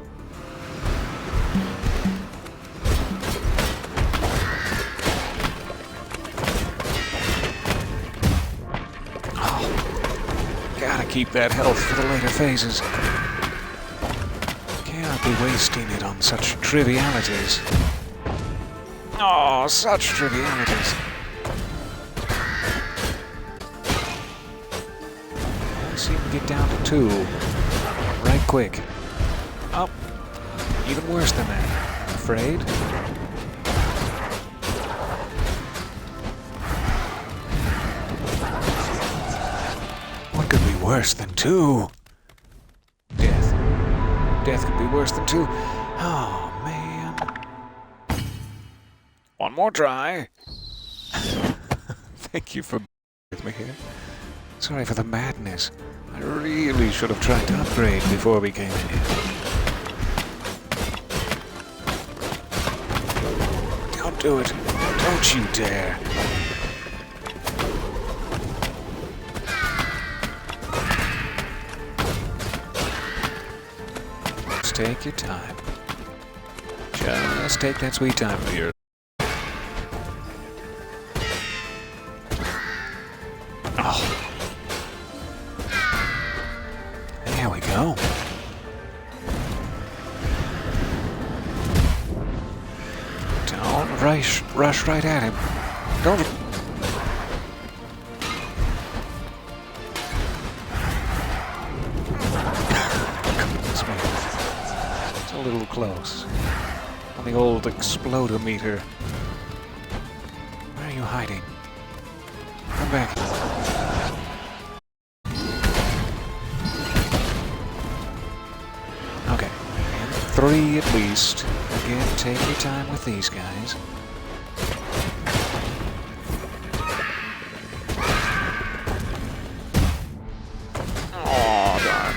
Oh, gotta keep that health for the later phases. Can't be wasting it on such trivialities. Oh, such trivialities. I seem to get down to 2. Right quick. Oh, even worse than that. I'm afraid. What could be worse than 2? Death. Death could be worse than 2. Oh, man. One more try. Thank you for being with me here. Sorry for the madness. I really should have tried to upgrade before we came in here. do it. Don't you dare. Just take your time. Just take that sweet time of yours. Oh. There we go. Don't rush right at him. Don't. Goodness me. It's a little close. On the old explodometer. Where are you hiding? Come back. Okay. And 3 at least. Again, take your time with these guys. Oh, darn.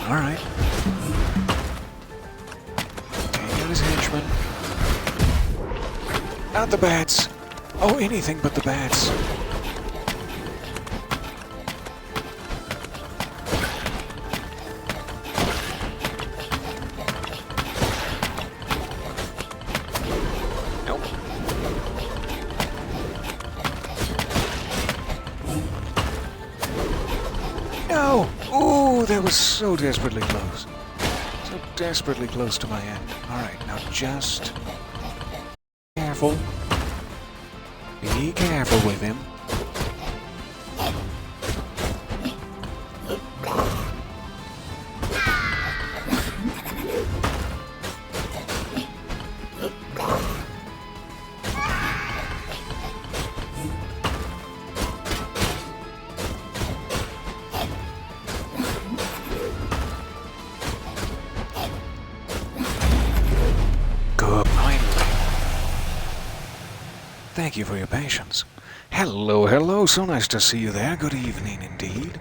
All right. Take out his henchmen. Not the bats. Oh, anything but the bats. Nope. No! Ooh, that was so desperately close. So desperately close to my end. Alright, now just... careful. Be careful with him. Good. Thank you for your patience. Hello, hello. So nice to see you there. Good evening indeed.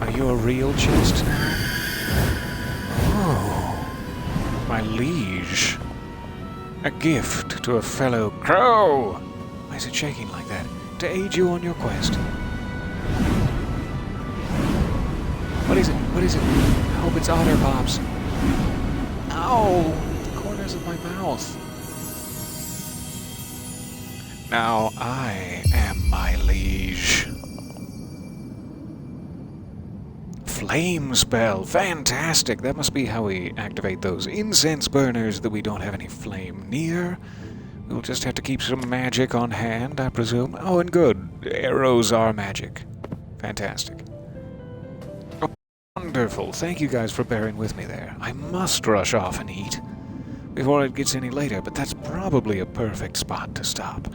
Are you a real chest now? Oh, my liege. A gift to a fellow crow. Why is it shaking like that? To aid you on your quest. What is it? What is it? I hope it's Otter Pops. Ow! The corners of my mouth. Now I am my liege. Flame spell. Fantastic. That must be how we activate those incense burners that we don't have any flame near. We'll just have to keep some magic on hand, I presume. Oh, and good. Arrows are magic. Fantastic. Oh, wonderful. Thank you guys for bearing with me there. I must rush off and eat before it gets any later, but that's probably a perfect spot to stop.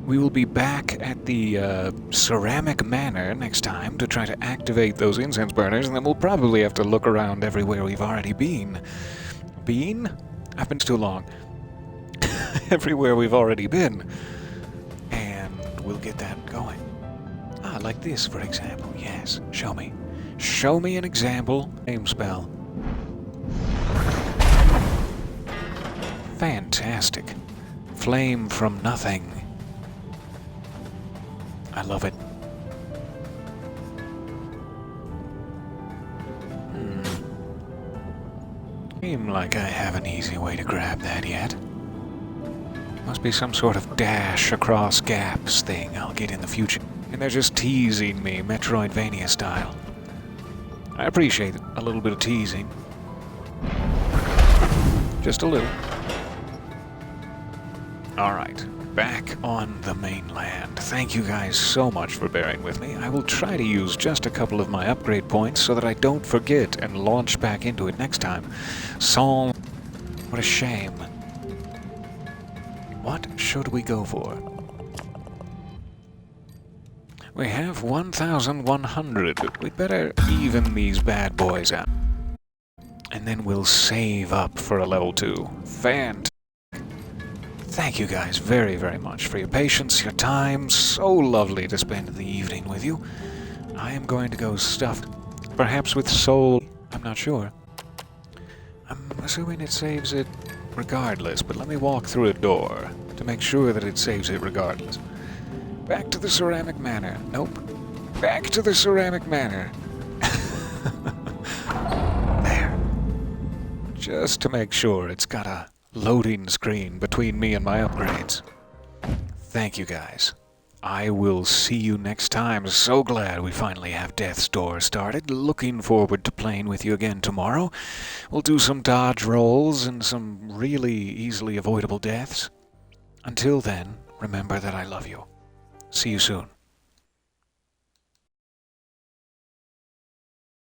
We will be back at the Ceramic Manor next time to try to activate those incense burners, and then we'll probably have to look around everywhere we've already been. Been? I've been too long. Everywhere we've already been. And we'll get that going. Ah, like this, for example. Yes, show me. Show me an example. Flame spell. Fantastic. Flame from nothing. I love it. Seem like I have an easy way to grab that yet. Must be some sort of dash across gaps thing I'll get in the future. And they're just teasing me, Metroidvania style. I appreciate a little bit of teasing. Just a little. Alright. Back on the mainland. Thank you guys so much for bearing with me. I will try to use just a couple of my upgrade points so that I don't forget and launch back into it next time. Psalm. What a shame. What should we go for? We have 1,100. We'd better even these bad boys out. And then we'll save up for a level 2. Fantastic. thank you guys very, very much for your patience, your time. So lovely to spend the evening with you. I am going to go stuffed, perhaps with soul. I'm not sure. I'm assuming it saves it regardless, but let me walk through a door to make sure that it saves it regardless. Back to the ceramic manor. Nope. Back to the ceramic manor. There. Just to make sure it's got a loading screen between me and my upgrades. Thank you guys. I will see you next time. So glad we finally have Death's Door started. Looking forward to playing with you again tomorrow. We'll do some dodge rolls and some really easily avoidable deaths. Until then, remember that I love you. See you soon.